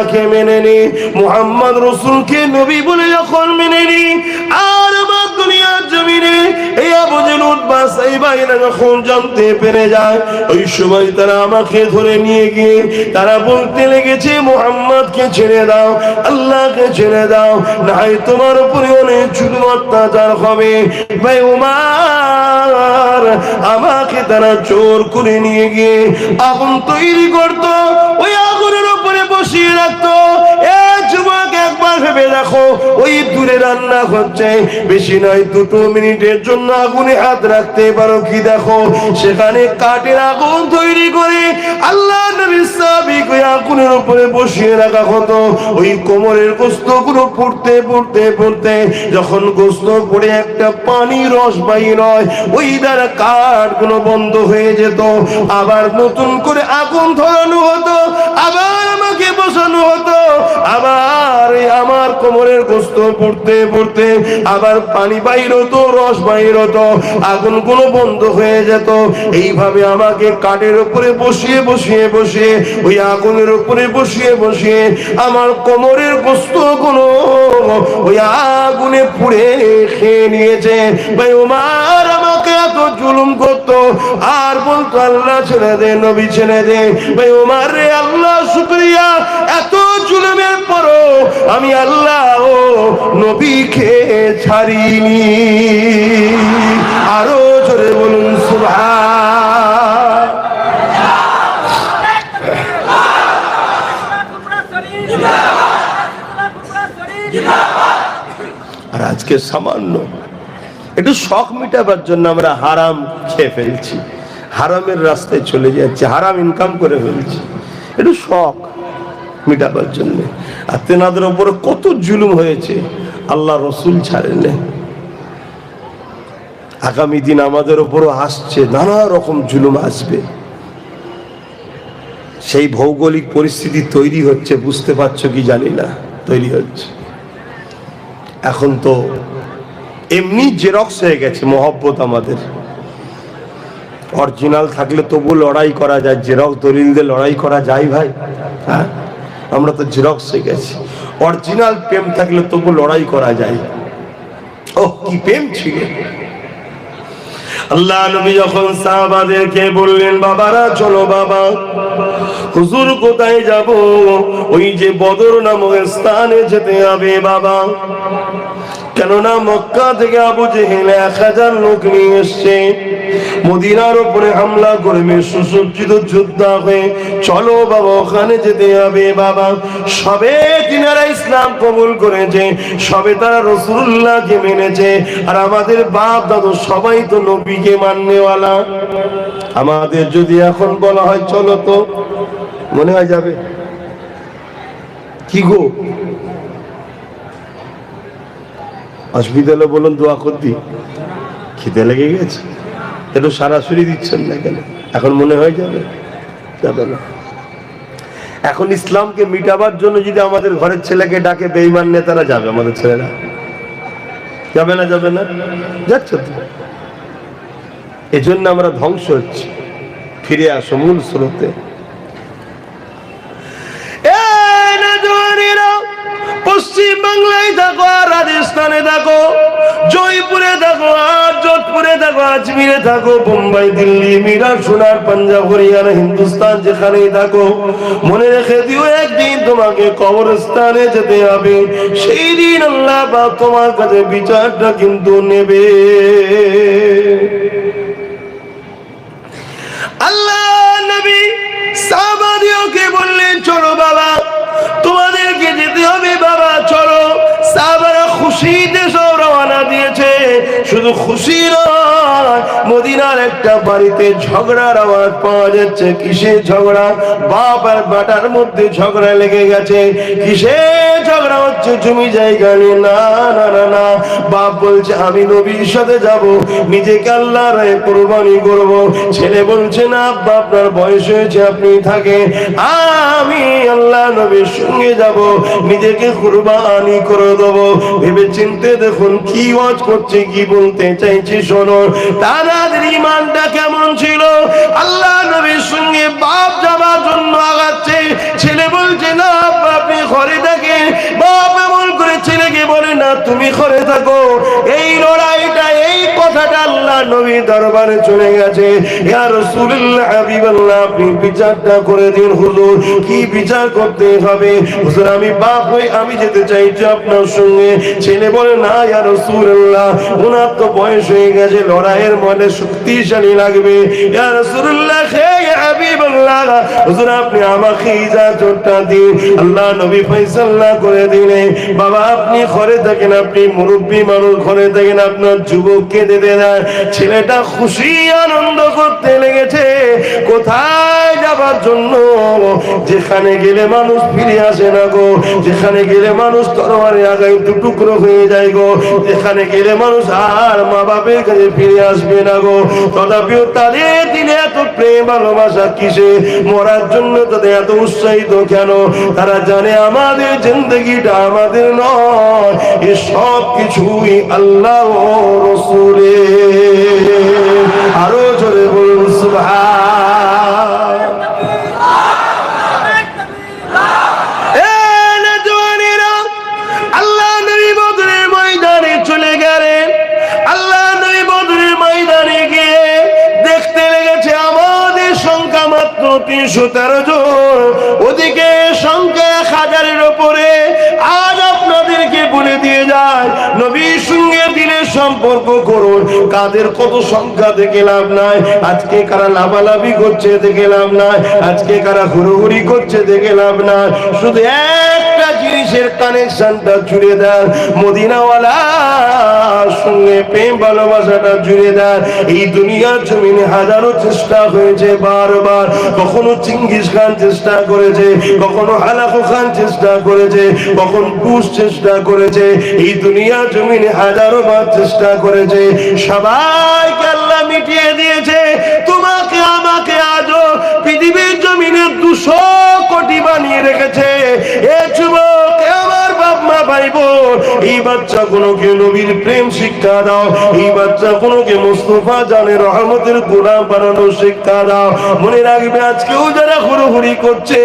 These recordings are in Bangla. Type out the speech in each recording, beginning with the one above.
আল্লাহকে মেনে নি, মুহাম্মদ রাসূলকে নবী বলে যখন মেনে নি, আর আমার দুনিয়ার জমিনে এই আবু জেহেল উতবা সাইবা এরা যখন জানতে পেরে যায়, ওই সময় তারা আমাকে ধরে নিয়ে গিয়ে তারা বলতে লেগেছে, মুহাম্মদকে ছেড়ে দাও, আল্লাহকে ছেড়ে দাও, নাই তোমার উপরে অনেক জুলুম অত্যাচার হবে। ভাই ওমর, আমাকে তারা জোর করে নিয়ে গিয়ে আগুন তৈরি করতো, ওই আগুনের উপরে বসিয়ে রাখতো। এ যুবক, একবার ভেবে দেখো, ওই দূরে রান্না হচ্ছে, বেশি নয় 2 মিনিটের জন্য আগুনে হাত রাখতে পারো কি? দেখো, সেখানে কাঠের আগুন তৈরি করে আল্লাহ নবীর সাহাবীকে ওই আগুনের উপরে বসিয়ে রাখা হতো। ওই কোমরের গোশতগুলো পুড়তে পুড়তে পুড়তে যখন গোশত পড়ে একটা পানি রস বাইর হয়, ওই দ্বারা কাঠগুলো বন্ধ হয়ে যেত, আবার নতুন করে আগুন ধরানো হতো, আবার আমাকে বসানো হতো, আবার আমার কোমরের গোশত পড়তে পড়তে আবার পানি বাইর হতো, রস বাইর হতো, আগুনগুলো বন্ধ হয়ে যেত। এইভাবে আমাকে কাঠের উপরে বসিয়ে বসিয়ে বসিয়ে, ওই আগুনের উপরে বসিয়ে বসিয়ে আমার কোমরের গোশতগুলো ওই আগুনে পুড়ে খেয়ে নিয়েছে। ভাই ওমর আমাকে এত জুলুম করতো, আর বলতো আল্লাহ ছেড়ে দে, নবী ছেড়ে দে। ভাই ওমর রে, আল্লাহ শুকরিয়া, এত জুলুমের পরও আমি আল্লাহ ও নবীকে ছাড়িনি। আরো জোরে বলুন সুবহান। আর আজকে সামান্য একটু শখ মিটাবার জন্য আমরা হারাম খেয়ে ফেলছি, হারামের রাস্তায় চলে যাচ্ছি, হারাম ইনকাম করে ফেলছি, একটু শখ মিটাবার জন্য। আর তেনাদের উপরে কত জুলুম হয়েছে, আল্লাহ রসুল ছাড়েন। আগামী দিন আমাদের উপরও আসছে, নানা রকম জুলুম আসবে। সেই ভৌগোলিক পরিস্থিতি তৈরি হচ্ছে, বুঝতে পারছো কি জানি না, তৈরি হচ্ছে। এখন তো এমনি জেরক্স হয়ে গেছে মহব্বত আমাদের। অরিজিনাল থাকলে তবু লড়াই করা যায়, জেরক্স দলিল দিয়ে লড়াই করা যায় ভাই? হ্যাঁ, আমরা তো জেরক্স হয়ে গেছি। অরিজিনাল প্রেম থাকলে তবু লড়াই করা যায়। ও কি প্রেম ছিল! আল্লাহ নবী যখন সাহাবাদেরকে বললেন, বাবারা চলো বাবা, হুজুর কোথায় যাব? ওই যে বদর নামক স্থানে যেতে হবে বাবা, কেননা মক্কা থেকে আবু জেহেল 1000 লোক নিয়ে এসছে, মদিনার উপরে হামলা করবে সুসজ্জিত যোদ্ধা হয়ে। চলো বাবা, ওখানে যেতে হবে বাবা। সবে তিনারা ইসলাম কবুল করেছে, সবে তারা রাসূলুল্লাহকে মেনেছে, আর আমাদের বাপ দাদু সবাই তো নবীকে মাননেওয়ালা। আমাদের যদি এখন বলা হয় চলো, তো মনে হয় যাবে কি গো? অসুবিধা হলে বলুন, দোয়া করতে। খিদে লেগে গেছে, একটু সরাসরি দিচ্ছেন না কেন? এখন মনে হয় যাবে? যাবে না। এখন ইসলামকে মিটাবার জন্য যদি আমাদের ঘরের ছেলেকে ডাকে বেঈমান নেতারা, যাবে আমাদের ছেলেরা? যাবে না? যাবে না? যাচ্ছে তো। এজন্য আমরা ধ্বংস হচ্ছি। ফিরে আসো মূল স্রোতে। পশ্চিম বাংলায় থাকো, রাজস্থানে থাকো, জয়পুরে থাকো, যোধপুরে থাকো, আজমিরে থাকো, বোম্বাই, দিল্লি, মিরাট, সোনার, পাঞ্জাব, হরিয়ানা, হিন্দুস্তান, যেখানেই থাকো, মনে রেখে দিও, একদিন তোমাকে কবরস্থানে যেতে হবে। সেই দিন আল্লাহ পাক তোমার কাছে বিচারটা কিন্তু নেবে। আল্লাহ নবী সাহাবাদেরকে বললেন, চলো বাবা, তোমাদেরকে যেতে হবে বাবা, চলো। সাহাবারা খুশিতে সব রওনা দিয়েছে। শুধু খুশি নয়, মদিনার একটা বাড়িতে ঝগড়ার আওয়াজ পাওয়া যাচ্ছে। কিসের ঝগড়া? বাপ আর বেটার মধ্যে ঝগড়া লেগে গেছে। কিসের ঝগড়া হচ্ছে? জমি জায়গা নিয়ে। না না না না, বাপ বলছে আমি নবীর সাথে যাব, নিজেকে আল্লাহর রাহে কুরবানি করব। ছেলে বলছে না আব্বা, আপনার বয়স হয়েছে, আপনি থাকেন, আমি আল্লাহ নবীর সঙ্গে যাব, নিজেকে কুরবানি করে দেবো। ভেবে চিন্তে দেখুন কি ওয়াজ করছে, কি বলতে চাইছে শোনো। তাদের ঈমানটা কেমন ছিল! আল্লাহ নবীর সঙ্গে বাপ যাবার জন্য আগাচ্ছে, ছেলে বলছে না আব্বা, আপনি তুমি করে থাকো। এই লড়াইটা, এই কথাটা আল্লাহ নবী দরবারে চলে গেছে। ইয়া রাসূলুল্লাহ হাবিবাল্লাহ, আপনি বিচারটা করে দিন হুজুর। কি বিচার করতে হবে হুজুর? আমি বাপ হই, আমি যেতে চাইছি আপনার সঙ্গে। ছেলে বলে না ইয়া রাসূলুল্লাহ, ওনার তো বয়স হয়ে গেছে, লড়াইয়ের মনে শক্তিশালী লাগবে। ইয়া রাসূলুল্লাহ হে হাবিবাল্লাহ, হুজুর আপনি আমাকে ইজাজতটা দিন। আল্লাহ নবী ফয়সালা করে দিলেন, বাবা আপনি ঘরে থাকেন, আপনি মুরব্বী মানুষ, ঘরে থাকেন, আপনার যুবককে দিতে দেন। ছেলেটা খুশি আনন্দ করতে লেগেছে। কোথায় যাবার জন্য? যেখানে গেলে মানুষ ফিরে আসে না গো, যেখানে গেলে মানুষ তরবারি আগায় টুকরো হয়ে যায় গো, যেখানে গেলে মানুষ আর মা বাপের কাছে ফিরে আসবে না গো। তথাপিও তাদের দিনে এত প্রেম ভালোবাসা কিসে? মরার জন্য তাদের এত উৎসাহিত কেন? তারা জানে আমাদের জিন্দগিটা আমাদের নয়, এ সব কিছুই আল্লাহ ও রাসূলের। আরো জোরে বলুন সুবহান। আল্লাহ নবী বদরের ময়দানে চলে গেলেন। আল্লাহ নবী বদরের ময়দানে গিয়ে দেখতে লেগেছে আমাদের সংখ্যা মাত্র 313 জন, ওদিকে সংখ্যা 1000-এর উপরে। আজ আপনাদেরকে বলে দিয়ে যায়, নবীর সঙ্গে দিনের সম্পর্ক করুন। কাদের কত সংখ্যা দেখে লাভ নাই, আজকে কারা লাভালাভি করছে দেখে লাভ নাই, আজকে কারা হুড়োহুড়ি করছে দেখে লাভ নাই। শুধু একটা জিনিসের কানেকশনটা জুড়ে দেন, মদিনাওয়ালার সঙ্গে প্রেম ভালোবাসাটা জুড়ে দেন। এই দুনিয়ার জমিনে হাজারো চেষ্টা হয়েছে বারবার, কখনো চিঙ্গিস খান চেষ্টা করেছে, কখনো হালাকু খান চেষ্টা করেছে, কখন বুশ চেষ্টা করেছে, এই দুনিয়ার জমিনে হাজারো বার চেষ্টা করেছে। সবাইকে আল্লাহ মিটিয়ে দিয়েছে। তোমাকে আমাকে আজও পৃথিবীর জমিনে 200 কোটি বানিয়ে রেখেছে। এ যুবক, আমার বাপ মা ভাই বোন, এই বাচ্চাগুলোকে নবীর প্রেম শিক্ষা দাও, এই বাচ্চাগুলোকে মুস্তাফা জানের রহমতের গোলাম বানানোর শিক্ষা দাও। মনে রাখবে, আজকেও যারা হুড়োহুড়ি করছে,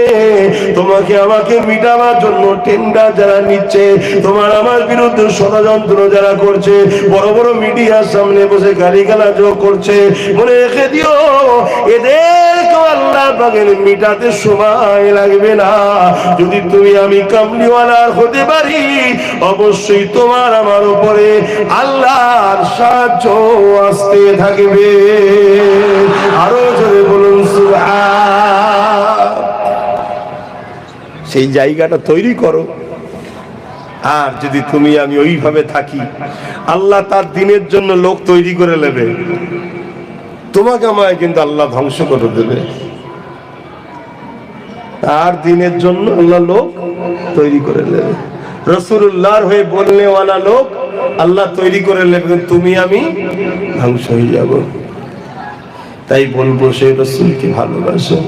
তোমাকে আমাকে মিটাবার জন্য টেন্ডার যারা নিচ্ছে, তোমার আমার বিরুদ্ধে ষড়যন্ত্র যারা করছে, বড় বড় মিডিয়ার সামনে বসে গালিগালাজ করছে, মনে রেখে দিও, এদেরকে আল্লাহ পাকের মিটাতে সময় লাগবে না। যদি তুমি আমি কামলিওয়ালা হতে পারি, অবশ্যই তোমার আমার উপরে আল্লাহর সাহায্য আসতে থাকবে। আরো জোরে বলুন সুবহান। সেই জায়গাটা তৈরি করো। আর যদি তুমি আমি ওইভাবে থাকি, আল্লাহ তার দিনের জন্য লোক তৈরি করে নেবে, তোমাকে আমায় কিন্তু আল্লাহ ধ্বংস করে দেবে। তার দিনের জন্য আল্লাহ লোক তৈরি করে নেবে, রাসূলুল্লাহর হয়ে বলনেওয়ালা লোক আল্লাহ তৈরি করে নেবে, তুমি আমি ধ্বংস হয়ে যাব। তাই বলবো, সেই রাসূলকে ভালোবাসো।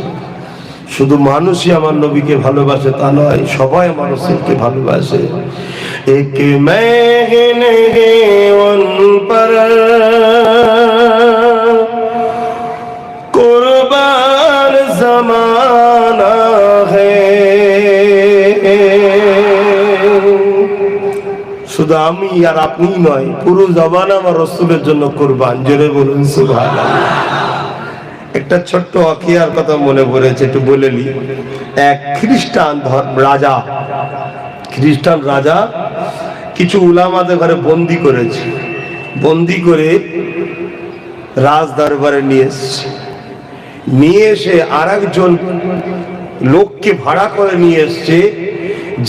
শুধু মানুষই আমার নবীকে ভালোবাসে তা নয়, সবাই আমার রাসূলকে ভালোবাসে। এক মেঘনে হে উন পর কুরবান জামানা হে। শুধু আমি আর আপনি নয়, পুরো জামানা আমার রাসূলের জন্য কুরবান। জোরে বলুন সুবহানাল্লাহ। একটা ছোট্ট ওয়াকিয়ার কথা মনে পড়েছে, একটু বলে নি। এক খ্রিস্টান রাজা কিছু উলামাদের ঘরে বন্দি করেছে, বন্দি করে রাজ দরবারে নিয়ে এসে আরেকজন লোককে ভাড়া করে নিয়ে এসছে,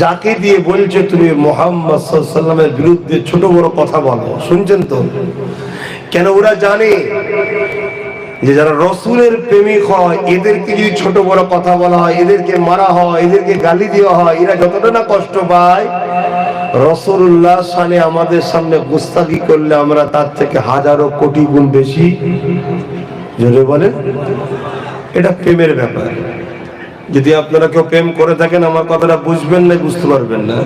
যাকে দিয়ে বলছে তুমি মুহাম্মদ সাল্লাল্লাহু আলাইহি ওয়াসাল্লামের বিরুদ্ধে ছোট বড় কথা বলো। শুনছেন তো? কেন ওরা জানে যে যারা রসুলের প্রেমিক হয়, এদেরকে যদি ছোট বড় কথা বলা হয়, এদেরকে মারা হয়, এদেরকে গালি দেওয়া হয়, এরা যতটা না কষ্ট পায়, রাসূলুল্লাহ শানে আমাদের সামনে গুস্তাখি করলে আমরা তার থেকে হাজারো কোটি গুণ বেশি। জোরে বলেন, এটা প্রেমের ব্যাপার। যদি আপনারা কেউ প্রেম করে থাকেন, আমার কথাটা বুঝবেন না, বুঝতে পারবেন না।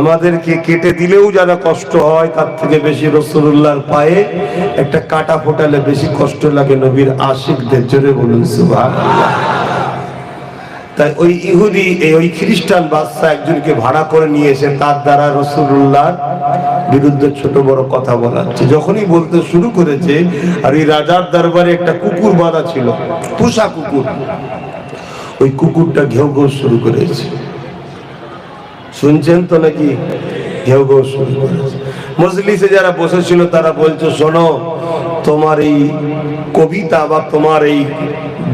আমাদেরকে কেটে দিলেও যারা কষ্ট হয়, তার থেকে বেশি রাসূলুল্লাহর পায়ে একটা কাটা ফোটালে বেশি কষ্ট লাগে নবীর আশিকদের। জোরে বলুন সুবহানাল্লাহ। তাই ওই ইহুদি ওই খ্রিস্টান বাদশা একজনকে ভাড়া করে নিয়ে এসে তার দ্বারা রাসূলুল্লাহর বিরুদ্ধে ছোট বড় কথা বলাচ্ছে। যখনই বলতে শুরু করেছে, আর এই রাজার দরবারে একটা কুকুর বাঁধা ছিল, পোষা কুকুর, ওই কুকুরটা ঘেউ ঘেউ শুরু করেছে। শুনছেন তো নাকি? ঘেউ ঘেউ শুরু করেছে। মজলিসে যারা বসেছিল তারা বলছে, শোনো, তোমার এই কবিতা বা তোমার এই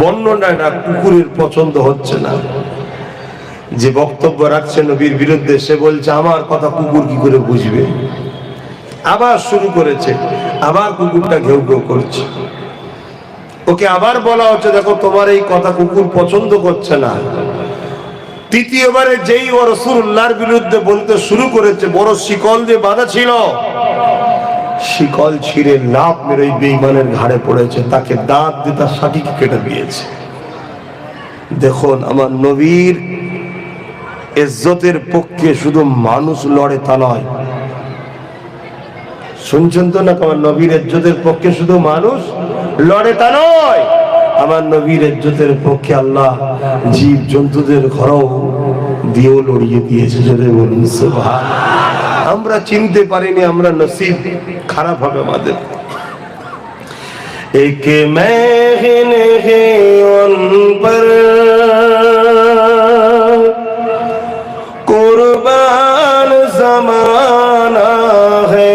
বর্ণনাটা কুকুরের পছন্দ হচ্ছে না। যে বক্তব্য রাখছে নবীর বিরুদ্ধে, সে বলছে আমার কথা কুকুর কি করে বুঝবে। আবার শুরু করেছে, আবার কুকুরটা ঘেউ ঘেউ করছে। ওকে আবার বলা হচ্ছে, দেখো তোমার এই কথা কুকুর পছন্দ করছে না। তৃতীয়বারে যেই ও রাসূলুল্লাহর বিরুদ্ধে বলতে শুরু করেছে, বড় শিকল দিয়ে বাঁধা ছিল, শিকল ছিঁড়ে লাফ মেরে ওই বেঈমানের ঘাড়ে পড়েছে, তাকে দাঁত দিয়ে তার সাটিকে কেটে দিয়েছে। দেখুন, আমার নবীর ইজ্জতের পক্ষে শুধু মানুষ লড়ে তা নয়। শুনছেন তো না? আমার নবীর ইজ্জতের পক্ষে শুধু মানুষ লড়ে তা নয়, আমার নবীর ইজ্জতের পক্ষে আল্লাহ জীব জন্তুদের ঘরও দিয়েও লড়িয়ে দিয়েছে। যদি বলুন সুবহানাল্লাহ। আমরা চিনতে পারিনি, আমরা নসিব খারাপ হবে আমাদের। এক মেহন হে উন পর কুরবান জমানা হে,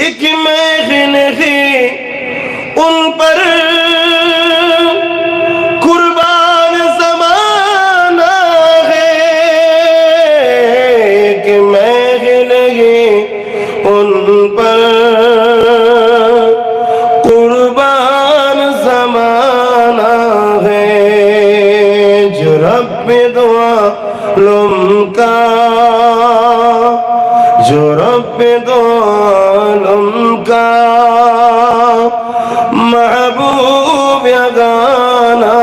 এক মেহন হে উন পর जो रब दो आलम का महबूब गाना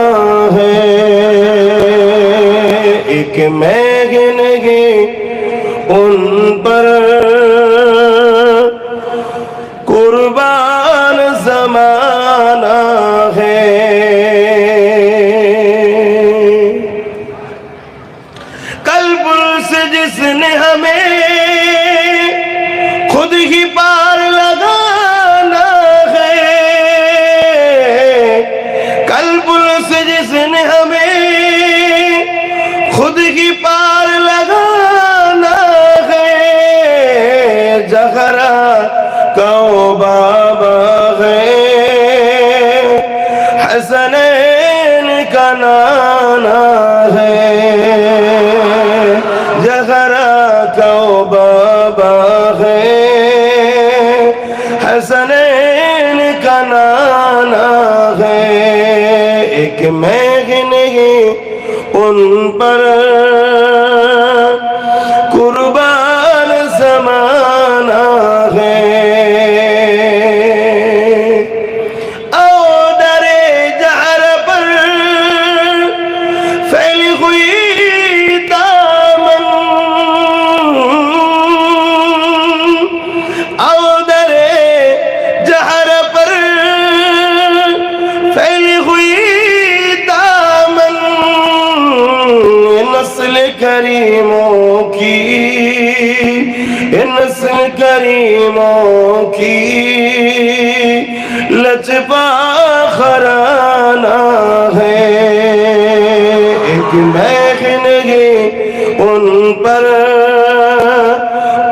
है, एक महन है उन पर कुर्बान जमाना है। जिसने हमें खुद ही पार लगाना है, कल्पुल से जिसने हमें खुद ही पार लगाना है, जहरा कौबाबा है, हसनैन का नाना है, जहरा कौबाबा है, हसनैन का नाना है, एक महन है उन पर कुर्बान ज़माना है। करीमों की नस्ल करीमों की लचपा खराना है, एक महन है उन पर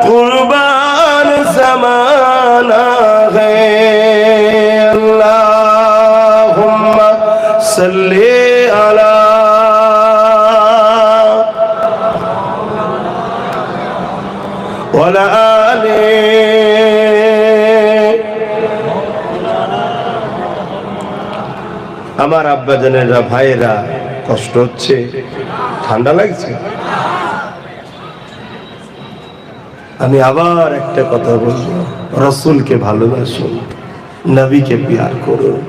कुर्बान ज़माना है। अल्लाहुम्मा सल्ली अला ওয়ালা আলে। আমার আব্বাজানেরা, ভাইয়েরা, কষ্ট হচ্ছে? ঠান্ডা লাগছে? আমি আবার একটা কথা বলবো, রাসূলকে ভালোবাসুন, নবীকে প্যার করুন,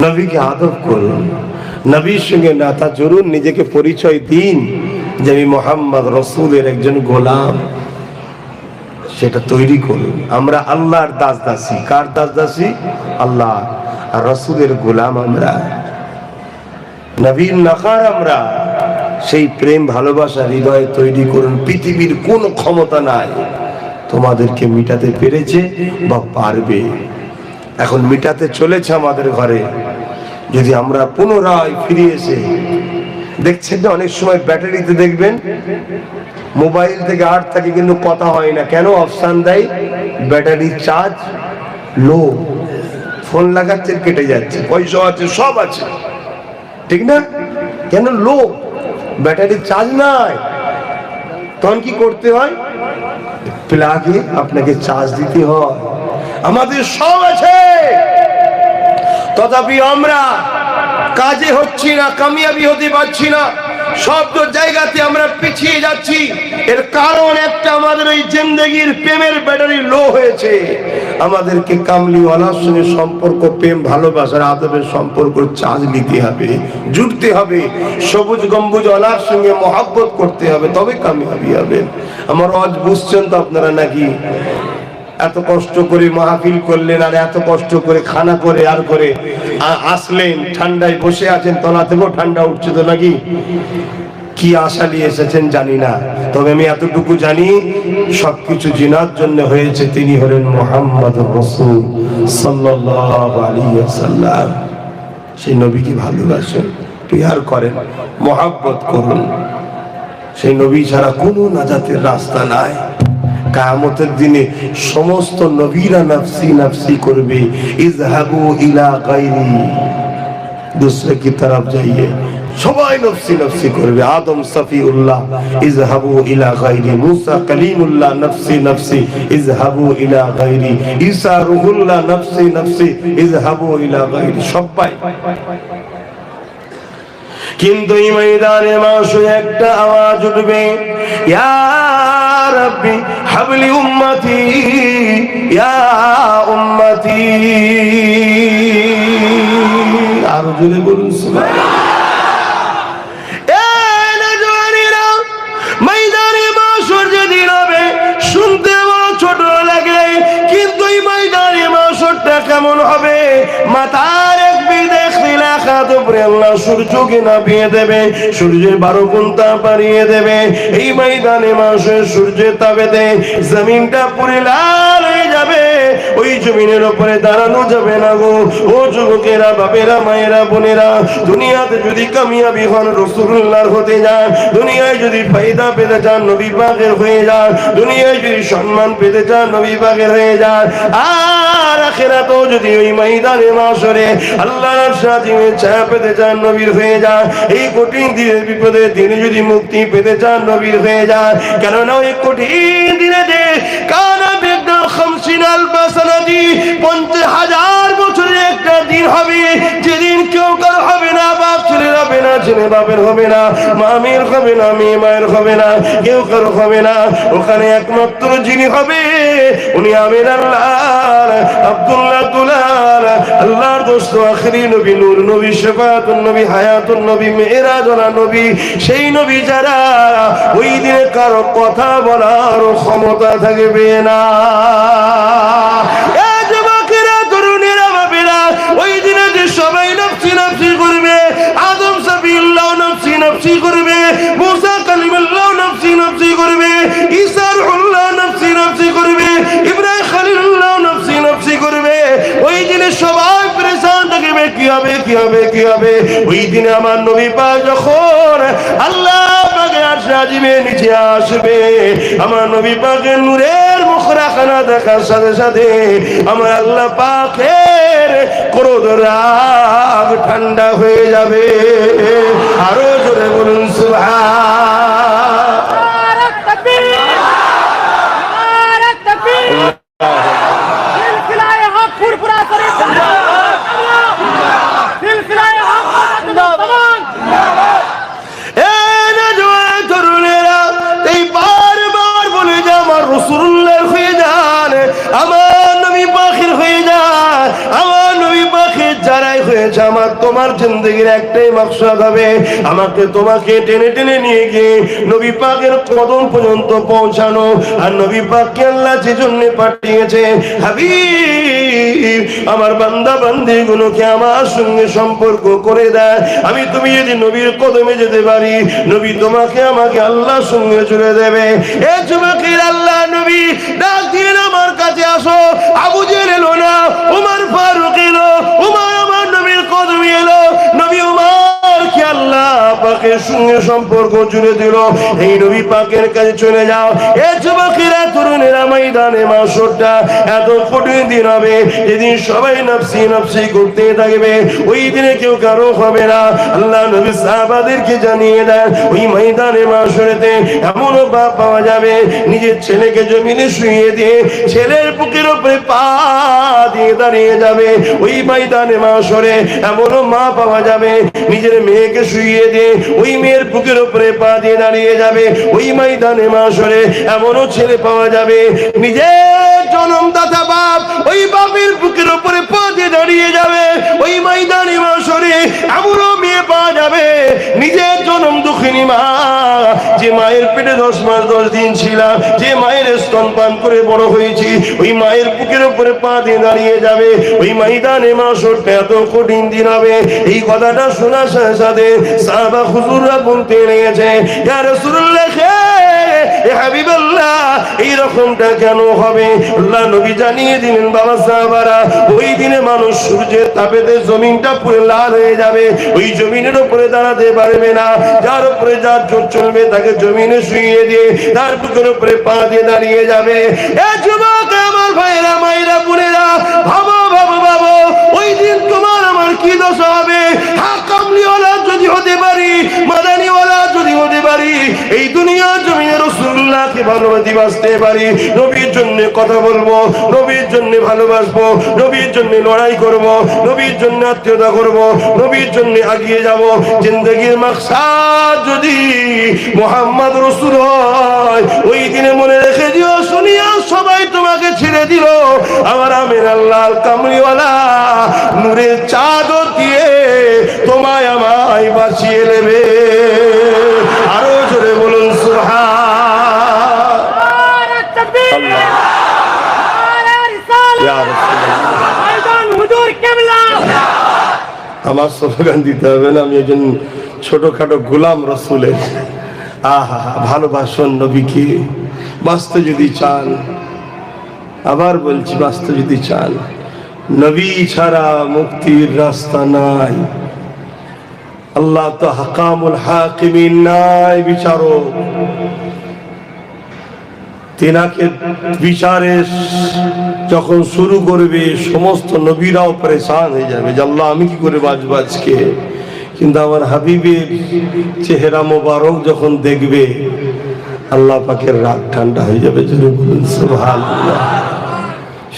নবীকে আদব করুন, নবীর সঙ্গে নাতা জড়ুন, নিজেকে পরিচয় দিন যে আমি মুহাম্মদ রাসূলের একজন গোলাম। সেটা তৈরি করুন। আমরা আল্লাহর দাস দাসী। কার দাস দাসী? আল্লাহ। আর রাসূলের গোলাম আমরা, নবীর নাকার আমরা। সেই প্রেম ভালোবাসা হৃদয়ে তৈরি করুন। পৃথিবীর কোন ক্ষমতা নাই তোমাদেরকে মিটাতে পেরেছে বা পারবে। এখন মিটাতে চলেছে আমাদের ঘরে। যদি আমরা পুনরায় ফিরে এসে, দেখছেন না অনেক সময় ব্যাটারিতে দেখবেন মোবাইল থেকে 8 থাকে কিন্তু কথা হয় না, কেন? অপশন দেয় ব্যাটারি চার্জ লো, ফোন লাগাচ্ছে কেটে যাচ্ছে, পয়সা আছে সব আছে, ঠিক না? কেন? লো, ব্যাটারি চার্জ নাই। তখন কি করতে হয়? প্লাগে আপনাকে চার্জ দিতে হয়। আমাদের সব আছে, তথাপি আমরা কাজে হচ্ছি না, কামিয়াবি হতে পারছি না, সব জায়গাতে আমরা পিছিয়ে যাচ্ছি। এর কারণ একটা, আমাদের ওই জিন্দেগির প্রেমের ব্যাটারি লো হয়েছে। আমাদেরকে কামলিওয়ালার সঙ্গে সম্পর্ক, প্রেম ভালোবাসার আদবের সম্পর্ক চার্জ নিতে হবে, জুড়তে হবে। সবুজ গম্বুজওয়ালার সঙ্গে মহব্বত করতে হবে, তবে কামিয়াবি হবে। আমার আজ বুঝছেন তো আপনারা নাকি? এত কষ্ট করে মাহফিল করলেন, আর এত কষ্ট করে খানা করে আর করে আসলেন, ঠান্ডায় বসে আছেন, তলা থেকেও ঠান্ডা উঠছে তো নাকি? কি আশা নিয়ে এসেছেন জানি না, তবে আমি এতটুকু জানি সবকিছু জিনার জন্য হয়েছে। তিনি হলেন মুহাম্মদুর রাসূল সাল্লাল্লাহু আলাইহি ওয়াসাল্লাম। সেই নবীকে ভালোবাসেন, প্রিয়ার করেন, মহব্বত করুন। সেই নবী ছাড়া কোনো নাজাতের রাস্তা নাই। কিয়ামতের দিনে সমস্ত নবীরা নফসি নফসি করবে। ইযহাবু ইলা গায়রি, दूसरे की तरफ जाइए, সবাই নফসি নফসি করবে। আদম সফিউল্লাহ, ইযহাবু ইলা গায়রি। মুসা কালিমুল্লাহ, নফসি নফসি, ইযহাবু ইলা গায়রি। ঈসা রূহুল্লাহ, নফসি নফসি, ইযহাবু ইলা গায়রি। সবাই। কিন্তু এই ময়দানে মাশে একটা আওয়াজ উঠবে, ইয়া রাব্বি হাবলি উম্মতি, ইয়া উম্মতি। আর জোরে বলুন সুবহানাল্লাহ। এই নজওয়ানেরা, ময়দানে মাশর যেদিন হবে শুনতে বড় ছোট লাগে, কিন্তু এই ময়দানে মাশরটা কেমন হবে? মাতার এক বিদেশ নীলাখাত উপরে আল্লাহ সূর্যকে নামিয়ে দেবে, সূর্যের 12 গুণ তাপ বাড়িয়ে দেবে। এই ময়দানে মাশর সূর্যের তাপেতে জমিনটা পুরো লাল হয়ে যাবে। ওই জমিনের উপরে দাঁড়ানো যাবে না গো। ও যুবকেরা, বাপেরা, মায়েরা, বোনেরা, দুনিয়াতে যদি কামিয়াবি হন রাসূলুল্লাহর হতে যান, দুনিয়ায় যদি ফায়দা পেতে চান নবী পাকের হয়ে যান, দুনিয়ায় যদি সম্মান পেতে চান নবী পাকের হয়ে যান, আর আখিরাতেও যদি ওই ময়দানে মাশরে আল্লাহর সাথে ছায়া পেতে চান নবীর হয়ে যান। এই কঠিন দিনের বিপদে দিনে যদি মুক্তি পেতে চান নবীর হয়ে যান। কেননা ওই কঠিন দিনে যে কানা বেগনা 50 আলফা সানাতি, 50,000 বছরের একটা দিন হবে, যেদিন কেউ কারো হবে না, বাপ ছেলের হবে না, ছেলে বাপের হবে না, মা মেয়ের হবে না, মেয়ে মায়ের হবে না, কেউ কারো হবে না। ওখানে একমাত্র যিনি হবে উনি আমির আল্লাহর আব্দুল্লাহ দুলাল, আল্লাহর দোস্ত আখেরি নবী, নূর নবী, শাফাআতুন নবী, হায়াতুন নবী, মেরাজওয়ালা নবী। সেই নবী যারা, ওই দিনে কারো কথা বলার ক্ষমতা থাকবে না। ওই দিনে যে সবাই নফসি নফসি করবে, আদম সফিউল্লাহ নফসি নফসি করবে, মুসা কালিমুল্লাহ নফসি নফসি করবে, ঈসা রূহুল্লাহ নফসি নফসি করবে, ইব্রাহিম খলিলুল্লাহ নফসি নফসি করবে। ওই দিনে সবাই পরেশান থাকবে, কি হবে, কি হবে, কি হবে। ওই দিনে আমার নবী পাক যখন আল্লাহ পাকের আরশে আজিমের নিচে আসবে, আমার নবী পাকের নূরের মুখরাখানা দেখার সাথে সাথে আমার আল্লাহ পাকের ক্রোধ রাগ ঠান্ডা হয়ে যাবে। আরো জোরে বলুন রাসূলুল্লাহ হয়ে যান, আমার নবী পাকের হয়ে যান, আমার নবী পাকের যারাই হয়েছে। আমার তোমার জিন্দেগির একটাই মাকসাদ হবে, আমাকে তোমাকে টেনে টেনে নিয়ে গিয়ে নবী পাকের কদম পর্যন্ত পৌঁছানো। আর নবী পাককে আল্লাহ যে জন্য পাঠিয়েছে, হাবিব আমার বান্দা বান্দীগুলোকে আমার সঙ্গে সম্পর্ক করে দেয়। আমি তুমি যদি নবীর কদমে যেতে পারি, নবী তোমাকে আমাকে আল্লাহর সঙ্গে জুড়ে দেবে। এ যুবকের আল্লাহ নবী ডাক দিলেন, আমার কাছে আসো। আবু জেহেল এলো না, উমর ফারুক এলো, উমর আমার নবীর কদমে এলো। নবী উমর কি আল্লাহ পাকের সঙ্গে সম্পর্ক জুড়ে দিল। এই নবী পাকের কাছে চলে যাও। এ যুবকেরা, তরুণেরা, ময়দানে মাশরটা এত কঠিন দিন হবে, যেদিন সবাই নফসি নফসি করতে থাকবে। ওই দিনে কেউ কারো হবে না। আল্লাহ নবী সাহাবাদেরকে জানিয়ে দেন, ওই ময়দানে মাশরেতে এমনও বাপ পাওয়া যাবে, নিজের ছেলেকে জমিনে শুইয়ে দিয়ে ছেলের বুকের উপরে পা দিয়ে দাঁড়িয়ে যাবে। ওই ময়দানে মাশরে এমনও মা পাওয়া যাবে, নিজের মেয়েকে শুইয়ে দিয়ে ওই মেয়ের বুকের উপরে পা দিয়ে দাঁড়িয়ে যাবে। ওই ময়দানে মাশরে এমনও ছেলে পাওয়া যাবে, নিজের জন্মদাতা বাপ ওই বাপের বুকের উপরে পা দিয়ে দাঁড়িয়ে যাবে। ওই ময়দানে মাশরে এমনও মেয়ে পাওয়া যাবে, নিজের জন্ম দুঃখিনী মা, যে মায়ের পেটে 10 মাস 10 দিন ছিলাম, যে মায়ের স্তনপান করে বড় হয়েছি, ওই মায়ের বুকের উপরে পা দিয়ে দাঁড়িয়ে যাবে। ওই ময়দানে মাশরটা এত কঠিন দিন হবে। এই কথাটা শোনার সাথে সাথে সাহাবা হুজুররা বলতে লেগেছে, ইয়া রাসূলুল্লাহ, এ হাবিবাল্লাহ, এই রকমটা কেন হবে? আল্লাহ নবী জানিয়ে দিলেন, বাবা সাহাবারা, ওই দিনে মানুষ সূর্যের তাপেতে জমিনটা পুরো লাল হয়ে যাবে। ওই জমিনের উপরে দাঁড়াতে পারবে না। যার উপরে যার জোর চলবে তাকে জমিনে শুইয়ে দিয়ে তার বুকের উপরে পা দিয়ে দাঁড়িয়ে যাবে। এ যুবক, আমার ভাইরা, মায়েরা, বোনেরা, ভাবো ভাবো ভাবো, ওই দিন তোমার আমার কি দশা হবে? হ্যাঁ, কামলিওয়ালা যদি হতে পারি, মাদানিওয়ালা যদি হতে পারি, এই দুনিয়ার জমিনে রাসূলুল্লাহকে ভালোবাসি, বাঁচতে পারি, নবীর জন্য কথা বলবো, নবীর জন্য ভালোবাসবো, নবীর জন্য লড়াই করব, নবীর জন্য আত্মীয়তা করব, নবীর জন্য এগিয়ে যাব। জিন্দেগির মাকসাদ যদি মুহাম্মদ রাসূল হয়, ওই দিনে মনে রেখে দিও, শুনিয়া সবাই তোমাকে ছেড়ে দিল, আমার আমির আল্লাহ কামলিওয়ালা নূরের চাদর দিয়ে তোমায় আমায় বাঁচিয়ে নেবে। আরো জোরে বলুন সুবহান। আমার স্লোগান দিতে হবে না, আমি একজন ছোটখাটো গোলাম রসুলের। আহা, ভালোবাসুন নবীকে, বাঁচতে যদি চান, আবার বলছি, বাঁচতে যদি চান, নবী ছাড়া মুক্তির রাস্তা নাই। আল্লাহ তো হাকামুল হাকিমিন নাই, বিচারক। তিনাকে বিচারে যখন শুরু করবে, সমস্ত নবীরাও পরেশান হয়ে যাবে যে আল্লাহ আমি কি করে বাঁচবো আজকে। কিন্তু আমার হাবিবের চেহারা মোবারক যখন দেখবে, আল্লাহ পাকের রাগ ঠান্ডা হয়ে যাবে। জোরে বলুন সুবহানাল্লাহ।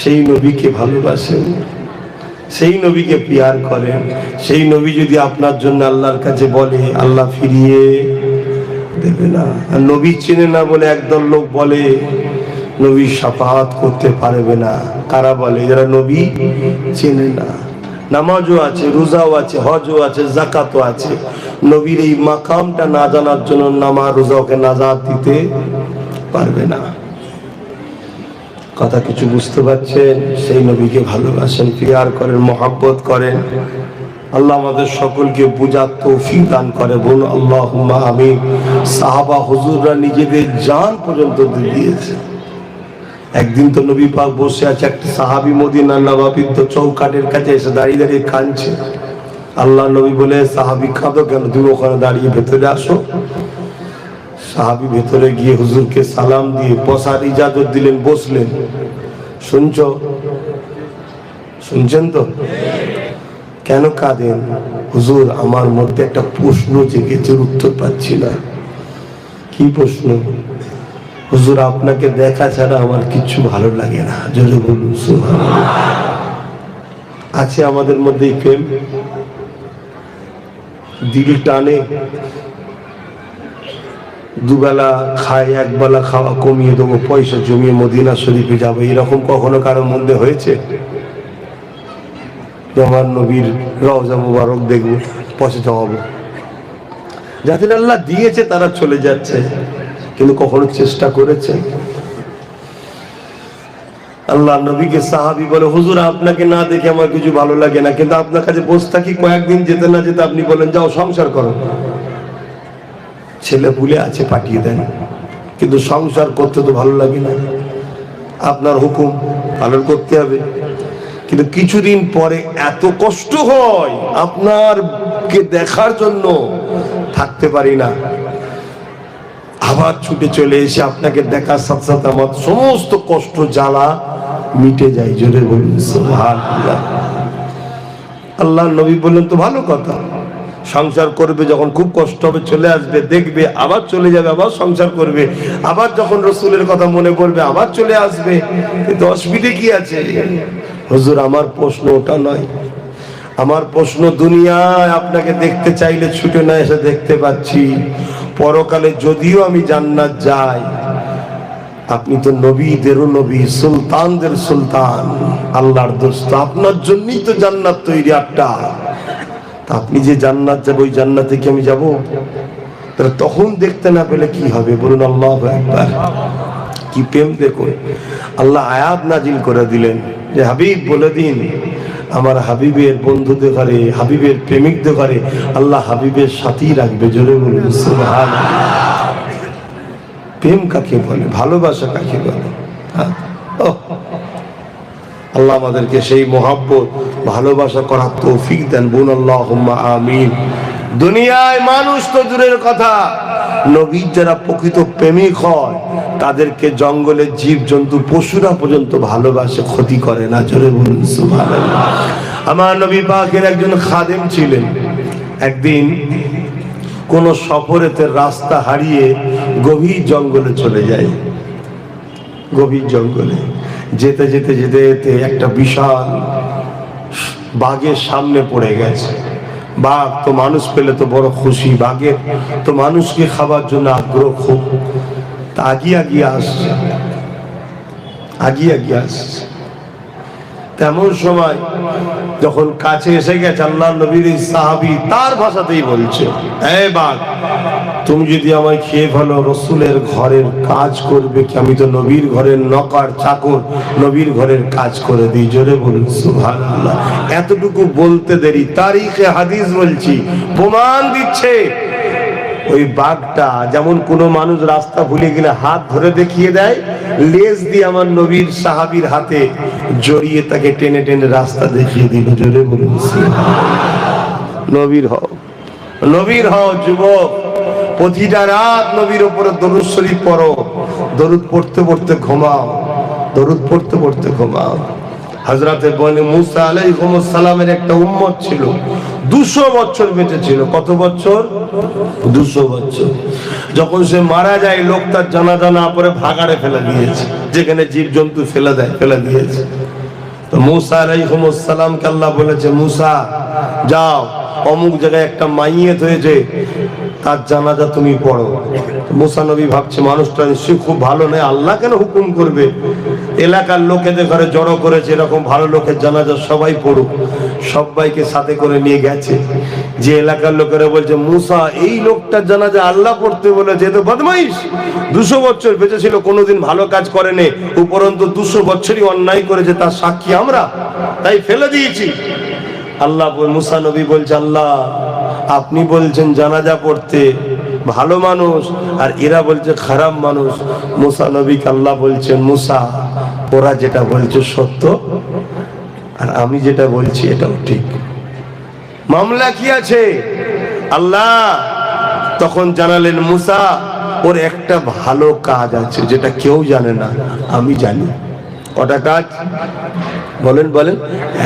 সেই নবীকে ভালোবাসেন, সেই নবীকে পিয়ার করেন, সেই নবী যদি আপনার জন্য আল্লাহর কাছে বলে, আল্লাহ ফিরিয়ে দেবে না। আর নবী চেনে না বলে একদল লোক বলে নবী শাফাআত করতে পারবে না। কারা বলে? যারা নবী চেনে না। নামাজও আছে, রোজাও আছে, হজও আছে, যাকাতও আছে, নবীর এই মাকামটা না জানার জন্য নামাজ রোজাকে নাজাত দিতে পারবে না। কথা কিছু বুঝতে পারছেন? সেই নবীকে ভালোবাসেন, পিয়ার করেন, মহব্বত করেন। আল্লাহ আমাদের সকলকে বুঝার তৌফিক দান করে। বলুন আল্লাহুম্মা আমিন। সাহাবা হুজুররা নিজেদের জান পর্যন্ত দিয়েছে। একদিন তো নবী পাক বসে আছে, একটা সাহাবী মদিনার নবাবীর তো চৌকাঠের কাছে এসে দাঁড়িয়ে দাঁড়িয়ে কাঁদছে। আল্লাহ নবী বলে, সাহাবী কাঁদো কেন? তুমি ওখানে দাঁড়িয়ে ভেতরে আসো। সাহাবী ভেতরে গিয়ে হুজুরকে সালাম দিয়ে বসার ইজাজত দিলেন, বসলেন। শুনছেন তো? কেন কাঁদেন? হুজুর, আমার মধ্যে একটা প্রশ্ন জেগেছে, উত্তর পাচ্ছি না। কি প্রশ্ন? হুজুর, আপনাকে দেখা ছাড়া আমার কিছু ভালো লাগে না। জোরে বলুন সুবহানাল্লাহ। আছে আমাদের মধ্যে এই প্রেম? দিল টানে, দুবেলা খায়, একবেলা খাওয়া কমিয়ে দেবো, পয়সা জমিয়ে মদিনা শরীফে যাবো, এরকম কখনো কারোর মধ্যে হয়েছে? আমার নবীর রওজা মুবারক দেখবো, পয়সা জমাবো। যাদের আল্লাহ দিয়েছে তারা চলে যাচ্ছে, কিন্তু কখনো চেষ্টা করেছে? আল্লাহ নবীকে সাহাবী বলে, হুজুর আপনাকে না দেখে আমার কিছু ভালো লাগে না, কিন্তু আপনার কাছে বসে থাকি কয়েকদিন যেতে না যেতে আপনি বলেন যাও সংসার করো। ছেলে ভুলে আছে পাঠিয়ে দেন, কিন্তু সংসার করতে তো ভালো লাগে না, আপনার হুকুম পালন করতে হবে। কিন্তু কিছুদিন পরে এত কষ্ট হয় আপনারকে দেখার জন্য থাকতে পারি না, আবার ছুটে চলে এসে আপনাকে দেখার সাথে সাথে আমার সমস্ত কষ্ট জ্বালা মিটে যায়। জোরে বলুন সুবহানাল্লাহ। আল্লাহ নবী বললেন তো ভালো কথা, সংসার করবে, যখন খুব কষ্ট হবে চলে আসবে, দেখবে আবার চলে যাবে, আবার সংসার করবে, আবার যখন রসুলের কথা মনে পড়বে আবার চলে আসবে, কিন্তু অসুবিধে কি আছে? হুজুর আমার প্রশ্ন ওটা নয়, আমার প্রশ্ন দুনিয়ায় আপনাকে দেখতে চাইলে ছুটে না এসে দেখতে পাচ্ছি, পরকালে যদিও আমি জান্নাত যাই, আপনি তো নবীদেরও নবী, সুলতানদের সুলতান, আল্লাহর দোস্ত, আপনার জন্যই তো জান্নাত তৈরি একটা। আপনি যে জান্নাত যাবে ওই জান্নাতে কি আমি যাব? তাহলে তখন দেখতে না পেলে কি হবে? বলুন আল্লাহু আকবার। কি প্রেম দেখুন, আল্লাহ আয়াত নাজিল করে দিলেন যে হাবিব বলে দিন আমার হাবিবের বন্ধুদের ঘরে, হাবিবের প্রেমিকদের ঘরে আল্লাহ হাবিবের সাথেই রাখবে। জোরে বলুন সুবহানাল্লাহ। প্রেম কাকে বলে, ভালোবাসা কাকে বলে? আল্লাহ আমাদেরকে সেই মহব্বত ভালোবাসা করার তৌফিক দেন। বলুন আল্লাহুম্মা আমিন। দুনিয়ায় মানুষ তো দূরের কথা, নবীর যারা প্রকৃত প্রেমিক হয় তাদেরকে জঙ্গলের জীব জন্তু পশুরা পর্যন্ত ভালোবাসে, ক্ষতি করে না। জোরে বলুন সুবহানাল্লাহ। আমার নবী পাকের একজন খাদেম ছিলেন, একদিন কোন সফরেতে রাস্তা হারিয়ে গভীর জঙ্গলে চলে যায়। গভীর জঙ্গলে যেতে যেতে যেতে যেতে একটা বিশাল বাঘের সামনে পড়ে গেছে। বাঘ তো মানুষ পেলে তো বড় খুশি, বাঘের তো মানুষকে খাবার জন্য আগ্রহ খুব, তা আগিয়ে আগিয়ে আসছে, আগিয়ে আগিয়ে আসছে। তেমন সময় যখন কাছে এসে গেছে, আল্লাহ নবীর সাহাবী তার ভাষাতেই বলছে, এই বাঘ তুমি যদি আমায় খেয়ে ফেলো রসুলের ঘরের কাজ করবে কি? আমি তো নবীর ঘরের নকর চাকর, নবীর ঘরের কাজ করে দিই। জোরে বলুন সুবহানাল্লাহ। এতটুকু বলতে দেরি, তারিখে হাদিস বলছি প্রমাণ দিচ্ছে ওই বাঘটা যেমন কোনো মানুষ রাস্তা ভুলে গেলে হাত ধরে দেখিয়ে দেয়, লেজ দিয়ে আমার নবীর সাহাবীর হাতে জড়িয়ে তাকে টেনে টেনে রাস্তা দেখিয়ে দিল। জোরে বলুন নবীর হও, নবীর হও যুবক। প্রতিটা রাত নবীর উপরে দরুদ শরীফ পড়ো, দরুদ পড়তে পড়তে ঘুমাও, দরুদ পড়তে পড়তে ঘুমাও। হযরতে বনি মুসা আলাইহিস সালামের একটা উম্মত ছিল, 200 বছর বেঁচে ছিল। কত বছর? 200 বছর। যখন সে মারা যায়, লোক তার জানাজা না পড়ে ভাগাড়ে ফেলে দিয়েছে, যেখানে জীবজন্তু ফেলে দেয় ফেলে দিয়েছে। তো মুসা আলাইহিস সালামকে আল্লাহ বলেছে, মুসা যাও অমুক জায়গায় একটা মাইয়েত হয়েছে, তার জানাজা তুমি পড়ো। মুসা নবী ভাবছে মানুষটা নিশ্চয়ই খুব ভালো নয়, আল্লাহ কেন হুকুম করবে? এলাকার লোকেদের ঘরে জড়ো করেছে, এরকম ভালো লোকের জানাজা সবাই পড়ুক। সবাইকে সাথে করে নিয়ে গেছে। যে এলাকার লোকেরা বলছে, মুসা এই লোকটার জানাজা আল্লাহ পড়তে বলেছে, এ তো বদমাইশ, 200 বছর বেঁচে ছিল, কোনোদিন ভালো কাজ করেনি, উপরন্তু 200 বছরই অন্যায় করেছে, তার সাক্ষী আমরা, তাই ফেলে দিয়েছি। আল্লাহ মুসা নবী বলছে, আল্লাহ আপনি বলছেন জানাজা পড়তে ভালো মানুষ, আর এরা বলছে খারাপ মানুষ। মুসা নবীকে আল্লাহ বলছেন, মুসা ওরা যেটা বলছে সত্য, আর আমি যেটা বলছি এটাও ঠিক। মামলা কি আছে? আল্লাহ তখন জানালেন, মুসা ওর একটা ভালো কাজ আছে যেটা কেউ জানে না, আমি জানি। কটা কাজ বলেন বলেন?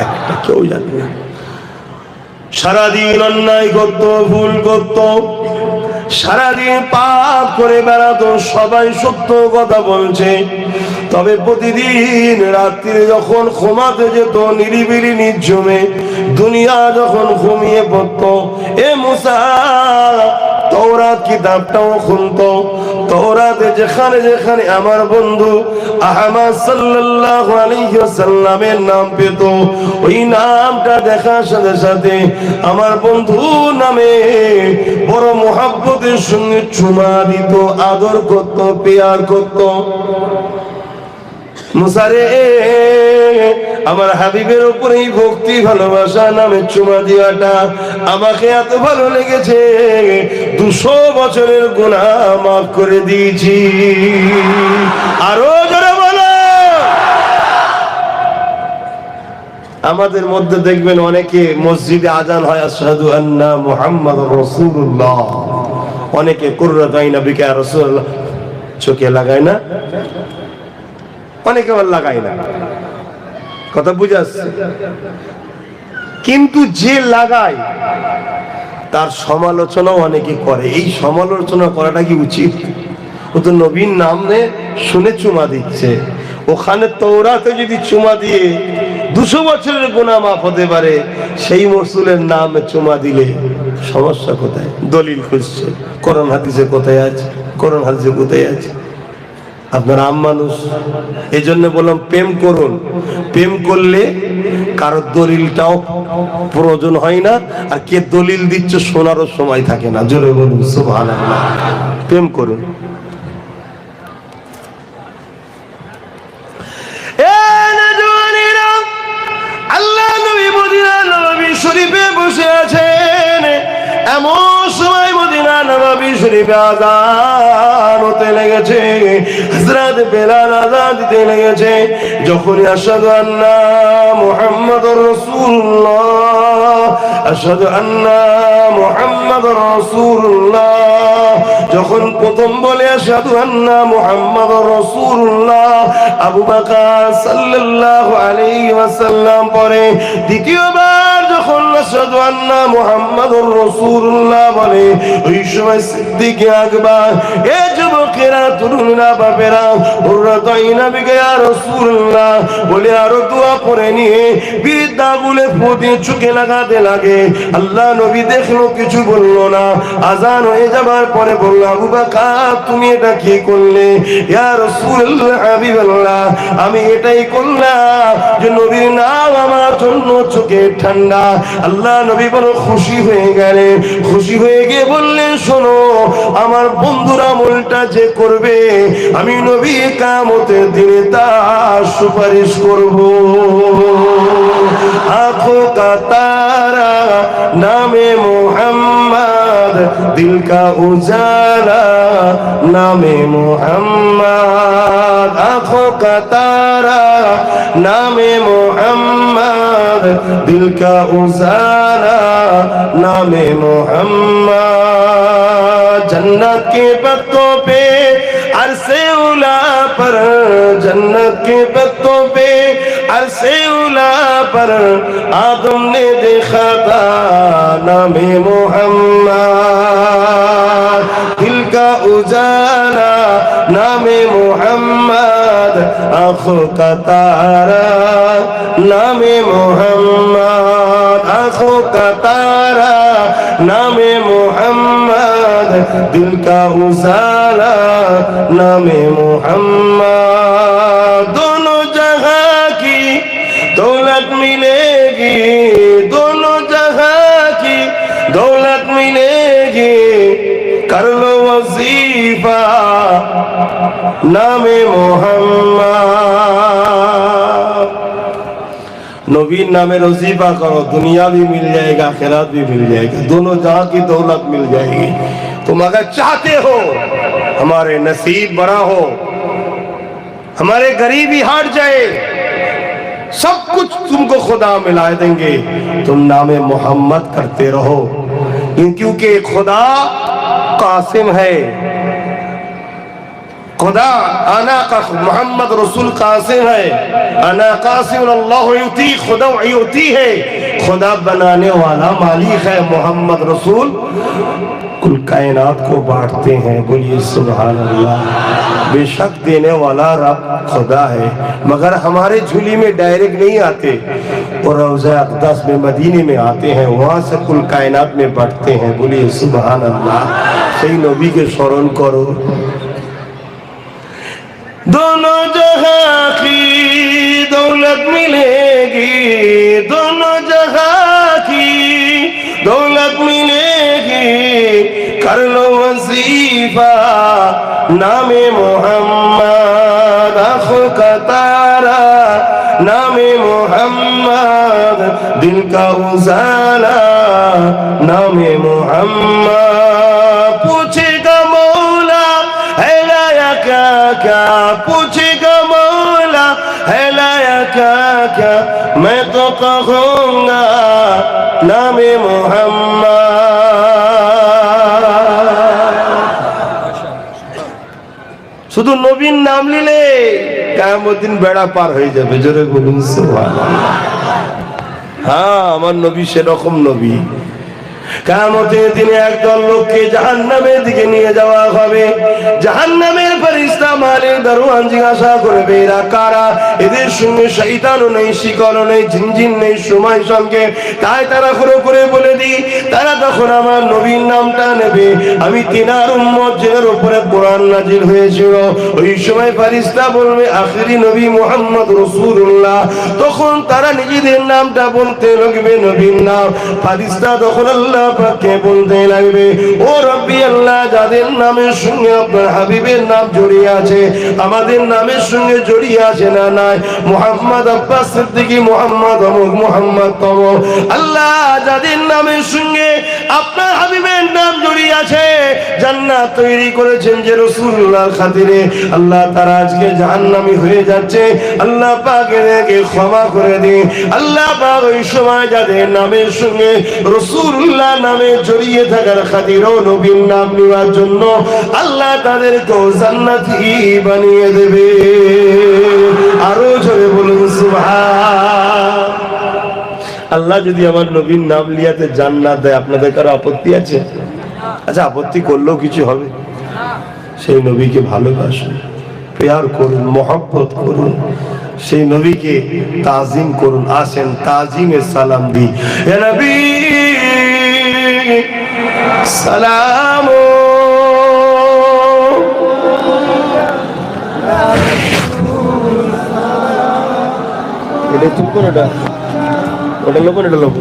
একটা, কেউ জানে না। সারাদিন অন্যায় করত, ভুল করত, সারাদিন পাপ করে বেড়াতো, সবাই সত্য কথা বলছে। তবে প্রতিদিন রাত্রে যখন ঘুমাতে যেত নিরিবিলি নির্জনে, দুনিয়া যখন ঘুমিয়ে পড়ত, এ মুসা তাওরাত কিতাবটাও খুলতো। তাওরাতে যেখানে যেখানে আমার বন্ধু আহমদ সাল্লাল্লাহু আলাইহি ওয়াসাল্লামের নাম পেত, ওই নামটা দেখার সাথে সাথে আমার বন্ধু নামে বড় মুহাব্বতের সঙ্গে চুমা দিত, আদর করত, পেয়ার করত। মুসা রে, আমার হাবিবের উপরেই ভক্তি ভালোবাসা নামে চুমা দিয়াটা আমাকে এত ভালো লেগেছে, 200 বছরের গুনাহ মাফ করে দিয়েছি। আরো জোরে বলো। আমাদের মধ্যে দেখবেন অনেকে মসজিদে আজান হয় আশহাদু আন্না মুহাম্মাদুর রাসূলুল্লাহ, অনেকে কুররাত আইনা বিকা রাসূলুল্লাহ চোখে লাগায় না, অনেকে আবার লাগায় না, কথা বুঝে আসছে? কিন্তু যে লাগায় তার সমালোচনাও অনেকে করে। এই সমালোচনা করাটা কি উচিত? ও তো নবীর নামে শুনে চুমা দিচ্ছে, ওখানে তওরাতে যদি চুমা দিয়ে 200 বছরের গুনাহ মাফ হতে পারে, সেই রাসূলের নামে চুমা দিলে সমস্যা কোথায়? দলিল খুঁজছে, কোরআন হাদিসে কোথায় আছে? কোরআন হাদিসে কোথায় আছে? আপনার আম মানুষ, এই জন্য বললাম প্রেম করুন। প্রেম করলে কারো দলিলটাও প্রয়োজন হয় না, আর কে দলিল দিচ্ছে শোনারও সময় থাকে না। জোরে বলুন সুবহানাল্লাহ। প্রেম করুন। আল্লাহ নবী মদিনা নববী শরীফে বসে আছেন, এমন সময় মদিনা নববী শরীফে আযান হতে লেগেছে, হযরত বেলাল আযান দিতে লেগেছে। যখন আশহাদু আন্না মুহাম্মাদুর রাসূলুল্লাহ, আশহাদু আন্না মুহাম্মাদুর রাসূলুল্লাহ যখন প্রথম বলে আশহাদু আন্না মুহাম্মাদুর রাসূলুল্লাহ, আবু বকর সাল্লাল্লাহু আলাইহি ওয়াসাল্লাম পরে দ্বিতীয়বার যখন আশহাদু আন্না মুহাম্মাদুর রাসূলুল্লাহ বলে, ওই সময় সিদ্দিক আকবর, এ যুবকেরা, তরুণরা, বাপেরা, কুররাত আইনা বিকা ইয়া রাসূলুল্লাহ বলে আরো দোয়া পড়ে নিয়ে বিদ্যা বলে ফোঁদে চোখে লাগাতে লাগে। আল্লাহ নবী দেখলো, কিছু বললো না। আজান হয়ে যাবার পরে বলল, আবু বকর তুমি এটা কি করলে? ইয়া রাসূলুল্লাহ, হাবিবাল্লাহ, আমি এটাই করলাম যে নবীর নাম আমার জন্য চোখে ঠান্ডা। আল্লাহ নবী বড় খুশি হয়ে গেলেন। খুশি হয়ে গিয়ে বললেন, শোনো, আমার বন্ধুরা আমলটা যে করবে, আমি নবী কিয়ামতের দিনে তার সুপারিশ করব। आँखों का तारा नामे मोहम्मद, दिल का उजाला नामे मोहम्मद, आँखों का तारा नामे मोहम्मद, दिल का उजाला नामे मोहम्मद। जन्नत के पत्तों पे अरसे उला पर, जन्नत के पत्तों पे अरसे उला पर आदम ने देखा था नामे मोहम्मद, दिल का उजाला नामे मोहम्मद, आँखों का तारा नामे मोहम्मद, आँखों का तारा नामे मोहम्मद, दिल का उजाला नामे मोहम्मद। दोनों जगह की दौलत मिलेगी, दोनों जगह की दौलत मिलेगी, कर लो वजीफा नामे मोहम्मद। नबीर नामे वजीफा करो, दुनिया भी मिल जाएगा, आखिरत भी मिल जाएगा, दोनों जहां की दौलत मिल जाएगी। तुम अगर चाहते हो हमारे नसीब बड़ा हो, हमारे गरीबी हट जाए, सब कुछ तुमको खुदा मिला देंगे, तुम नामे मोहम्मद करते रहो। क्योंकि खुदा कासिम है, खुदा आना का मोहम्मद रसूल कासिम है, आना कासिम अल्लाह युती, खुदा युती है, खुदा बनाने वाला मालिक है, मोहम्मद रसूल कुल कायनात को बांटते हैं। बोलिए सुभान अल्लाह। बेशक देने वाला रब खुदा है, मगर हमारे झोली में डायरेक्ट नहीं आते, और रोज़ा अक़दस में मदीने में आते हैं, वहाँ से कुल कायनात में बढ़ते हैं। बोलिए सुभान अल्लाह। सही नबी के स्मरण करो। दोनों जगह की दौलत मिलेगी, दोनों जगह की दौलत मिलेगी, कर लो वजीफा नामे मोहम्मद, आँखों का तारा दिल का उजाला नामे मोहम्मद पूछेगा मौला है लाया क्या क्या पूछेगा मौला है लाया क्या क्या मैं तो कहूँगा नामे मोहम्मद শুধু নবীর নাম নিলে কিয়ামত দিন বেড়া পার হয়ে যাবে জোরে বলুন সুবহানাল্লাহ হ্যাঁ আমার নবী সেরকম নবী কিয়ামতের দিনে একদল লোককে জাহান্নামের দিকে নিয়ে যাওয়া হবে জাহান্নামের ফেরেশতা মালিক দারওয়ান জিজ্ঞাসা করবে এরা কারা এদের সঙ্গে শয়তানও নেই শিকলও নেই জিনজিন নেই সময় সঙ্গে তাই তারা করে বলে দিই তারা তখন আমার নবীর নামটা নেবে আমি তিনার উম্মত যাদের উপরে কোরআন নাজিল হয়েছিল ওই সময় ফেরেশতা বলবে আখিরি নবী মুহাম্মদ রাসূলুল্লাহ তখন তারা নিজেদের নামটা বলতে লাগবে নবীর নাম ফেরেশতা তখন আল্লাহ পাককে বলতে লাগবে ও রব্বি আল্লাহ যাদের নামের সঙ্গে আপনার হাবিবের নাম জড়িয়ে আছে আমাদের নামের সঙ্গে জড়িয়ে আছে না নাই মুহাম্মদ আব্বাস সিদ্দিকী মুহাম্মদ অমুক মুহাম্মদ তমুক আল্লাহ যাদের নামের সঙ্গে আপনার হাবিবের নাম জড়িয়ে আছে জান্নাত তৈরি করেছেন যে রাসূলুল্লাহর খাতিরে আল্লাহ তারা আজকে জাহান্নামী হয়ে যাচ্ছে আল্লাহ পাক এদেরকে ক্ষমা করে দিন আল্লাহ পাক ওই সময় যাদের নামের সঙ্গে রাসূলুল্লাহ নামে জড়িয়ে থাকার খাতিরে নবীর নাম নেওয়ার জন্য আল্লাহ তাদেরকে জান্নাতি বানিয়ে দেবে আরো জোরে বলুন সুবহান আল্লাহ যদি আমার নবীর নাম লিয়াতে জান্নাত দেয় আপনাদের কারো আপত্তি আছে আচ্ছা আপত্তি করলেও কিছু হবে সেই নবীকে ভালোবাসুন প্যার করুন মহব্বত করুন সেই নবীকে তাজিম করুন আসেন তাজিমে সালাম দি ইয়া নবী সালাম এটা চুপ করো ওটা লোক এটা লোক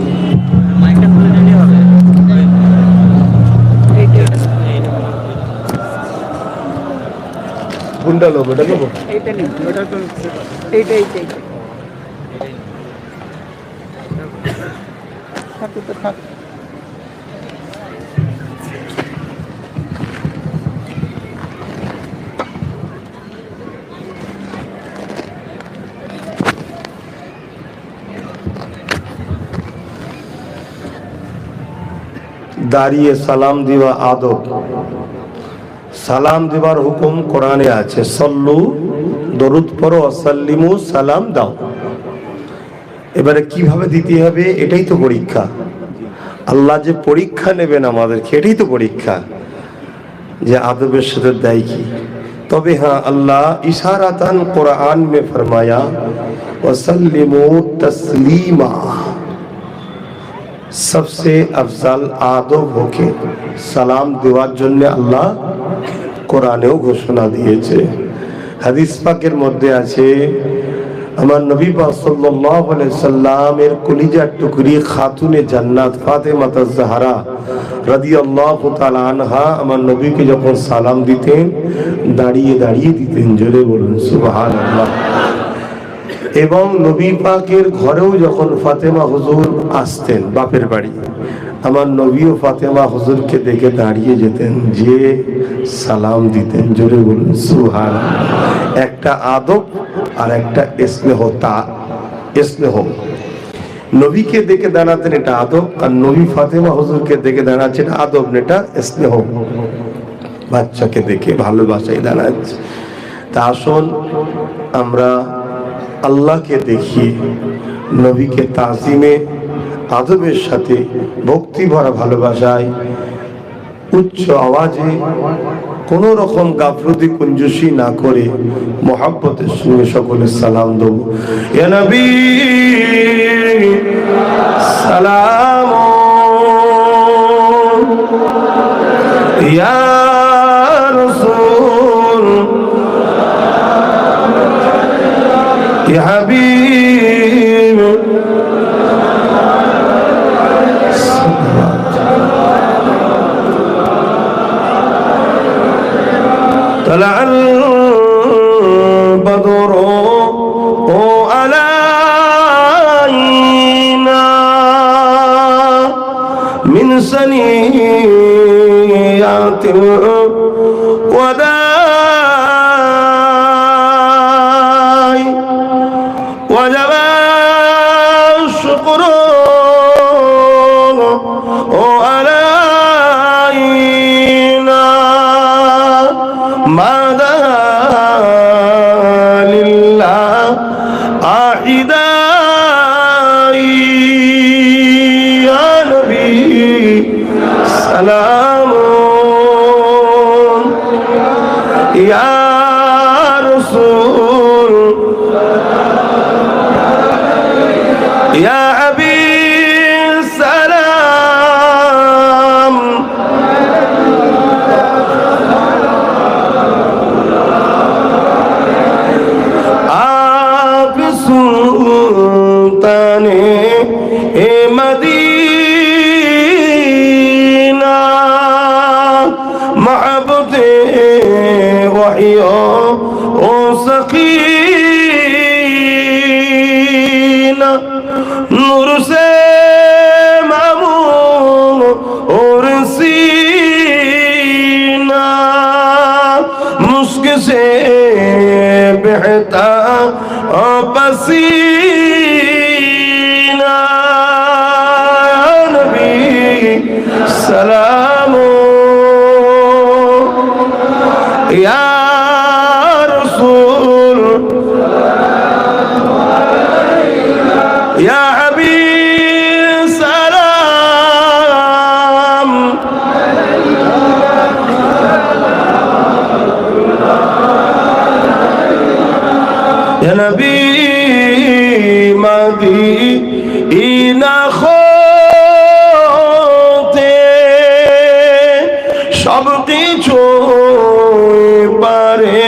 মাইকটা খুলে দিলে হবে কোনটা লোক এটা লোক এইটা নেই ওটা তো এইটা থাক তো থাক দাঁড়িয়ে সালাম দিবা আদব সালাম দিবার হুকুম কোরআনে আছে সল্লু দরুদ পড়ো ওয়াসাল্লিমু সালাম দাও এবারে কিভাবে দিতে হবে এটাই তো পরীক্ষা আল্লাহ যে পরীক্ষা নেবেন আমাদেরকে এটাই তো পরীক্ষা যে আদবের সাথে দেয় কি তবে হ্যাঁ আল্লাহ ইশারাতান কোরআন মে ফরমায়া ওয়াসাল্লিমু তসলিমা सबसे अफजल आदब होके সালাম দেওয়ার জন্য আল্লাহ কোরআনেও ঘোষণা দিয়েছে হাদিস পাকের মধ্যে আছে আমার নবী পাক সাল্লাল্লাহু আলাইহি সাল্লামের কলিজার টুকরি খাতুনে জান্নাত ফাতেমা আয-জাহরা রাদিয়াল্লাহু তাআলা আনহা আমার নবীকে যখন সালাম দিতেন দাঁড়িয়ে দাঁড়িয়ে দিতেন জোরে বলুন সুবহানাল্লাহ এবং নবী পাকের ঘরেও যখন ফাতেমা হুজুর আসতেন বাপের বাড়ি আমার নবীও ফাতেমা হুজুরকে দেখে দাঁড়িয়ে যেতেন যে সালাম দিতেন জোরে বলুন সুবহানাল্লাহ একটা আদব আর একটা স্নেহ নবীকে দেখে দাঁড়াতেন এটা আদব আর নবী ফাতেমা হুজুরকে দেখে দাঁড়াচ্ছেন আদব এটা স্নেহ বাচ্চাকে দেখে ভালোবাসায় দাঁড়াচ্ছে তা আসুন আমরা আল্লাহকে দেখি নবীকে তাজিমে আদবের সাথে ভক্তি ভরা ভালোবাসায় উচ্চ আওয়াজে কোন রকম গাফলতি কুঞ্জুসি না করে মহব্বতের সঙ্গে সকলে সালাম দেব ইয়া নবী সালাম ইয়া রাসূল ইয়া হাবিব طلع البدر علينا الوداع وجب الشكر علينا ماذا لله أعدائي يا نبي سلام يا رسول يا حبيب سلام आप सुल्ताने मदीना महबूबे वहियो ओ सकीना नूर से मामून और सीना मुस्क से बहता पसीना या नबी सलाम या रसूल या हबीब सलाम या नबी मदीना खोते सब কিছু পারে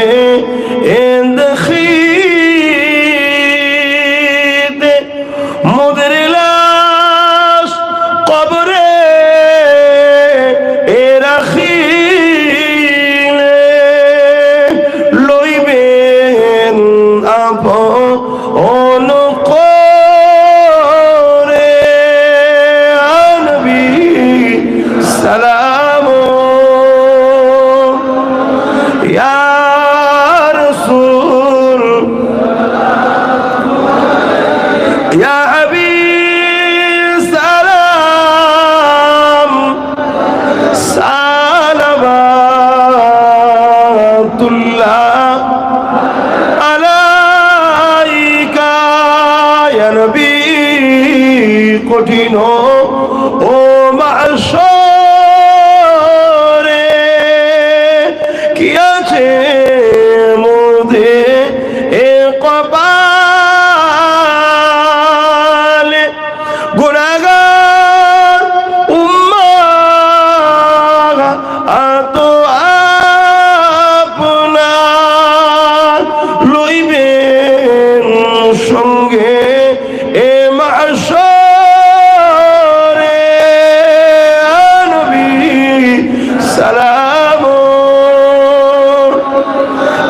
এন্দেখিতে মোদের লাশ কবরে এ রাখিলে লইবেন আপন করে নবী সালাম ইয়া রাসূল ইয়া হাবিব সালাম সালাওয়াতুল্লাহ আলাইকা ইয়া নবী কঠিন ও মাশরে কি আছে মোদে এ কপালে গুনাহগার উম্মাহ আত আপনার লইবেন সঙ্গে এ মাশরে নবী সালাম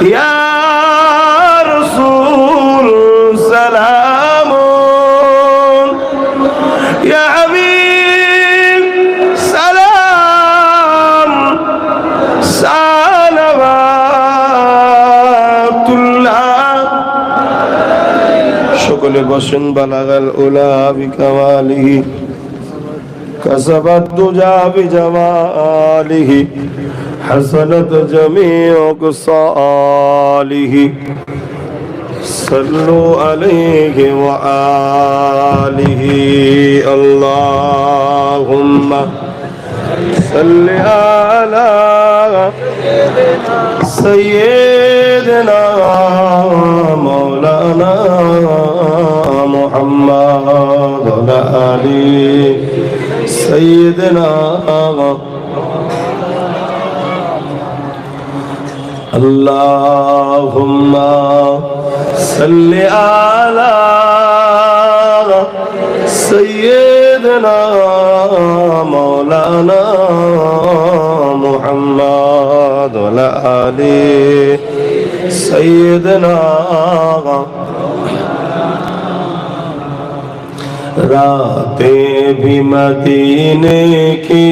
ইয়া রাসূল সালাম ইয়া হাবিব সালাম সালাওয়াতুল্লাহ সকলে বসেন বালাগাল উলা বিকামালিহি কাসাবাত দুজা বিজামালিহি حسنت جميع خصاله صلوا عليه وآله اللهم صل على سيدنا مولانا محمد وعلى آل سيدنا اللهم صل على سيدنا مولانا محمد وعلى آل سيدنا रातें भी मदीने की,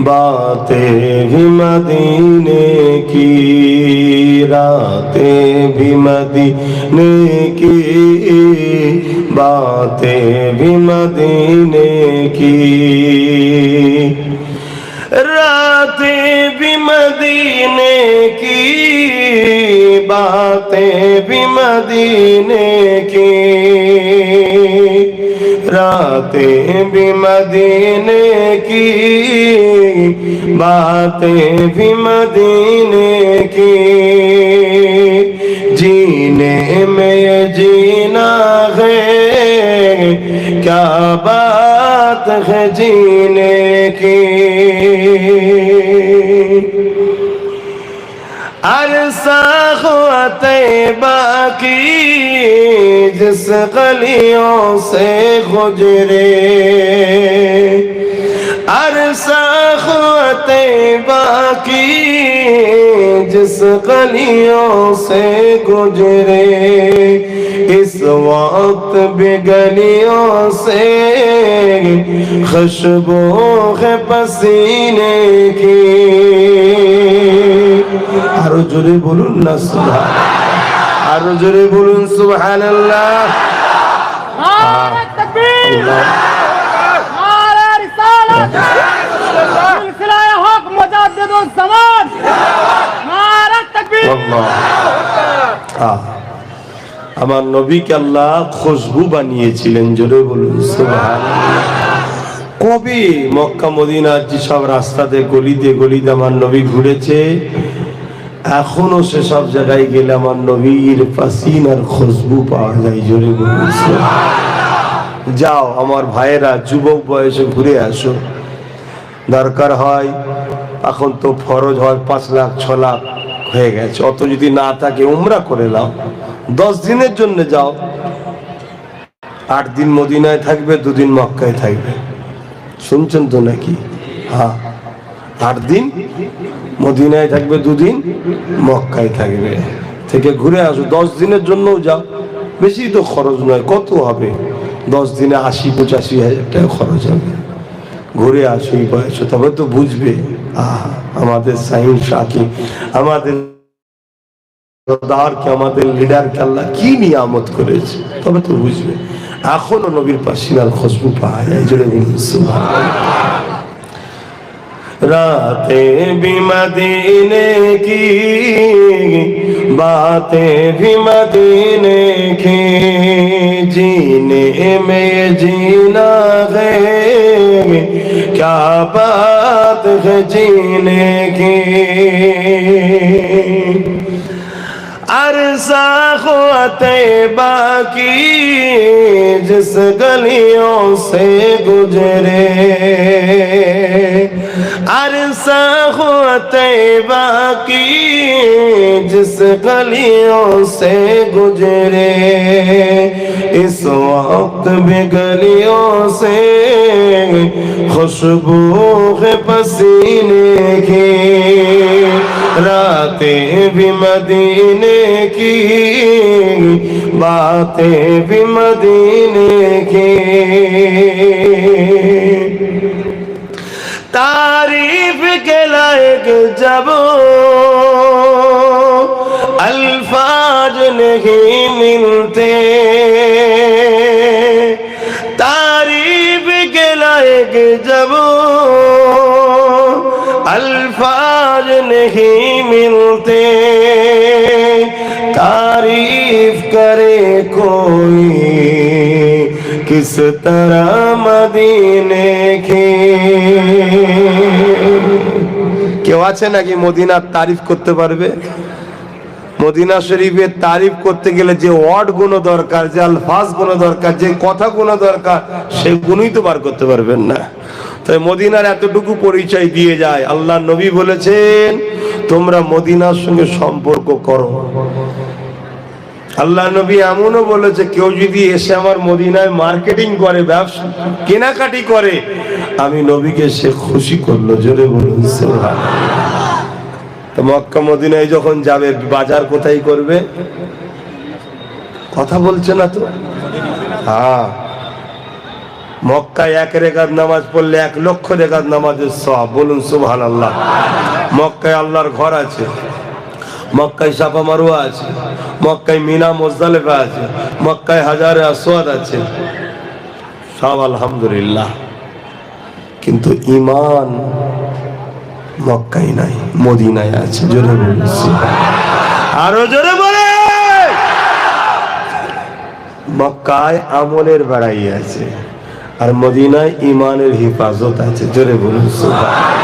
बातें भी मदीने की, रातें भी मदीने की, बातें भी मदीने की, रातें भी मदीने की, बातें भी मदीने की, रातें भी मदीने की, बातें भी मदीने की, जीने में जीना है, क्या बात है जीने की, अरसा हुआ तैबा की जिस गलियों से गुजरे, अरसा हुआ तैबा की जिस गलियों से गुजरे, इस वक्त भी गलियों से खुशबू है पसीने की। आरो जोरे बोलून ना सुभान, आरो जोरे बोलून सुभानाल्लाह। नारे तकबीर, नारे रिसालत, सिलसिला हक मुजद्दिदुज ज़मान, नारे तकबीर। আমার নবীকে আল্লাহ খুশবু বানিয়েছিলেন, জোরে বলুন সুবহানাল্লাহ। কবে মক্কা মদিনার যেসব রাস্তাতে গলিতে গলিতে আমার নবী ঘুরেছে, এখনো সেসব জায়গায় গেলে আমার নবীর পাসিনার খুশবু পাওয়া যায়, জোরে বলুন সুবহানাল্লাহ। যাও আমার ভাইয়েরা, যুবক বয়সে ঘুরে আসো, দরকার হয় এখন তো ফরজ হয় 5 লাখ 6 লাখ হয়ে গেছে, অত যদি না থাকে উমরা করে নাও, 10 দিনের জন্য যাও, 8 দিন মদিনায় থাকবে, 2 দিন মক্কায় থাকবে, শুনছেন তো নাকি? হ্যাঁ, 8 দিন মদিনায় থাকবে, 2 দিন মক্কায় থাকবে, থেকে ঘুরে আসো। 10 দিনের জন্যও যাও, বেশি তো খরচ নয়, কত হবে? 10 দিনে 80-85 হাজার টাকা খরচ হবে, ঘুরে আসো এই বয়সে, তবে তো বুঝবে আমাদের সাইন শাকি, আমাদের সরদারকে, আমাদের লিডারকে আল্লাহ কি নিয়ামত করেছে, তবে তো বুঝবে। এখনো নবীর পাসিনার খুশবু পাওয়া যায়, জোরে বলুন সুবহানাল্লাহ। रातें भी मदीने की, बातें भी मदीने की, जीने में जीना है, क्या बात है जीने की, अरसा हुआ तैबा की जिस गलियों से गुजरे, अरसा हुआ तैबा की जिस गलियों से गुजरे, इस वक्त भी गलियों से खुशबू है पसीने की, रातें भी मदीने की, बातें भी मदीने की, तारीफ के लायक जब अल्फाज नहीं मिलते, तारीफ के लायक जब अल्फाज नहीं मिलते, तारीफ करे कोई किस तरह मदीने की। কেউ আছে নাকি মদিনার তারিফ করতে পারবে? মদিনা শরীফের তারিফ করতে গেলে যে ওয়ার্ড গুলো দরকার, যে আলফাজ গুলো দরকার, যে কথা গুলো দরকার, সেগুলোই তো বার করতে পারবেন না। তাই মদিনার এতটুকু পরিচয় দিয়ে যায়। আল্লাহ নবী বলেছেন তোমরা মদিনার সঙ্গে সম্পর্ক করো। আল্লাহ নবী এমনও বলেছে কেউ যদি এসে আমার মদিনায় মার্কেটিং করে, ব্যবসা কেনাকাটি করে, আমি নবীকে সে খুশি করলো, জোরে বলুন সুবহানাল্লাহ। তো মক্কা মদিনায় যখন যাবে বাজার কোথায় করবে? কথা বলছে না তো, হ্যাঁ, মক্কায় 1 রাকাত নামাজ পড়লে 1 লক্ষ রাকাত নামাজের সওয়াব। বলুন সুবহানাল্লাহ। মক্কায় আল্লাহর ঘর আছে, মক্কায় সাফা মারওয়া আছে, মক্কায় মিনা মুজদালিফা আছে, মক্কায় হাজারে আসওয়াদ আছে, সব আলহামদুলিল্লাহ। কিন্তু ঈমান মক্কায় নাই, মদিনায় আছে। জোরে বলছি, আরো জোরে বলে। মক্কায় আমলের বাড়াই আছে, আর মদিনায় ঈমানের হেফাজত আছে। জোরে বলুন সুবহানাল্লাহ।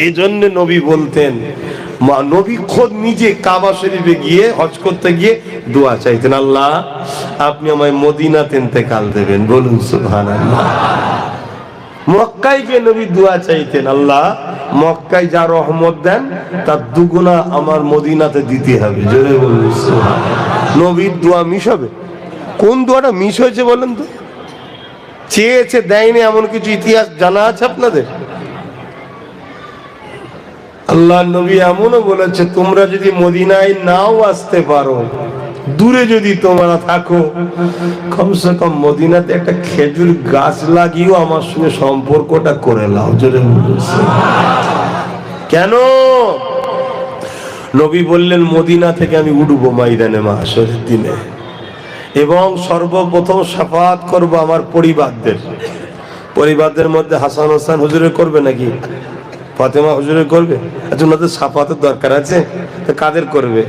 এই জন্য নবী বলতেন, নবী খোদ নিজে কাবা শরীফে গিয়ে হজ করতে গিয়ে দোয়া চাইতেন, আল্লাহ আপনি আমায় মদিনাতে ইন্তেকাল দেবেন। বলুন সুবহানাল্লাহ। মক্কায় গিয়ে নবী দোয়া চাইতেন, আল্লাহ মক্কায় যা রহমত দেন তার দুগুণা আমার মদিনাতে দিতে হবে। জোরে বলুন সুবহানাল্লাহ। নবীর দোয়া মিস হবে? কোন দোয়াটা মিস হয়েছে বলেন তো? চেয়েছে, দেয়নি, এমন কিছু ইতিহাস জানা আছে আপনাদের? আল্লাহ নবী এমনও বলেছে, তোমরা যদি মদিনায় নাও আসতে পারো, দূরে যদি তোমরা থাকো, কমসে কম মদিনাতে একটা খেজুর গাছ লাগিয়েও আমার সঙ্গে সম্পর্কটা করে নাও। জোরে বলছে। কেন? নবী বললেন, মদিনা থেকে আমি উঠবো ময়দানে মাহশরের দিনে, এবং সর্বপ্রথম শাফাআত করব আমার পরিবারদের মধ্যে হাসান হোসেন হুজুরের করবে নাকি ফাতেমা হুজুরের করবে? আচ্ছা, ওনাদের শাফাআতের দরকার আছে, তো কাদের করবে?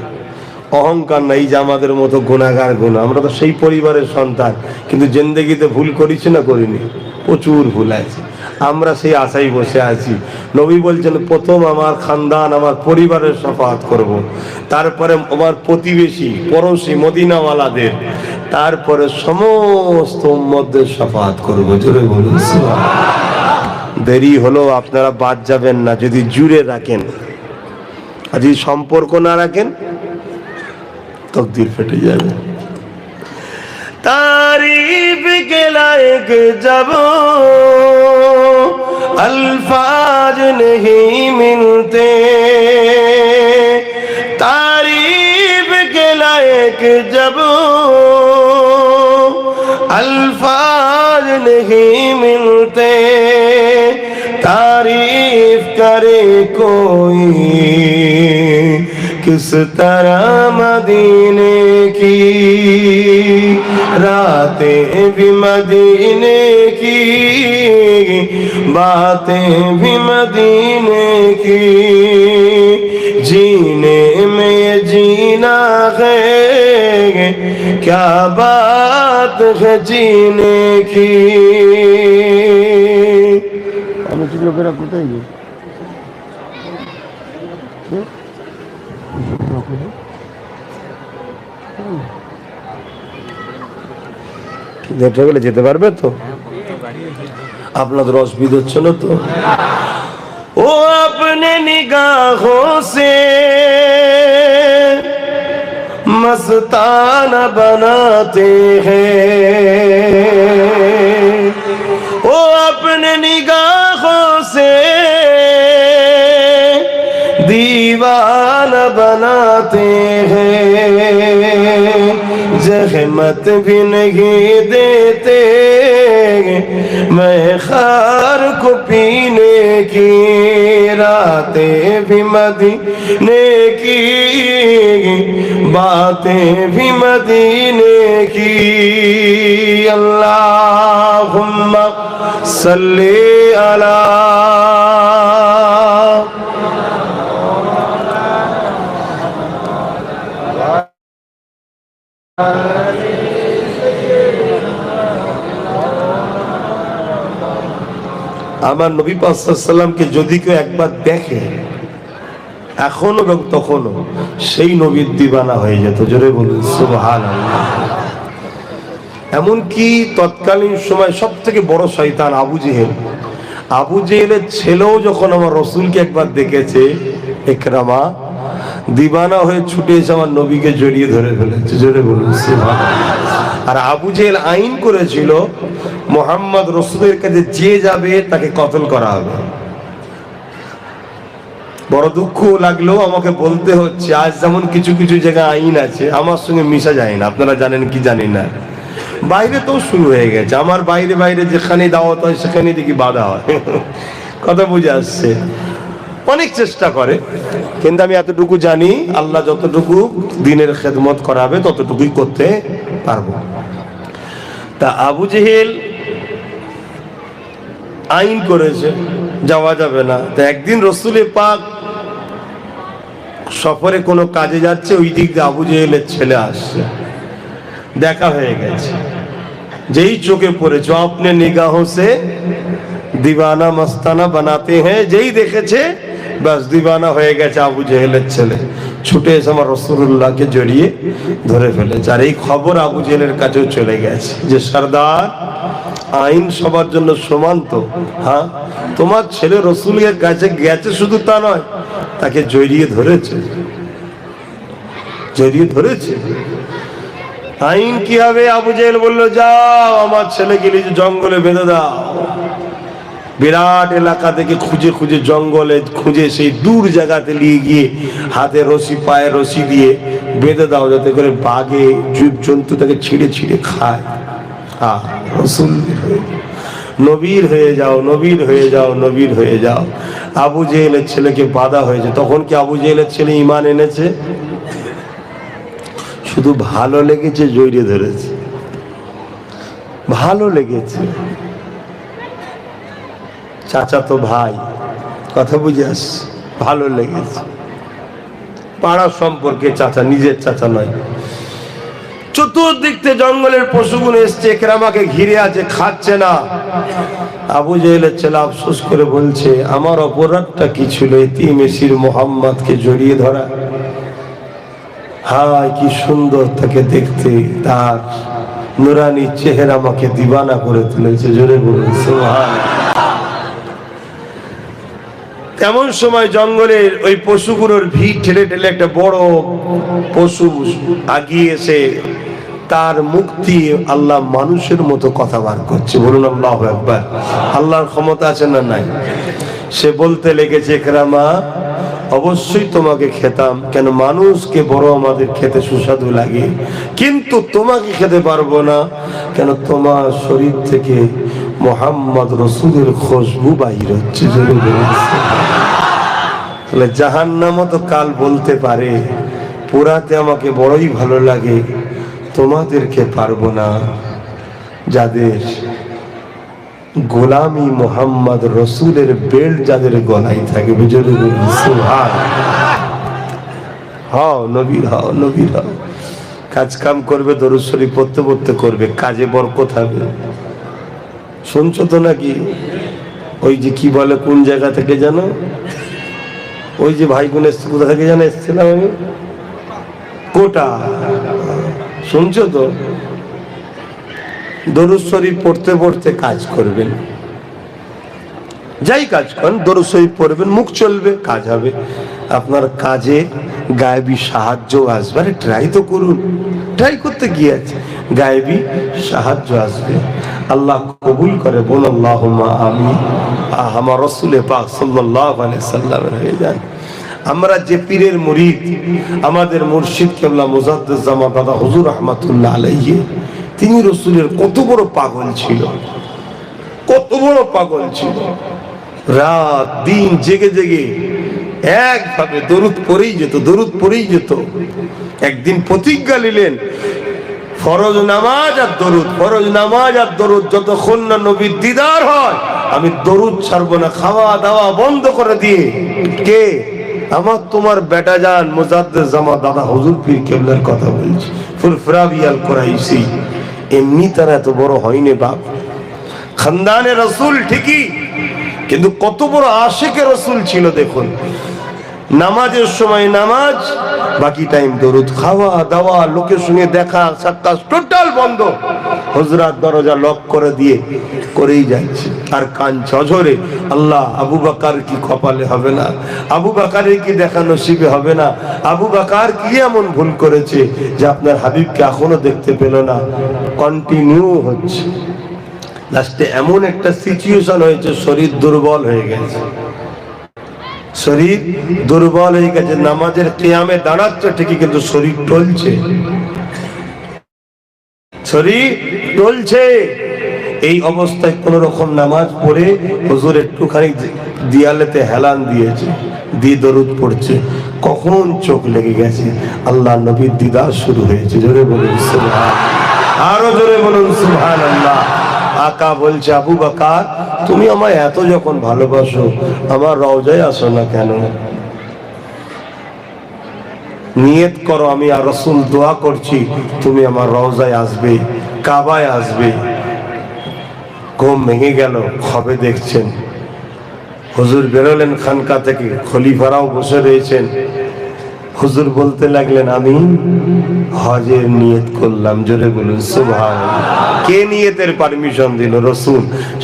অহংকার নাই যে আমাদের মতো গুনাহগার গুনাহ, আমরা তো সেই পরিবারের সন্তান, কিন্তু জিন্দেগিতে ভুল করেছি না করিনি? প্রচুর ভুল আছে, আমরা সেই আশায় বসে আছি। নবী বলছেন, প্রথম আমার খানদান, আমার পরিবারের শাফাআত করব, তারপরে আমার প্রতিবেশী পড়োশী মদিনাওয়ালাদের, তারপরে সমস্ত উম্মতদের শাফাআত করব। জোরে বলুন সুবহানাল্লাহ। দেরি হলো, আপনারা বাদ যাবেন না যদি জুড়ে রাখেন, আর যদি সম্পর্ক না রাখেন তকদির ফেটে যাবে। तारीफ के लायक जब अल्फाज नहीं मिलते, तारीफ के लायक जब अल्फाज नहीं मिलते, तारीफ करे कोई किस तरह मदीने की, रातें भी मदीने की, बातें भी मदीने की, जीने में जीना है, क्या बात है जीने की। लोकेरा কোথায় গিয়ে গেলে যেতে পারবে তো? আপনাদের অসুবিধা হচ্ছে না তো? ও अपने निगाहों से मस्ताना बनाते हैं, ओ अपने निगाहों से दीवाना बनाते हैं, जहमत भी नहीं देते मैं खार को पीने की, रातें भी मदीने की, बातें भी मदीने की। अल्लाहुम्मा सल्ली अला আমার নবী পাক সাল্লাল্লাহু আলাইহি ওয়াসাল্লামকে যদি কেউ একবার দেখে, এখনো এবং তখনও, সেই নবীর দিওয়ানা হয়ে যেত। জোরে বলুন সুবহানাল্লাহ। এমনকি তৎকালীন সময় সব থেকে বড় শয়তান আবু জেহেলের ছেলেও যখন আমার রসুলকে একবার দেখেছে, ইকরামা দিওয়ানা হয়ে ছুটে এসে আমার নবীকে জড়িয়ে ধরে ফেলেছে। জোরে বলুন সুবহানাল্লাহ। আর আবু জেহেল আইন করেছিল, মুহাম্মদ রাসূলের কাছে যে যাবে তাকে কতল করা হবে। বড় দুঃখ লাগলো আমাকে বলতে হচ্ছে, আজ যেমন কিছু কিছু জায়গায় আইন আছে আমার সঙ্গে মিশা যায় না, আপনারা জানেন কি জানি না। বাইরে তো শুরু হয়ে গেছে, আমার বাইরে বাইরে যেখানে দাওয়াত হয় সেখানে দেখি বাধা হয়। কথা বুঝে আসছে? অনেক চেষ্টা করে, কিন্তু আমি এতটুকু জানি আল্লাহ যতটুকু দিনের খেদমত করাবে ততটুকুই করতে পারবো। তা আবু জেহেল আইন করেছে যাওয়া যাবে না। তা একদিন রসুল পাক সফরে কোনো কাজে যাচ্ছে, ওই দিক দিয়ে আবু জেহেলের ছেলে আসছে, দেখা হয়ে গেছে। যেই চোখে পড়েছে, আপনি নিগাহোं से दीवाना मस्ताना बनाते हैं, যেই দেখেছে বাস দিবানা হয়ে গেছে আবু জেহেলের ছেলে। ছুটে এসে আমার রাসূলুল্লাহকে জড়িয়ে ধরে ফেলেছে। আর এই খবর আবু জেহেলের কাছেও চলে গেছে যে সরদার, আইন সবার জন্য সমান তো? হ্যাঁ, তোমার ছেলে রাসূলের কাছে গেছে, শুধু তা নয়, তাকে জড়িয়ে ধরেছে, জড়িয়ে ধরেছে। আইন কি হবে? আবু জেহেল বললো, যাও আমার ছেলেকে নিয়ে জঙ্গলে বেঁধে দাও। বিরাট এলাকা থেকে খুঁজে খুঁজে জঙ্গলে খুঁজে সেই দূর জায়গাতে নিয়ে গিয়ে হাতে রশি পায়ে রশি দিয়ে বেঁধে দাও, যাতে করে বাঘে জীব জন্তু তাকে ছিঁড়ে ছিঁড়ে খায়। রসুল নবীর হয়ে যাও, নবীর হয়ে যাও, নবীর হয়ে যাও। আবু জেহেলের ছেলেকে বাধা হয়েছে। তখন কি আবু জেহেলের ছেলে ঈমান এনেছে? শুধু ভালো লেগেছে, জড়িয়ে ধরেছে, ভালো লেগেছে। চাচা তো ভাই, কথা বুঝে আস, ভালো লেগেছে। পাড়ার সম্পর্কে চাচা, নিজের চাচা নয়। চতুর্দিক থেকে জঙ্গলের পশুগুলো এসছে, ইকরামাকে ঘিরে আছে, খাচ্ছে না। আবু জেহেলের ছেলে আফসোস করে বলছে, আমার অপরাধটা কি ছিল এতিম এসির মোহাম্মদকে জড়িয়ে ধরা? হায় কি সুন্দর তাকে দেখতে, তার নুরানি চেহারা আমাকে দিবানা করে তুলেছে। জোরে বলুন সুবহানাল্লাহ। এমন সময় জঙ্গলের ওই পশুগুলোর ভিড় ঠেলে ঠেলে একটা বড় পশু আগিয়ে এসে তার মুখ দিয়ে আল্লাহ মানুষের মতো কথা বার করছে। বলুন আল্লাহু আকবার। আল্লাহর ক্ষমতা আছে না নাই? সে বলতে লেগেছে, ইকরামা অবশ্যই তোমাকে খেতাম, কেন মানুষকে বড় আমাদের খেতে সুস্বাদু লাগে, কিন্তু তোমাকে খেতে পারবো না, কেন তোমার শরীর থেকে মুহাম্মদ রাসূলের খুশবু বাহির হচ্ছে। তাহলে জাহান্নামও তো কাল বলতে পারে, পুরাতে আমাকে বড়ই ভালো লাগে, তোমাদেরকে পারবো না। যাদের গোলামি মুহাম্মদ রাসূলের বেল্ট যাদের গলায় থাকবে, জোরে বলুন সুবহানাল্লাহ। হও নবীর, হও নবীর হও। কাজ কাম করবে, দরুদ শরীফ পড়তে পড়তে করবে, কাজে বরকত হবে। শুনছো তো নাকি? ওই যে কি বলে, কোন জায়গা থেকে জানো? ওই যে ভাইগুন এসছে, কোথা থেকে জানো এসছিলাম আমি? কোটা। শুনছো তো? দরুদ শরীফ পড়তে পড়তে কাজ করবেন, যাই কাজ করেন দরুদ শরীফ পড়বেন, মুখ চলবে, কাজ হবে। আপনার কাজে গায়েবী সাহায্য আসবে। আরে ট্রাই তো করুন, ট্রাই করতে গিয়ে আছে, গায়েবী সাহায্য আসবে। আল্লাহ কবুল করে, বল আল্লাহুম্মা আমিন। আমার রাসূল পাক সাল্লাল্লাহু আলাইহি সাল্লামের হয়ে যান। আমরা যে পীরের মুরিদ, আমাদের মুর্শিদ কেবলা মুজাদ্দিদ জামা দাদা হুজুর রাহমাতুল্লাহ আলাইহি, তিনি রাসূলের কত বড় পাগল ছিল, কত বড় পাগল ছিল। রাত দিন জেগে জেগে একভাবে দরুদ পড়েই যেত, দরুদ পড়েই যেত। একদিন প্রতিজ্ঞা নিলেন, ফরজ নামাজ আর দরুদ, ফরজ নামাজ আর দরুদ যতক্ষণ না নবীর দিদার হয় আমি দরুদ ছাড়বো না, খাওয়া দাওয়া বন্ধ করে দিয়ে। কে? আমার তোমার বেটা জান মুজাদ্দিদ জামা দাদা হুজুর পীর কেবলার কথা বলছি, ফুরফুরাবি আল কুরাইশি। এমনি তারা এত বড় হয়নি বাপ, খানদানে রাসূল ঠিকই, কিন্তু কত বড় আশিকে রাসূল ছিল দেখুন। নামাজের সময় নামাজ, বাকি টাইম দরুদ, খাওয়া দাওয়া, লোকের সঙ্গে দেখা সাক্ষাৎ টোটাল বন্ধ। হুজরাত দরজা লক করে দিয়ে করেই যাচ্ছে আর কাঁদছে অঝরে, আল্লাহ আবু বকর কি কপালে হবে না, আবু বকরের কি দেখা নসিবে হবে না, আবু বকর কি এমন ভুল করেছে যে আপনার হাবিবকে এখনো দেখতে পেল না। কন্টিনিউ হচ্ছে। লাস্টে এমন একটা সিচুয়েশন হয়েছে, শরীর দুর্বল হয়ে গেছে, শরীর দুর্বল হয়ে গেছে। নামাজের কিয়ামে দাঁড়াচ্ছে ঠিকই, কিন্তু শরীর টলছে, শরীর চলছে। এই অবস্থায় কোন রকম নামাজ পড়ে হুজুর একটুখানি দিয়ালেতে হেলান দিয়েছে, দিয়ে দরুদ পড়ছে, কখন চোখ লেগে গেছে, আল্লাহ নবীর দিদার শুরু হয়েছে। জোরে বলুন সুবহান, আরো জোরে বলুন সুবহানাল্লাহ। আকা বলছে, আবু বকর তুমি আমায় এত যখন ভালোবাসো, আমার রওজায় আসো না কেন? নিয়ত করো, আমি আর রাসূল দোয়া করছি তুমি আমার রওজায় আসবে, কাবায় আসবে। ঘুম ভেঙে গেল, খবে দেখছেন হুজুর বেরোলেন খানকা থেকে, খলিফারাও বসে রয়েছেন। হুজুর বলতে লাগলেন, আমি হজের নিয়ত করলাম। জোরে বলুন সুবহানাল্লাহ। কে নিয়তের পারমিশন দিল? রাসূল।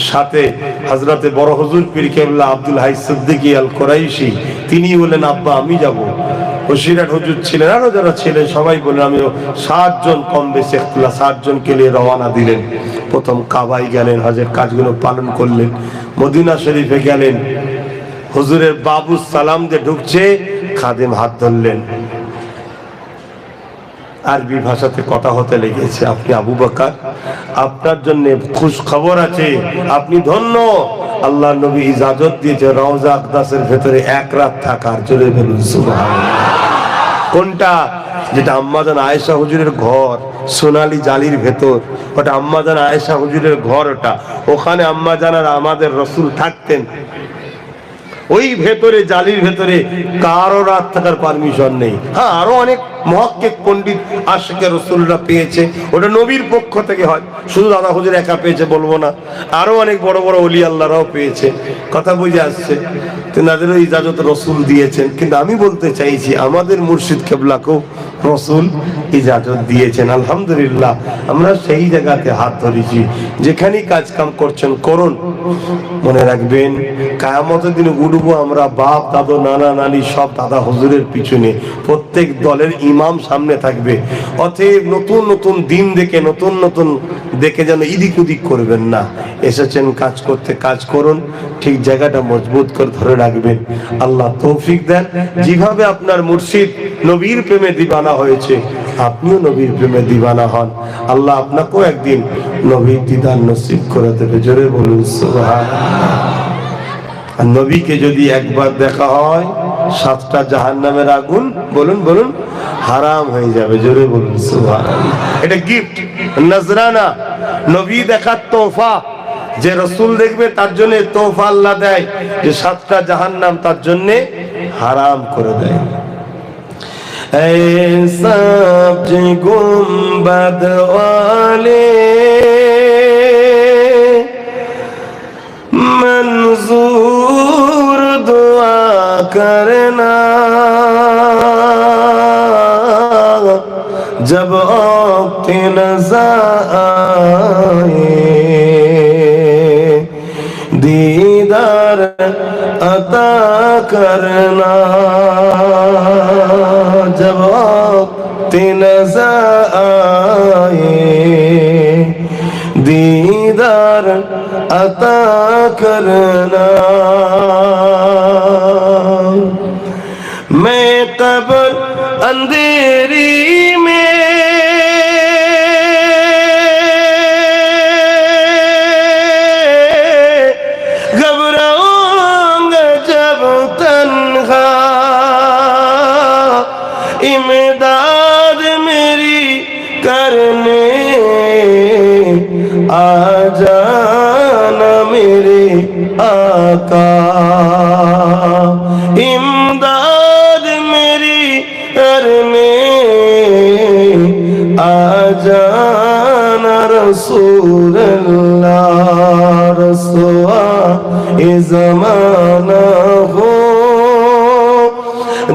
সাথে হযরতে বড় হুজুর পীর কেবলা আব্দুল হাই সিদ্দিকী আল কুরাইশি, তিনি বলেন আব্বা আমি যাব। বসিরহাট হুজুর ছিলেন, আরো যারা ছিলেন সবাই বলেন আমি। 7 জন কম বেশি একতলা 7 জনকে নিয়ে রওনা দিলেন। প্রথম কাবায় গেলেন, হজের কাজগুলো পালন করলেন। মদিনা শরীফে গেলেন, হুজুরের বাবু সালাম দিয়ে ঢুকছে, খাদেম হাত ধরলেন, আরবি ভাষাতে কথা হতে লেগেছে, আপনি আবু বকর, আপনার জন্য খুশ খবর আছে, আপনি ধন্য। আল্লাহ নবী ইজাজত দিয়েছে রওজা আকদাসের ভেতরে 1 রাত থাকার। জোরে বলুন সুবহানাল্লাহ। কোনটা? যেটা আম্মাজান আয়েশা হুজুরের ঘর, সোনালী জালির ভেতর, ওটা আম্মাজান আয়েশা হুজুরের ঘর। ওটা ওখানে আম্মাজান আর আমাদের রাসূল থাকতেন। ওই ভেতরে জালির ভেতরে কারো রাত থাকার পারমিশন নেই। হ্যাঁ, আরো অনেক মুহাক্কিক পণ্ডিত আশিকে রাসূলরা পেয়েছে, ওটা নবীর পক্ষ থেকে হয়, শুধু দাদা হুজুর একা পেয়েছে বলবো না, আরো অনেক বড় বড় ওলি আল্লাহরাও পেয়েছে। কথা বুঝে আসছে? তেনাদেরও ইজাজত রাসূল দিয়েছেন। কিন্তু আমি বলতে চাইছি আমাদের মুর্শিদ কেবলাকেও রাসূল ইজাজত দিয়েছেন। আলহামদুলিল্লাহ, আমরা সেই জায়গাতে হাত ধরেছি। যেখানেই কাজ কাম করছেন করুন, মনে রাখবেন কিয়ামতের দিনে উঠবো আমরা বাপ দাদু নানা নানি সব দাদা হুজুরের পিছনে, প্রত্যেক দলের ইমাম সামনে থাকবে। অতএব নতুন নতুন দিন দেখে নতুন নতুন দেখে যেন ইদিক উদিক করবেন না। এসেছেন কাজ করতে, কাজ করুন, ঠিক জায়গাটা মজবুত করে ধরে রাখবেন। আল্লাহ তৌফিক দেন। যেভাবে আপনার মুর্শিদ নবীর প্রেমে দিবানা হয়েছে, আপনিও নবীর প্রেমে দিবানা হন। আল্লাহ আপনাকেও একদিন নবীর দিদার নসিব করে দেবে। জোরে বলুন সুবহানাল্লাহ। আর নবীকে যদি একবার দেখা হয়, 7টা জাহান্নামের আগুন বলুন বলুন হারাম হয়ে যাবে। জোরে বলুন সুবহানাল্লাহ। এটা গিফট, নজরানা, নবী দেখার তোহফা। যে রাসূল দেখবে তার জন্য তোহফা আল্লাহ দেয়, যে 7টা জাহান্নাম তার জন্য হারাম করে দেয়। এই সব যে গুম্বদ ওয়ালে मंजूर दुआ करना, जब वक्त नज़र आए दीदार अता करना, जब वक्त नज़र आए दीदार अता करना। मैं कब्र अंधेरी में घबराऊंगा जब तन्हा, इमदाद मेरी करने आ जाना मेरे आका, इमदाद मेरी करने आ जाना रसूल अल्लाह। रसवा ए ज़माना हो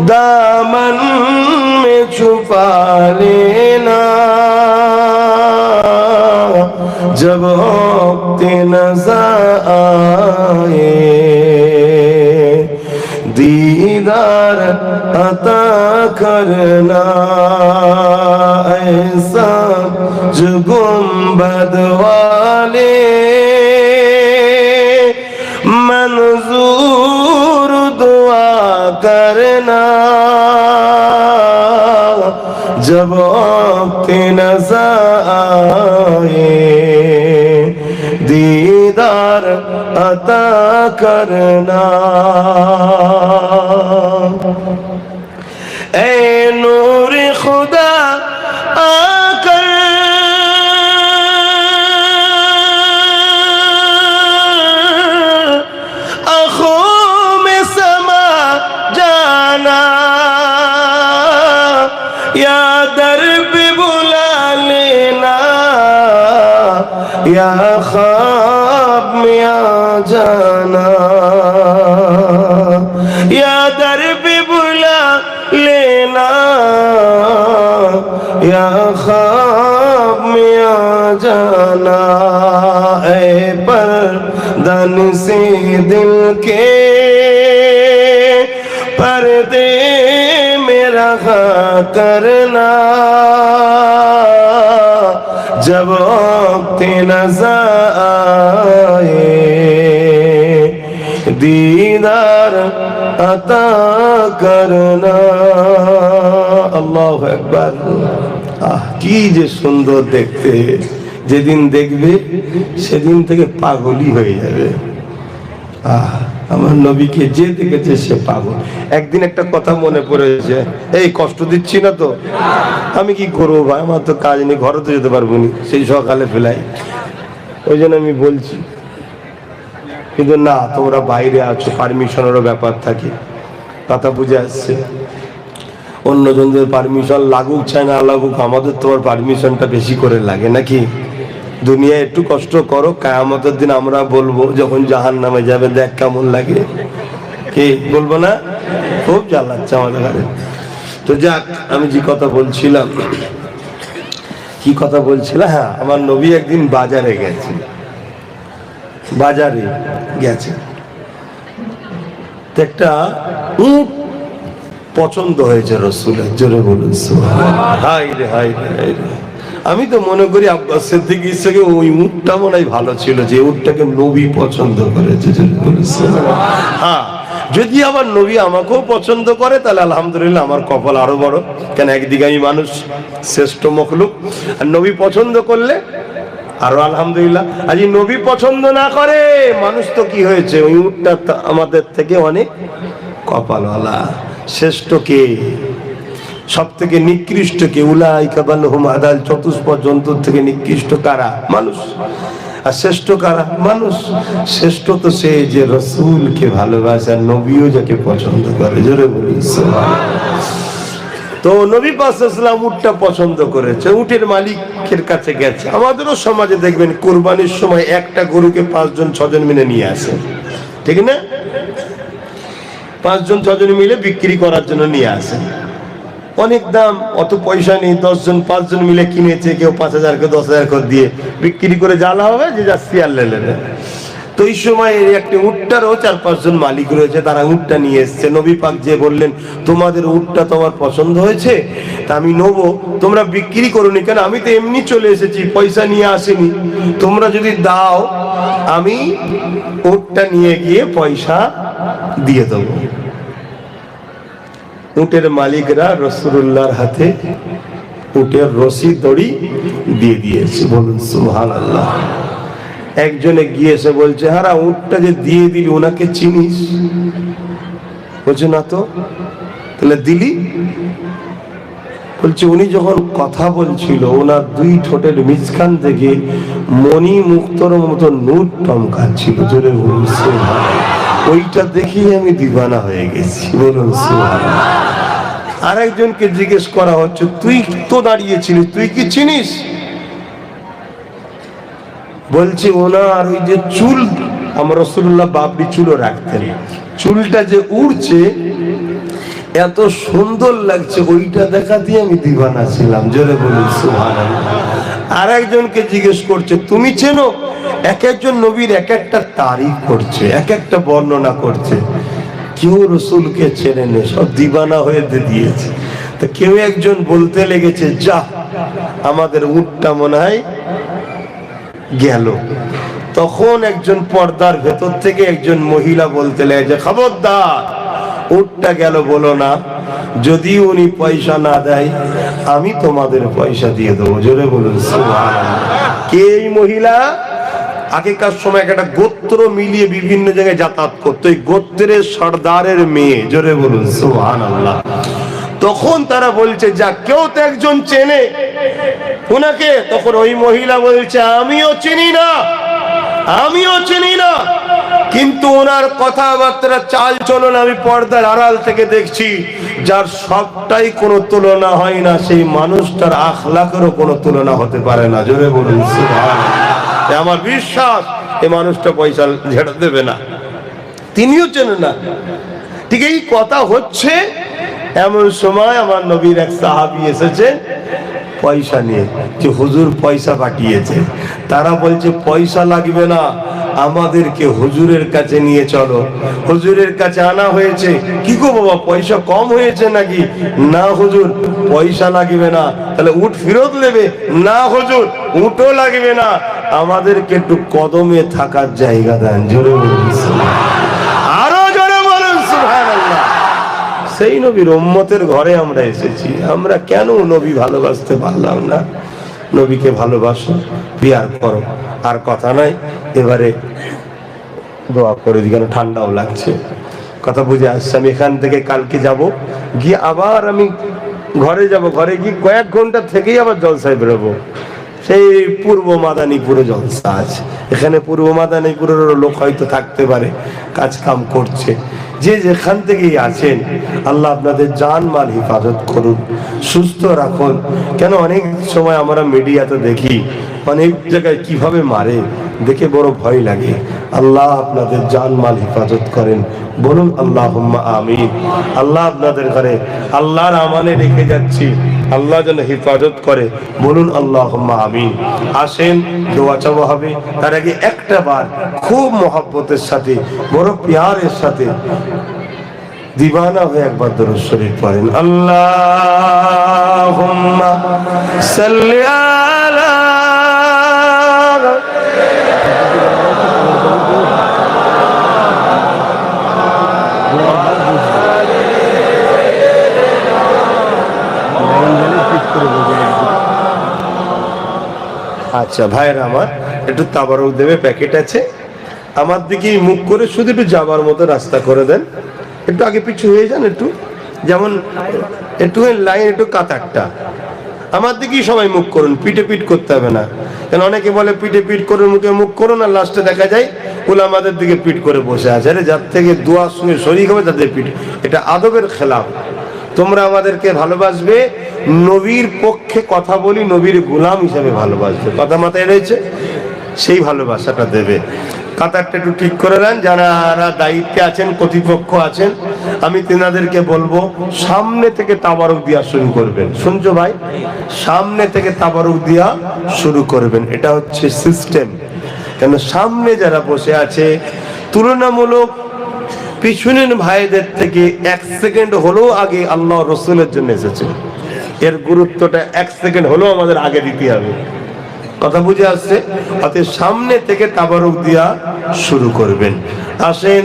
दामन में छुपा लेना, जब वक्त नज़र आए दीदार अता करना। ऐसा जो गुंबद वाले मंजूर दुआ करना, जब वक्त नज़र आए दीदार अता करना। ऐ नूर खुदा आकर आँखों में समा जाना, या दर पे बुला लेना, या ख्वाब में आ जाना, या दर पे बुला लेना, या ख्वाब में आ जाना। ऐ पर्दन से दिल के पर्दे में रहा करना, जब वक्त नज़र आए दीदार अता करना। अल्लाहु আকবার। কি যে সুন্দর দেখতে, যেদিন দেখবে সেদিন থেকে পাগলই হয়ে যাবে। আমার নবীকে যে দেখেছে সে পাগল। একদিন একটা কথা মনে পড়েছে, এই কষ্ট দিচ্ছি না তো? আমি কি করবো ভাই, আমার তো কাজ নেই, ঘরে তো যেতে পারবো না, সেই সকালে ফেলাই, ওই জন্য আমি বলছি। কিন্তু না, তোমরা বাইরে আছো, পারমিশনেরও ব্যাপার থাকে, কথা বুঝে আসছে। অন্যজনদের পারমিশন লাগুক চাই না লাগুক, আমাদের তোমার পারমিশনটা বেশি করে লাগে নাকি? দুনিয়া একটু কষ্ট করো, কিয়ামতের দিন আমরা বলবো যখন জাহান্নামে যাবে, দেখ কেমন লাগে। কি বলবো না? খুব জ্বালাচ্ছে আমাদের ঘরে। তো যাক, আমি যে কথা বলছিলাম, কি কথা বলছিলাম, হ্যাঁ, আমার নবী একদিন বাজারে গেছে, বাজারে গেছে, একটা উট পছন্দ হয়েছে রসুলের। জোরে বলুন সুবহানাল্লাহ। হাই রে হাই রে হাই রে। আমি তো মনে করি আব্বাস সিদ্দিক থেকে ওই উটটা মনে হয় ভালো ছিল, যে উটটাকে নবী পছন্দ করেছে। হ্যাঁ, যদি আবার নবী আমাকেও পছন্দ করে তাহলে আলহামদুলিল্লাহ, আমার কপাল আরো বড়। কেন, একদিকে আমি মানুষ, শ্রেষ্ঠ মখলুক, আর নবী পছন্দ করলে আরো আলহামদুলিল্লাহ। আজ নবী পছন্দ না করে মানুষ, তো কি হয়েছে, ওই উটটা আমাদের থেকে অনেক কপালওয়ালা। শ্রেষ্ঠ কে? সব থেকে নিকৃষ্ট কে? উলাইকা বালহুম আদাল। চতুষ্পদ জন্তুর থেকে নিকৃষ্ট কারা? মানুষ। আর শ্রেষ্ঠ কারা? মানুষ। শ্রেষ্ঠ তো সে যে রসুলকে ভালোবাসে, আর নবীও যাকে পছন্দ করে। জোরে বলি সুবহানাল্লাহ। তো নবী পাক সাল্লাল্লাহু আলাইহি ওয়াসাল্লাম উটটা পছন্দ করেছে, উটের মালিকের কাছে গেছে। আমাদেরও সমাজে দেখবেন কুরবানির সময় একটা গরুকে 5 জন 6 জন মিলে নিয়ে আসে, ঠিক না? 5 জন 6 জন মিলে বিক্রি করার জন্য নিয়ে আসে। অনেক দাম, অত পয়সা নেই, 10 জন 5 জন মিলে কিনেছে, কেউ 5000 কেউ 10000 করে দিয়ে বিক্রি করে জ্বালা হবে, যে যা শেয়ার নেবে। তো এই সময় একটা উটটারও 4-5 জন মালিক রয়েছে, তারা উটটা নিয়ে এসছে। নবী পাক যে বললেন, তোমাদের উটটা তোমার পছন্দ হয়েছে, তা আমি নেবো, তোমরা বিক্রি করোনি কেন? আমি তো এমনি চলে এসেছি, পয়সা নিয়ে আসিনি, তোমরা যদি দাও আমি উটটা নিয়ে গিয়ে পয়সা দিয়ে দেবো। উটের মালিকরা রাসূলুল্লাহর হাতে উটের রশি দড়ি দিয়ে দিয়েছে। বলুন সুবহানাল্লাহ। একজনে গিয়েছে বলছে, হারা উটটা যে দিয়ে দিলি, ওনাকে চিনিস? বলছে না তো। তাহলে দিলি? বলছে উনি যখন কথা বলছিল, ওনার 2 ঠোঁটের মাঝখান থেকে মণি মুক্তর মতো নূর টমকাচ্ছিল। জোরে বলুন সুবহানাল্লাহ। ওইটা দেখেই আমি দিওয়ানা হয়ে গেছি। বলুন সুবহানাল্লাহ। আরেকজনকে জিজ্ঞেস করা হচ্ছে, তুই তো দাঁড়িয়েছিলিস, তুই কি চিনিস? বলছে ওনার ওই যে চুল, আমার রাসূলুল্লাহ বাবরি চুলও রাখতেন, চুলটা যে উড়ছে এত সুন্দর লাগছে, ওইটা দেখাতেই আমি দিওয়ানা ছিলাম। জোরে বলুন সুবহানাল্লাহ। আরেকজনকে জিজ্ঞেস করছে, তুমি চেনো? এক একজন নবীর এক একটা তারিফ করছে, এক একটা বর্ণনা করছে। কেউ রসুলকে চেনে নেই, সব দিওয়ানা হয়ে দিয়েছে। তো কেউ একজন বলতে লেগেছে, যা আমাদের উটটা মনে হয় গেল। তখন একজন পর্দার ভেতর থেকে একজন মহিলা বলতে লেগেছে, খবরদার, উটটা গেল বলো না, যদি উনি পয়সা না দেয় আমি তোমাদের পয়সা দিয়ে দেবো। জোরে বলুন সুবহানাল্লাহ। কে এই মহিলা? আগেকার সময় একটা গোত্র মিলিয়ে বিভিন্ন জায়গায় যাতায়াত করতো, এই গোত্রের সর্দারের মেয়ে। জোরে বলুন সুবহানাল্লাহ। তখন তারা বলছে যা কেউ তো একজন চেনে ওনাকে। তখন ওই মহিলা বলছে আমিও চিনি না, আমিও চিনি না, কিন্তু ওনার কথাবার্তা চাল চলন আমি পর্দার আড়াল থেকে দেখছি। যার সবটাই কোনো তুলনা হয় না, সেই মানুষটার আখলাকেরও কোনো তুলনা হতে পারে না। জোরে বলুন সুবহানাল্লাহ। আমার বিশ্বাস এই মানুষটা পয়সা ঝেড়ে দেবে না, তিনিও চেনেন না। ঠিক এই কথা হচ্ছে এমন সময় আমার নবীর এক সাহাবী এসেছে পয়সা নিয়ে, যে হুজুর পয়সা পাঠিয়েছে। তারা বলছে পয়সা লাগবে না, আমাদেরকে হুজুরের কাছে নিয়ে চলো। হুজুরের কাছে আনা হয়েছে। কি গো বাবা, পয়সা কম হয়েছে নাকি? না হুজুর, পয়সা লাগবে না। তাহলে উট ফেরত নেবে? না হুজুর, উটও লাগবে না, আমাদেরকে একটু কদমে থাকার জায়গা দেন। জোরে বলুন আরো জোরে বলুন সুবহানাল্লাহ। সেই নবীর উম্মতের ঘরে আমরা এসেছি, আমরা কেন নবী ভালোবাসতে পারলাম না? নবীকে ভালোবাসো, বিয়ার করো। আর কথা নাই, এবারে দোয়া করে দিই, কেন ঠান্ডাও লাগছে। কথা বুঝে আসছে। আমি এখান থেকে কালকে যাব, গিয়ে আবার আমি ঘরে যাব, ঘরে গিয়ে কয়েক ঘন্টা থেকেই আবার জলসায় বেরোবো। সেই পূর্ব মাদারীপুরে জলসা আছে। এখানে পূর্ব মাদারীপুরের লোক হয়তো থাকতে পারে, কাজ কাম করছে। যে যেখান থেকেই আছেন, আল্লাহ আপনাদের জান মাল হেফাজত করুন, সুস্থ রাখুন। কেন অনেক সময় আমরা মিডিয়াতে দেখি অনেক জায়গায় কিভাবে মারে, দেখে বড় ভয় লাগে। আল্লাহ আপনাদের জান মাল হেফাজত করেন, বলুন আল্লাহুম্মা আমিন। আল্লাহ আপনাদের ঘরে আল্লাহর আমানে রেখে যাচ্ছি, আল্লাহ যেন হেফাজত করে, বলুন আল্লাহুম্মা আমিন। আসেন দোয়া চাওয়া হবে। তার আগে একটা বার খুব মহব্বতের সাথে, বড় প্যারের সাথে, দিওয়ানা হয়ে একবার দরুদ শরীফ পড়েন। আল্লাহুম্মা সাল্লি আলা। আচ্ছা ভাইরা আমার, একটু তাবারক দেবে, প্যাকেট আছে। আমার দিকেই মুখ করে শুধু একটু যাবার মতো রাস্তা করে দেন। একটু আগে পিছু হয়ে যান, একটু যেমন একটু লাইন, একটু কাতারটা আমার দিকেই সবাই মুখ করুন, পিঠে পিঠ করতে হবে না। কেন অনেকে বলে পিঠে পিঠ করুন, মুখে মুখ করুন, আর লাস্টে দেখা যায় উলামাদের দিকে পিঠ করে বসে আছে। আরে যার থেকে দোয়ার সঙ্গে শরীক হবে তাদের পিঠ, এটা আদবের খেলাফ। তোমরা আমাদেরকে ভালোবাসবে, নবীর পক্ষে কথা বলি, নবীর গোলাম হিসাবে ভালোবাসবে, কথা মাথায় রয়েছে, সেই ভালোবাসাটা দেবে। কাতারটা একটু ঠিক করে নেন। যারা দায়িত্বে আছেন, কর্তৃপক্ষ আছেন, আমি তেনাদেরকে বলবো সামনে থেকে তাবারক দিয়া শুরু করবেন। শুনছো ভাই? সামনে থেকে তাবারক দিয়া শুরু করবেন, এটা হচ্ছে সিস্টেম। কেন সামনে যারা বসে আছে তুলনামূলক পিছনের ভাইদের থেকে 1 সেকেন্ড হলেও আগে আল্লাহ রসুলের জন্য এসেছে। এর গুরুত্বটা 1 সেকেন্ড হলেও আমাদের আগে দিতে হবে। কথা বুঝে আসছে? অতএব সামনে থেকে তাবারক দিয়া শুরু করবেন। আসেন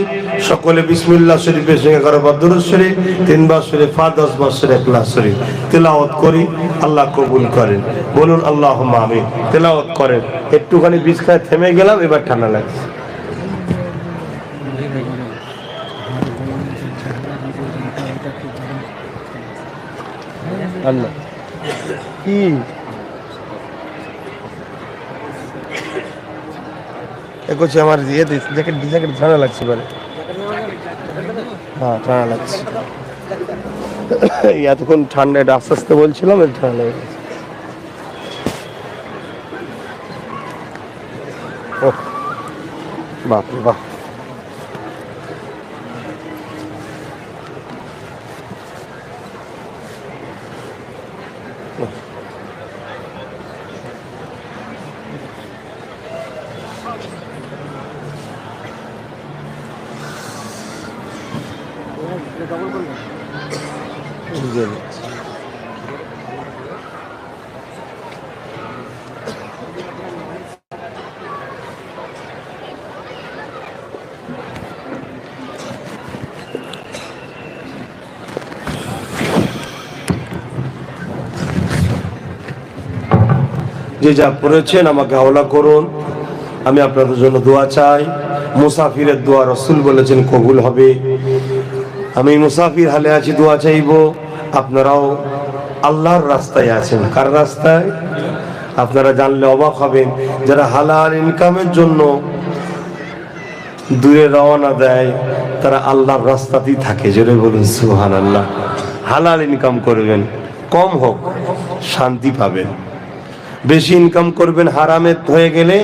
সকলে বিসমিল্লাহ শরীফের সঙ্গে করবার দুরূদ শরীফ 3 বার শরীফ, 10 বার শরীফ, ইখলাস শরীফ তেলাওয়াত করি, আল্লাহ কবুল করেন, বলুন আল্লাহুম্মা আমিন। তেলাওয়াত করেন। একটুখানি বিছখায় থেমে গেলাম, এবার ঠান্ডা লাগছে। আল্লাহ কি করছে আমার দিয়ে জ্যাকেট ঠান্ডা লাগছে, পারে হ্যাঁ ঠান্ডা লাগছে। এতক্ষণ ঠান্ডা, এটা আস্তে আস্তে বলছিলাম, ঠান্ডা লেগে গেছে। ও বাপ রে বাপ। যে যা পড়েছেন আমাকে হাওলা করুন, আমি আপনাদের জন্য দোয়া চাই। মুসাফিরের দোয়া রাসূল বলেছেন কবুল হবে। আমি মুসাফির হালে আছি, দোয়া চাইবো। আপনারাও আল্লাহর রাস্তায় আছেন। কার রাস্তায়? আপনারা জানলে অবাক হবেন, যারা হালাল ইনকামের জন্য দূরে রওনা দেয় তারা আল্লাহর রাস্তাতেই থাকে। জোরে বলুন সুবহানাল্লাহ। হালাল ইনকাম করবেন, কম হোক শান্তি পাবেন। বেশি ইনকাম করবেন হারামে হয়ে গেলে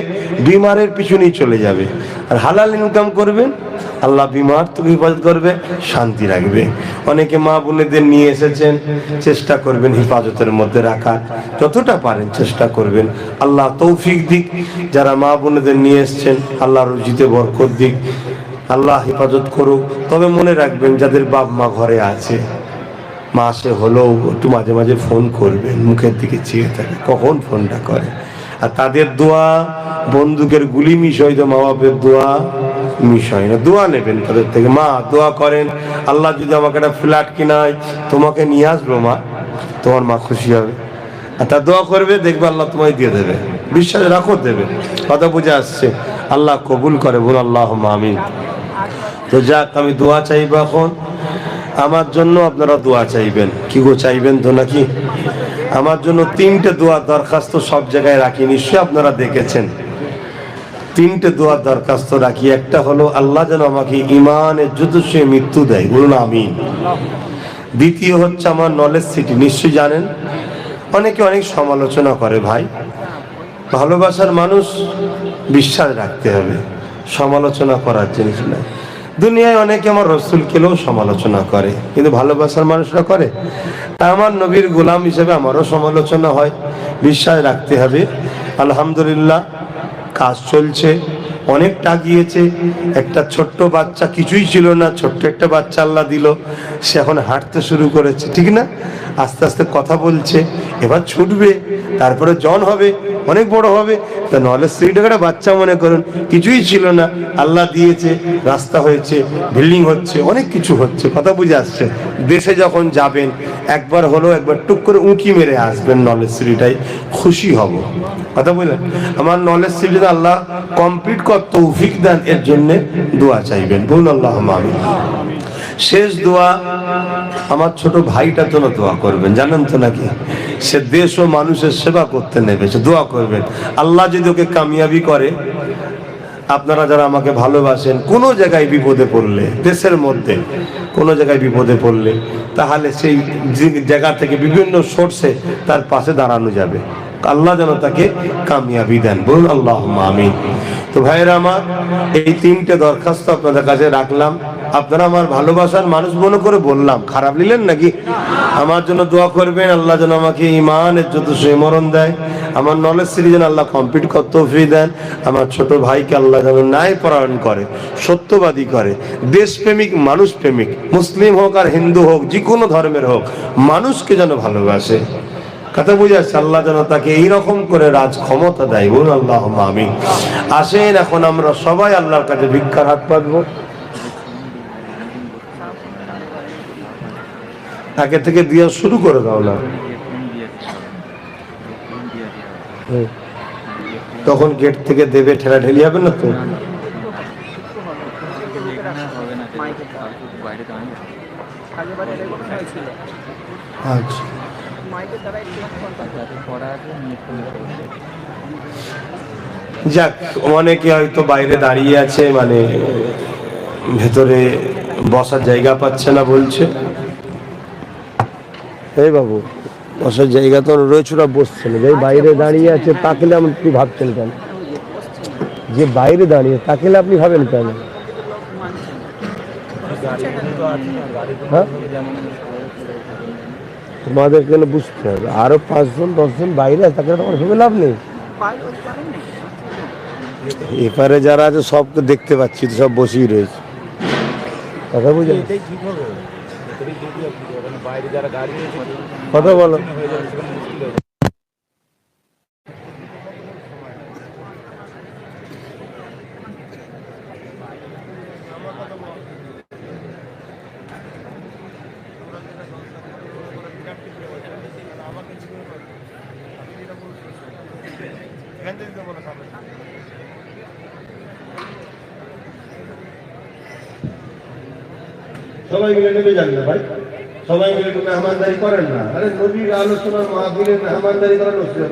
বিমারের পিছনেই চলে যাবে। আর হালাল ইনকাম করবেন, আল্লাহ বিমার থেকে হেফাজত করবে, শান্তি রাখবে। অনেকে মা বোনেদের নিয়ে এসেছেন, চেষ্টা করবেন হেফাজতের মধ্যে রাখার, যতটা পারেন চেষ্টা করবেন। আল্লাহ তৌফিক দিক। যারা মা বোনেদের নিয়ে এসেছেন আল্লাহ রুজিতে বরকত দিক, আল্লাহ হেফাজত করুক। তবে মনে রাখবেন, যাদের বাপ মা ঘরে আছে, মাসে হলেও একটু মাঝে মাঝে ফোন করবেন, মুখের দিকে চেয়ে থাকে কখন ফোনটা করে। আর তাদের দোয়া বন্দুকের গুলি মিস হয়, তো মা বাপের দোয়া মিস হয় না। দোয়া নেবেন তাদের থেকে। মা দোয়া করেন, আল্লাহ যদি আমাকে একটা ফ্ল্যাট কিনায়, তোমাকে নিয়ে আসবো মা, তোমার মা খুশি হবে। আর তা দোয়া করবে, দেখবে আল্লাহ তোমায় দিয়ে দেবে। বিশ্বাস রাখো, দেবে। কথা বুঝে আসছে? আল্লাহ কবুল করে, বল আল্লাহুম্মা আমিন। তো যাক, আমি দোয়া চাইবো এখন। আমার জন্য আপনারা দোয়া চাইবেন। কি গো, চাইবেন তো নাকি? আমার জন্য 3টে দোয়া দরখাস্ত সব জায়গায় রাখি, নিশ্চয়ই আপনারা দেখেছেন। 3টে দোয়া দরখাস্ত রাখি। একটা হলো আল্লাহ যেন আমাকে ইমানের যুদ্ধে মৃত্যু দেয়, বলুন আমিন। দ্বিতীয় হচ্ছে আমার নলেজ সিটি, নিশ্চয়ই জানেন। অনেকে অনেক সমালোচনা করে, ভাই ভালোবাসার মানুষ বিশ্বাস রাখতে হবে, সমালোচনা করার জিনিস নয়। দুনিয়ায় অনেকে আমার রসুলকেও সমালোচনা করে, কিন্তু ভালোবাসার মানুষরা করে। তা আমার নবীর গোলাম হিসেবে আমারও সমালোচনা হয়, বিশ্বাস রাখতে হবে। আলহামদুলিল্লাহ কাজ চলছে, অনেকটা গিয়েছে। একটা ছোট্ট বাচ্চা, কিছুই ছিল না, ছোট্ট একটা বাচ্চা আল্লাহ দিল, সে এখন হাঁটতে শুরু করেছে, ঠিক না? আস্তে আস্তে কথা বলছে, এবার ছুটবে, তারপরে জন হবে, অনেক বড় হবে। তা নলেজ সিটিটা একটা বাচ্চা মনে করুন, কিছুই ছিল না, আল্লাহ দিয়েছে, রাস্তা হয়েছে, বিল্ডিং হচ্ছে, অনেক কিছু হচ্ছে। কথা বুঝে আসছে? দেশে যখন যাবেন একবার হলো, একবার টুক করে উঁকি মেরে আসবেন নলেজ সিটিটাই, খুশি হব। কথা বললেন? আমার নলেজ সিটিটা আল্লাহ কমপ্লিট কর তৌফিক দেন, এর জন্য দোয়া চাইবেন, বলুন আল্লাহুম্মা আমিন। শেষ দোয়া আমার ছোট ভাইটার জন্য দোয়া করবেন। জানেন তো নাকি, সে দেশ ও মানুষের সেবা করতে নেমেছে, দোয়া করবেন। আল্লাহ যদি ওকে কামিয়াবি করে। আপনারা যারা আমাকে ভালোবাসেন, কোনো জায়গায় বিপদে পড়লে, দেশের মধ্যে কোনো জায়গায় বিপদে পড়লে, তাহলে সেই জায়গা থেকে বিভিন্ন সোর্সে তার পাশে দাঁড়ানো যাবে। আল্লাহ যেন তাকে কামিয়াবি দেন, বলুন আল্লাহুম্মা আমিন। তো ভাইয়েরা আমার, এই 3টে দরখাস্ত আপনাদের কাছে রাখলাম। আপনারা আমার ভালোবাসার মানুষ মনে করে বললাম, খারাপ নিলেন নাকি? আমার জন্য দোয়া করবেন, আল্লাহ যেন আমাকে ইমানের যত মরণ দেয়, আমার নলেজ সিটি যেন আল্লাহ কমপ্লিট করতে তৌফিক দেন, আমার ছোট ভাইকে আল্লাহ যেন ন্যায় পরায়ণ করে, সত্যবাদী করে, দেশপ্রেমিক, মানুষ প্রেমিক, মুসলিম হোক আর হিন্দু হোক, যে কোনো ধর্মের হোক, মানুষকে যেন ভালোবাসে। কথা বুঝে আসছে? আল্লাহ যেন তাকে এইরকম করে রাজ ক্ষমতা দেয়, বলুন আল্লাহুম্মা আমিন। আসেন এখন আমরা সবাই আল্লাহর কাছে ভিক্ষার হাত পাতবো। আগে থেকে দিয়া শুরু করে দাও না, তখন গেট থেকে দেবে, ঠেলা ঠেলি হবে না তো। আচ্ছা, যাক, অনেকে হয়তো বাইরে দাঁড়িয়ে আছে, মানে ভেতরে বসার জায়গা পাচ্ছে না বলছে। এই বাবু, বসার জায়গা তো রয়েছে, ওরা বসছে না। যে বাইরে দাঁড়িয়ে আছে তাকেলে আপনি ভাবছেন কেন? যে বাইরে দাঁড়িয়ে তাকেলে আপনি ভাবেন কেন? তোমাদের কেন বুঝতে হবে, আরো 5 জন 10 জন বাইরে আছে, তাকে তোমার ভেবে লাভ নেই। এপারে যারা আছে সবকে দেখতে পাচ্ছি, সব বসেই রয়েছে। কথা বুঝে কথা বলো। সবাই মিলে নেমে যান না ভাই, সবাই মিলে একটু মেহমানদারি করেন না। আরে নবীর আলোচনার মাহফিলে মেহমানদারি করার উচিত।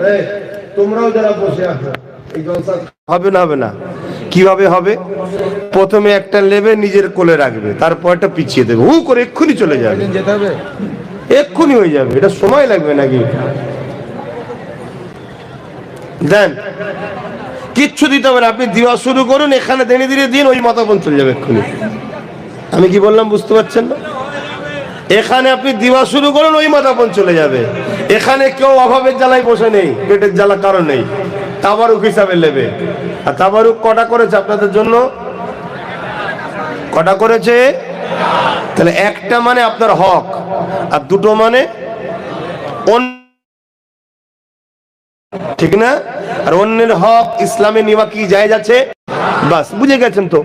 তোমরাও যারা বসে আছো এই জলসা হবে না, হবে না। কিভাবে হবে? প্রথমে একটা লেবে নিজের কোলে রাখবে, তারপরটা পিছিয়ে দেবে, হু করে এক্ষুনি চলে যাবে, এক্ষুনি হয়ে যাবে। এটা সময় লাগবে নাকি? দেন, কিচ্ছু দিতে হবে না, আপনি দেওয়া শুরু করুন, এখানে ধীরে ধীরে দিন, ওই মাথাপন চলে যাবে এক্ষুনি। আমি কি বললাম বুঝতে পারছেন না? এখানে আপনি দেওয়া শুরু করুন, ওই মাথাপন চলে যাবে। এখানে কেউ অভাবের জ্বালায় বসে নেই, পেটের জ্বালা কারণ নেই, তাবারুক হিসাবে নেবে। আর তাবারুক কটা করেছে আপনাদের জন্য? কটা করেছে? তাহলে একটা মানে আপনার হক, আর দুটো মানে ঠিক না? আর অন্যের হক ইসলামে নেওয়া কি জায়েজ আছে? বাস বুঝে গেছেন তো?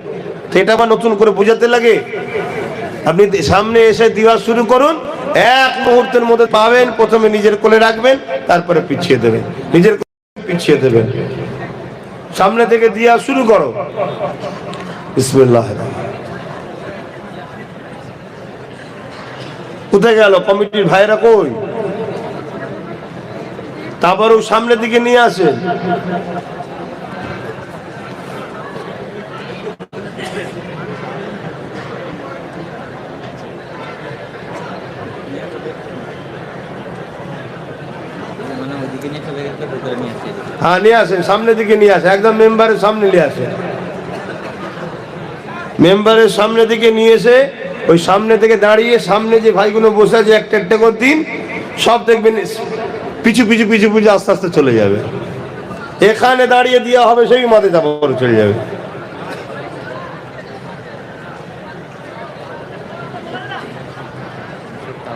এটা আবার নতুন করে বোঝাতে লাগে? আপনি সামনে এসে দেওয়া শুরু করুন, এক মুহূর্তের মধ্যে পাবেন। প্রথমে নিজের কোলে রাখবেন, তারপরে পিছিয়ে দেবেন, নিজের পিছিয়ে দেবেন। সামনে থেকে দেওয়া শুরু করো। বিসমিল্লাহ। কোথায় গেল কমিটির ভাইরা? কই? তারপরও সামনের দিকে নিয়ে আসেন। হ্যাঁ নিয়ে আসেন, সামনের দিকে নিয়ে আসেন, একদম মেম্বারের সামনে নিয়ে আসেন। মেম্বারের সামনে দিকে নিয়ে এসে ওই সামনে থেকে দাঁড়িয়ে সামনে যে ভাইগুলো বসে আছে একটা একটা করে দিন, সব দেখবেন পিছু পিছু পিছু পিছু আস্তে আস্তে চলে যাবে। এখানে দাঁড়িয়ে দেওয়া হবে, সেই মাথায় তারপর চলে যাবে।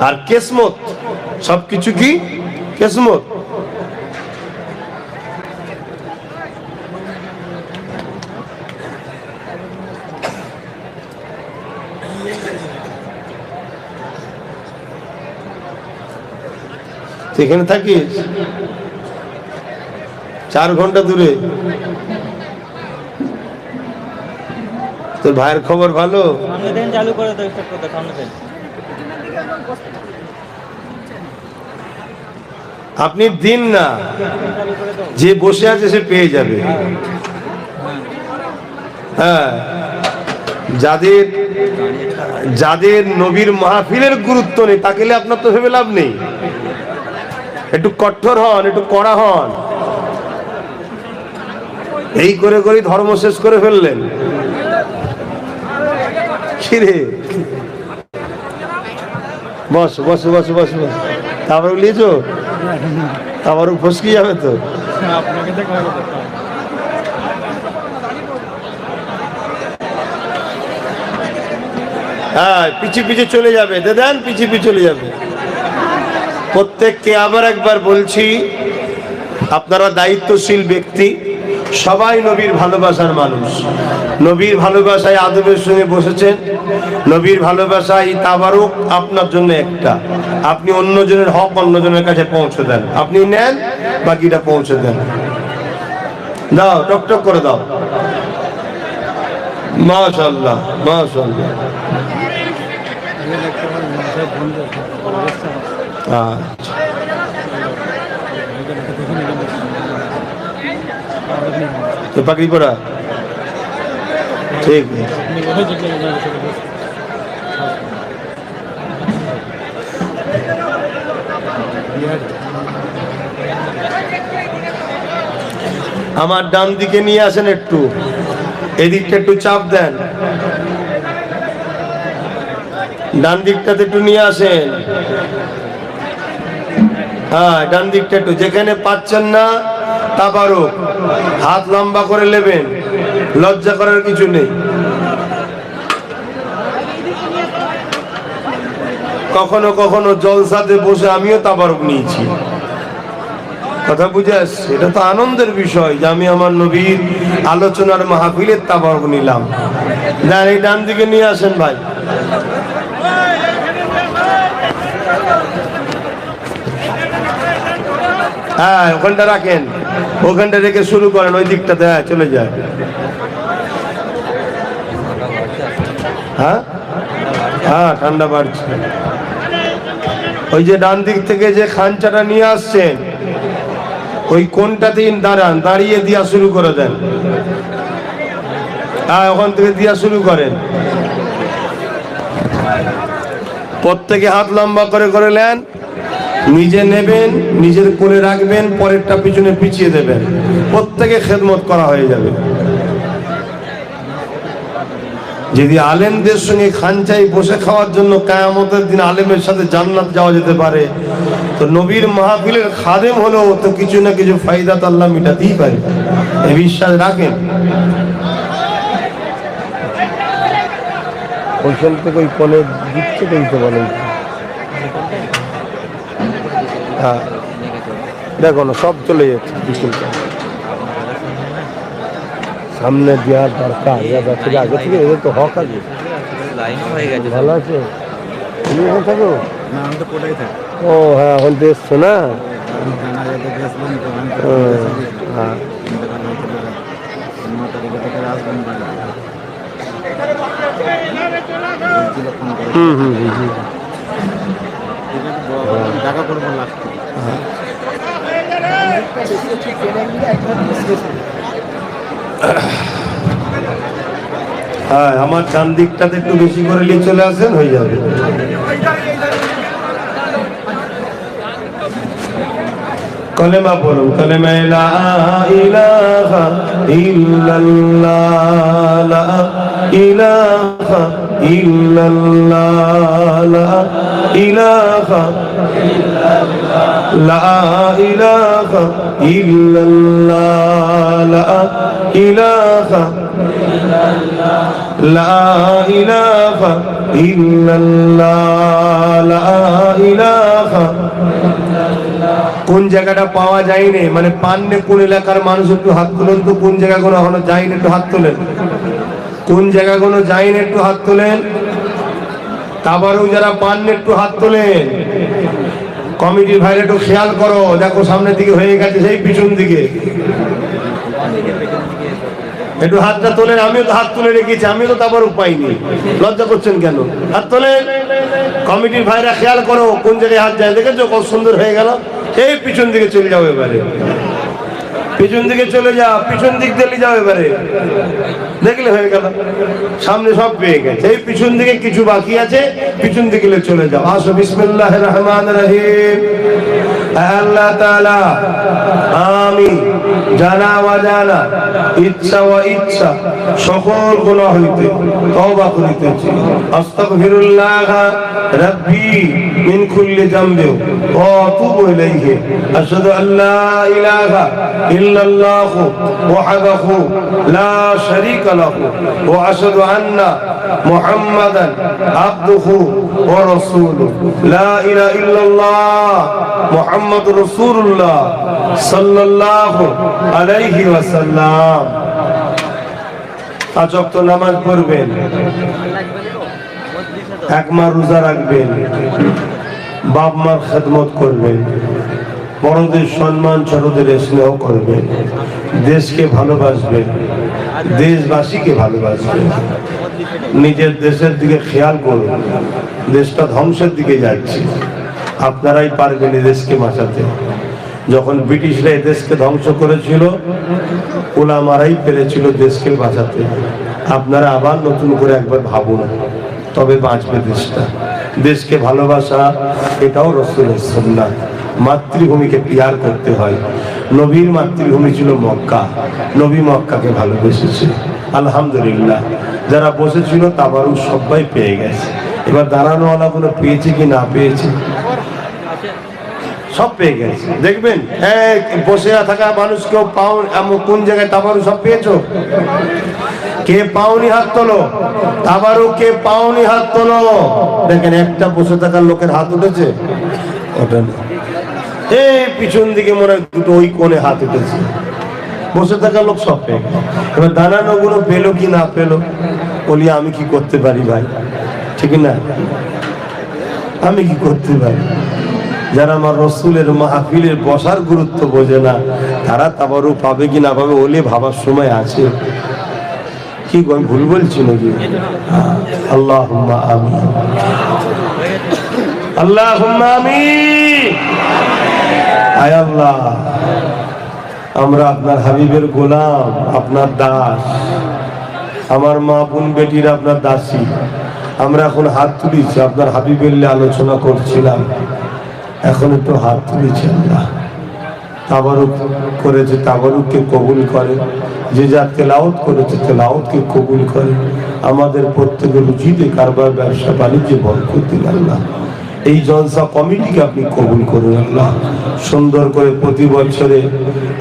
আর কেসমত, সবকিছু কি কেসমত। এখানে থাকিস 4 ঘন্টা দূরে, তোর ভাইয়ের খবর ভালো? আপনি দিন না, যে বসে আছে সে পেয়ে যাবে। হ্যাঁ, যাদের যাদের নবীর মাহফিলের গুরুত্ব নেই, তাকে আপনার তো ভেবে লাভ নেই। একটু কঠোর হন, একটু কড়া হন। এই করে করে ধর্ম শেষ করে ফেললেন। কিরে বস বস বস বস বস, তারপর লিয়েছো, তারপর ফসকি যাবে তো। হ্যাঁ, পিছু পিছু চলে যাবে, দেন পিছু পিছু চলে যাবে। প্রত্যেককে আবার একবার বলছি, আপনারা দায়িত্বশীল ব্যক্তি, সবাই নবীর ভালোবাসার মানুষ। নবীর ভালোবাসায় আদবের সঙ্গে বসেছেন, নবীর ভালোবাসায় তাবারুক আপনার জন্য একটা। আপনি অন্যজনের হক অন্যজনের কাছে পৌঁছে দেন, আপনি নেন, বাকিটা পৌঁছে দেন। দাও, টকটক করে দাও। মাশাআল্লাহ মাশাআল্লাহ। তো পাকড়ি পড়া ঠিক। আমার ডান দিকে নিয়ে আসেন, একটু এদিকটা একটু চাপ দেন, ডান দিকটাতে একটু নিয়ে আসেন। হ্যাঁ, ডান দিকটা একটু, যেখানে পাচ্ছেন না তাবারুক হাত লম্বা করে নেবেন, লজ্জা করার কিছু নেই। কখনো কখনো জলসাতে বসে আমিও তাবারুক নিয়েছি, কথা বুঝে আসছে। এটা তো আনন্দের বিষয় যে আমি আমার নবীর আলোচনার মাহফিলের তাবারুক নিলাম। এই ডান দিকে নিয়ে আসেন ভাই। হ্যাঁ, ওখানটা রাখেন। ওখানটা রেখে শুরু করেন, ওই দিকটাতে চলে যায়। হ্যাঁ হ্যাঁ, ঠান্ডা বাড়ছে। ওই যে ডান দিক থেকে যে খাঞ্চাটা নিয়ে আসছেন, ওই কোনটাতেই দাঁড়ান, দাঁড়িয়ে দিয়া শুরু করে দেন। হ্যাঁ, ওখান থেকে দিয়া শুরু করেন। প্রত্যেকে হাত লম্বা করে করে নেন, নিজে নেবেন, নিজের কোলে রাখবেন, পরেরটা পিছনে পিছিয়ে দেবেন। প্রত্যেকে খেদমত করা হয়ে যাবে। যদি আলেমদের সঙ্গে খানচাই বসে খাওয়ার জন্য কিয়ামতের দিন আলেমের সাথে জান্নাত যাওয়া যেতে পারে, তো নবীর মাহফিলের খাদেম হলেও তো কিছু না কিছু ফায়দা তো আল্লাহ মিটাতেই পারে, এই বিশ্বাস রাখেন। ওইখান থেকে ওই কোণে দিচ্ছে দেখতে বলেন। হ্যাঁ, দেখো না, সব চলে যাচ্ছে বিকেলটা। সামনে দেওয়ার দরকার, আগে থেকে এদের তো হক আছে। ভালো আছে, তুমি এখানে থাকো? ও হ্যাঁ, এখন তো এসছো না? হ্যাঁ, হ্যাঁ, আমার ডান দিকটাতে একটু বেশি করে নিয়ে চলে আসেন, হয়ে যাবে। কলেমা পড়ুন, কলেমা লা ইলাহা ইল্লাল্লাহ, লা ইলাহা ইল্লাল্লাহ, লা ইলাহা ইল্লাল্লাহ, লা ইলাহা ইল্লাল্লাহ, লা ইলাহা ইল্লাল্লাহ, লা ইলাহা ইল্লাল্লাহ, লা ইলাহা। কোন জায়গাটা পাওয়া যায়নি, মানে পাননে কোন এলাকার মানুষ একটু হাত তোলেন তো, কোন জায়গাগুলো এখনো যায়নি একটু হাত তোলেন, কোন জায়গাগুলো যায়নি একটু হাত তোলেন। তারপরেও যারা পাননে একটু হাত তোলেন। কমিটির ভাইরা একটু খেয়াল করো, দেখো সামনের দিকে হয়ে গেছে, সেই পিছন দিকে একটু হাতটা তোলেন। আমিও তো হাত তুলে রেখেছি, আমিও তো তারপর পাইনি, লজ্জা করছেন কেন? হাত তোলেন। কমিটির ভাইরা খেয়াল করো কোন জায়গায় হাত যায়, দেখেছো কত সুন্দর হয়ে গেল। এই পিছন দিকে চলে যাও, এবারে পিছন দিকে চলে যাও, পিছন দিক দিয়ে যাও, এবারে দেখলে হয়ে গেল। সামনে সব পেয়ে গেছে, এই পিছন দিকে কিছু বাকি আছে, পিছন দিকে চলে যাও। আসো, বিসমিল্লাহির রহমানির রহিম। আল্লাহ তাআলা আমি জানা অজানা, ইচ্ছা ও ইচ্ছা সকল গুনাহ হইতে তওবা করিতেছি। আস্তাগফিরুল্লাহ রাব্বি মিন কুল্লি যামবি ওয়া আতুবু ইলাইহি। আশহাদু আল্লা ইলাহা ইল্লাল্লাহ ওয়াহদাহু লা শারীকা লাহু ওয়া আশহাদু আন্না মুহাম্মাদান আবদুহু ওয়া রাসূলুহু। লা ইলাহা ইল্লাল্লাহ মুহাম্মাদুর রাসূলুল্লাহ সাল্লাল্লাহু আলাইহি ওয়াসাল্লাম। পাঁচ ওয়াক্ত নামাজ পড়বেন, এক মাস রোজা রাখবেন, বাপ মার খেদমত করবেন, বড়দের সম্মান, ছোটদের স্নেহ করবেন, দেশকে ভালোবাসবেন, দেশবাসীকে ভালোবাসবেন। নিজের দেশের দিকে খেয়াল করুন, দেশটা ধ্বংসের দিকে যাচ্ছে। আপনারাই পারবেন এই দেশকে বাঁচাতে। যখন ব্রিটিশরা এই দেশকে ধ্বংস করেছিল, উলামারাই পেরেছিল দেশকে বাঁচাতে। আপনারা আবার নতুন করে একবার ভাবুন, তবে বাঁচবে দেশটা। দেশকে ভালোবাসা এটাও রাসূলের সুন্নাহ। মাতৃভূমিকে পিয়ার করতে হয়। নবীর মাতৃভূমি ছিল মক্কা, নবী মক্কাকে ভালোবেসেছে। আলহামদুলিল্লাহ, যারা বসেছিল তাবারু সবাই পেয়ে গেছে। এবার দাঁড়ানোওয়ালা গুলো পেয়েছে কি না পেয়েছে, সব পেয়ে গেছে। দেখবেন বসে থাকা মানুষ কেউ পাও, এমন কোন জায়গায় তাবারু সব পেয়েছো? কে পাওনি হাত তোলো। তাবারু কে পাওনি হাত তোলো। দেখেন একটা বসে থাকার লোকের হাত উঠেছে, ওটা না। এই পিছন দিকে মনে হয় দুটো ওই কোণে হাত উঠেছে। বসে থাকার লোক সব পেয়ে গেছে। এবার দাঁড়ানো গুলো পেলো কি না পেলো, বলি আমি কি করতে পারি ভাই, ঠিক না? আমি কি করতে পারি? যারা আমার রসুলের মাহফিলের বসার গুরুত্ব বোঝে না, তারা তাবারুক পাবে কি না পাবে ওলে ভাবার সময় আছে কি আমি ভুল বলছি নাকি? আল্লাহুম্মা আমিন, আল্লাহুম্মা আমিন। আয় আল্লাহ, আমরা আপনার হাবিবের গোলাম, আপনার দাস, আমার মা বোন বেটির আপনার দাসী। আমরা এখন হাত তুলেছি, আপনার হাবিবের আলোচনা করছিলাম, এখন একটু হাত তুলেছি। আল্লাহ তাবারুক করেছে, তাবারুককে কবুল করে। যে যা তেলাওয়াত করেছে তেলাওয়াতকে কবুল করে। আমাদের প্রত্যেকের রুজিতে কারবার ব্যবসা বাণিজ্যে বরকত দিন আল্লাহ। এই জলসা কমিটিকে আপনি কবুল করুন আল্লাহ। সুন্দর করে প্রতি বছরে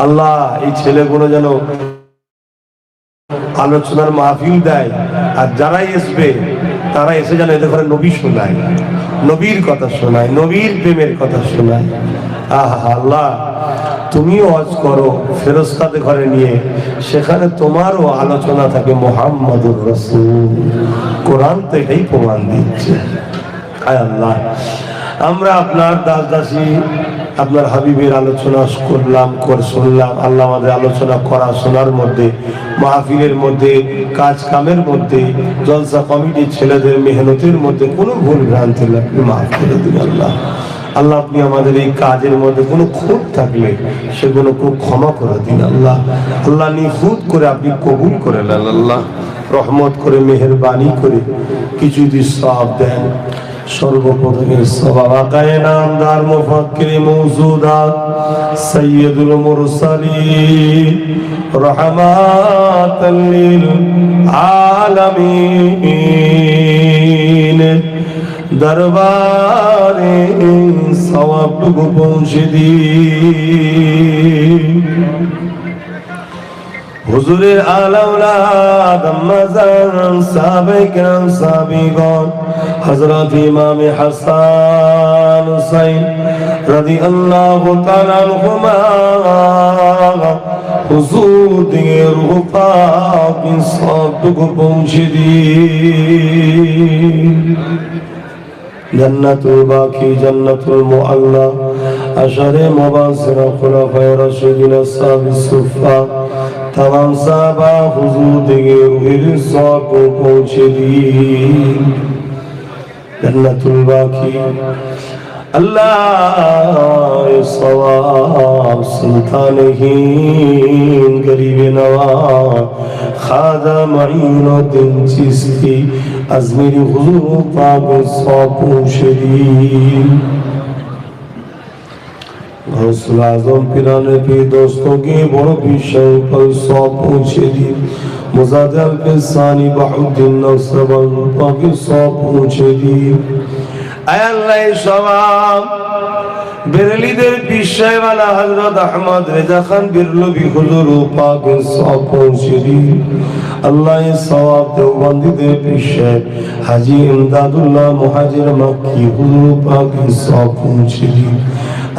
আল্লাহ এই ছেলেগুলো যেন আলোচনার মাহফিল দেয়, আর যারাই আসবে তারা এসে যেন এদের ঘরে নবী শোনায়, নবীর কথা শোনায়, নবীর প্রেমের কথা শোনায়। আহা আল্লাহ, তুমিও ওয়াজ করো ফেরেশতাদের ঘরে নিয়ে, সেখানে তোমারও আলোচনা থাকে মুহাম্মাদুর রাসূল। কোরআন তো এটাই প্রমাণ দিচ্ছে। আয় আল্লাহ, আমরা আপনার দাস দাসী, আপনার হাবিবের আলোচনা করলাম, শুনলাম। আল্লাহ আমাদের আলোচনা করা শোনার মধ্যে, মাহফিলের মধ্যে, কাজ কামের মধ্যে, জলসা কমিটির ছেলেদের মেহনতের মধ্যে কোনো ভুল ভ্রান্তি আপনি মাফ করে দিন আল্লাহ। আল্লাহ আপনি আমাদের এই কাজের মধ্যে কোনো খুঁত থাকলে সেগুলো খুব ক্ষমা করে দিন আল্লাহ। আল্লাহ নিখুঁত করে আপনি কবুল করে নেন আল্লাহ। রহমত করে মেহেরবানি করে কিছু যদি সওয়াব দেন। সর্বপ্রথমে সওয়াব আকায়ে নামদার মুফাক্কির মওজুদাত সাইয়্যিদুল মুরসালিন রাহমাতাল লিল আলামিন দরবারে সওয়াবটুকু পৌঁছে দিন। হুজুরের আলাউলাদ আম্মাজান সাহাবায়ে কেরাম সাহাবীগণ হযরত ইমাম হাসান হুসাইন রাদিয়াল্লাহু তাআলা আনহুমা হুজুর দিয়ে রূহ পাক সবটুকু পৌঁছে দিন। জান্নাতুল বাকি, জান্নাতুল মুআল্লা, আশারে মুবাশশিরা, খুলাফায়ে রাশিদিন, আসহাবুস সুফফা, तमाम साहबा हुजूर दिए रूहेर सौब को पहुँचे दी। जन्नतुल बाकी अल्लाह सवाब सुल्तानहीन गरीब नवाज खाजा मईनुद्दीन चिश्ती अजमेरी हुजूर पाक सौब पहुँचे दी। गौसुल आज़म पिराने पे दोस्तों के बड़ो विषय पर सौंप पहुँचे दी। मुजादल पे सानी बहुद्दीन नौसरबन के सौंप पहुँचे दी। अल्लाह सवाब बेरलीदेर विषय वाला हजरत अहमद रेजा खान बिरलवी हुजूर पाक सौंप पहुँचे दी। अल्लाह सवाब देवबंदीदेर विषय हाजी इमदादुल्लाह मुहाजिर मक्की हुजूर पाक सौंप पहुँचे दी।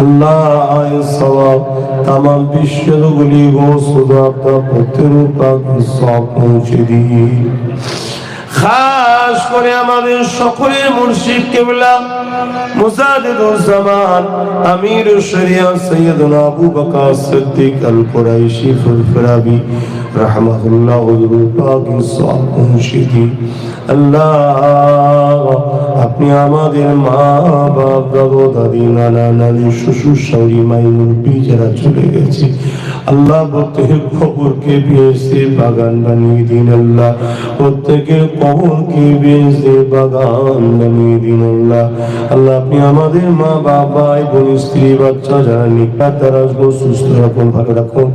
अल्लाह सवाब तमाम विश्वगुली गो सुधा सौंप पहुँचे दी। खास करे आमादेर सकलेर मुर्शिद किबला मुजाद्दिदुज़्ज़मान आमीर शरियत सैयदना अबू बकर सिद्दीक अल कुरैशी फुरफुराबी रहमतुल्लाह हुजूर पाक सौंप पहुँचे दी। अल्लाह अपनी आमादेर माँ बाप दादो दादी नाना नानी শ্বশুর শাশুড়ি মাই মুরব্বি যারা চলে গেছে আল্লাহ প্রত্যেকের কবরকে বেহেশতে বাগান বানিয়ে দিন আল্লাহ। প্রত্যেকের কবরকে বেহেশতে বাগান বানিয়ে দিন আল্লাহ। আল্লাহ আপনি আমাদের মা বাবা বোন স্ত্রী বাচ্চা যারা নিকট দারাজ গো সুস্থ রাখুন, ভালো রাখুন,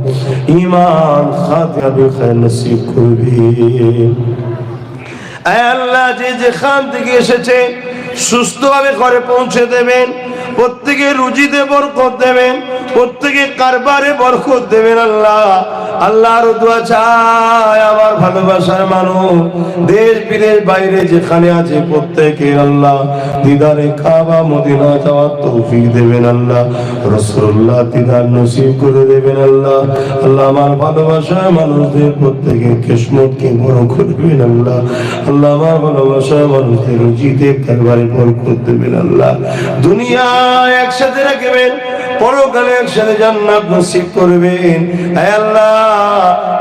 ঈমান খাতিরা বিখায়র নসিব করবেন। আল্লাহ যে যেখান থেকে এসেছে সুস্থভাবে ঘরে পৌঁছে দেবেন, প্রত্যেকের রুজিতে বরকত দেবেন, প্রত্যেকের কারবারে বরকত দেবেন আল্লাহ। আল্লাহর দোয়া চাই আমার ভালোবাসার মানুষ দেশ বিদেশ বাইরে যেখানে আছে প্রত্যেকে আল্লাহ দিদারে কাবা মদিনা যাওয়ার তৌফিক দেবেন আল্লাহ। রাসূলুল্লাহ দিদার নসিব করে দেবেন আল্লাহ। আল্লাহ আমার ভালোবাসার মানুষদের প্রত্যেকের কিসমতকে বড় করবেন আল্লাহ। আল্লাহ আমার ভালোবাসার মানুষদের রুজিতে কারবারে বরকত দেবেন আল্লাহ। দুনিয়া একসাথে রাখবেন, পরকালে একসাথে জান্নাত নসিব করবেন। হে আল্লাহ,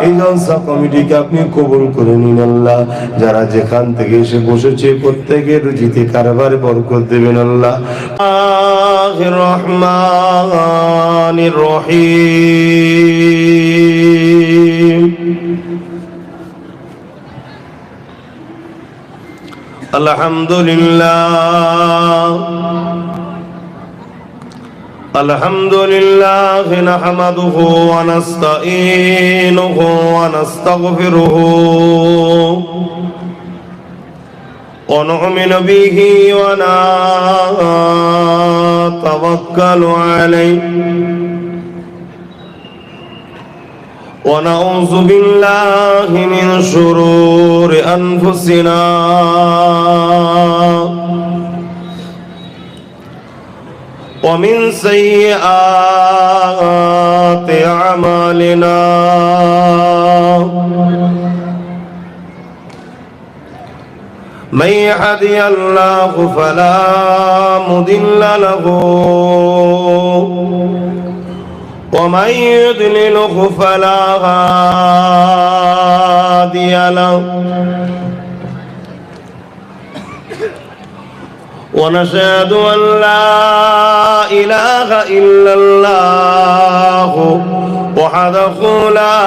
এই জলসা কমিটিকে আপনি কবুল করে নিন আল্লাহ। যারা যেখান থেকে এসে বসেছে প্রত্যেকের রুজিতে কারবারে বরকত দেবেন আল্লাহ। রহমানির রহিম। আলহামদুলিল্লাহ আলহামদুলিল্লাহ নাহমাদুহু ওয়া নাস্তাঈনুহু ওয়া নাস্তাগফিরুহু ওয়া নু'মিনু বিহি ওয়া নাতাওয়াক্কালু আলাইহি ওয়া নাউযু বিল্লাহি মিন শুরুরি আনফুসিনা ومن سيئات أعمالنا من يهده الله فلا مضل له ومن يضلله فلا هادي له ونشهد أن لا إله إلا الله وحده لا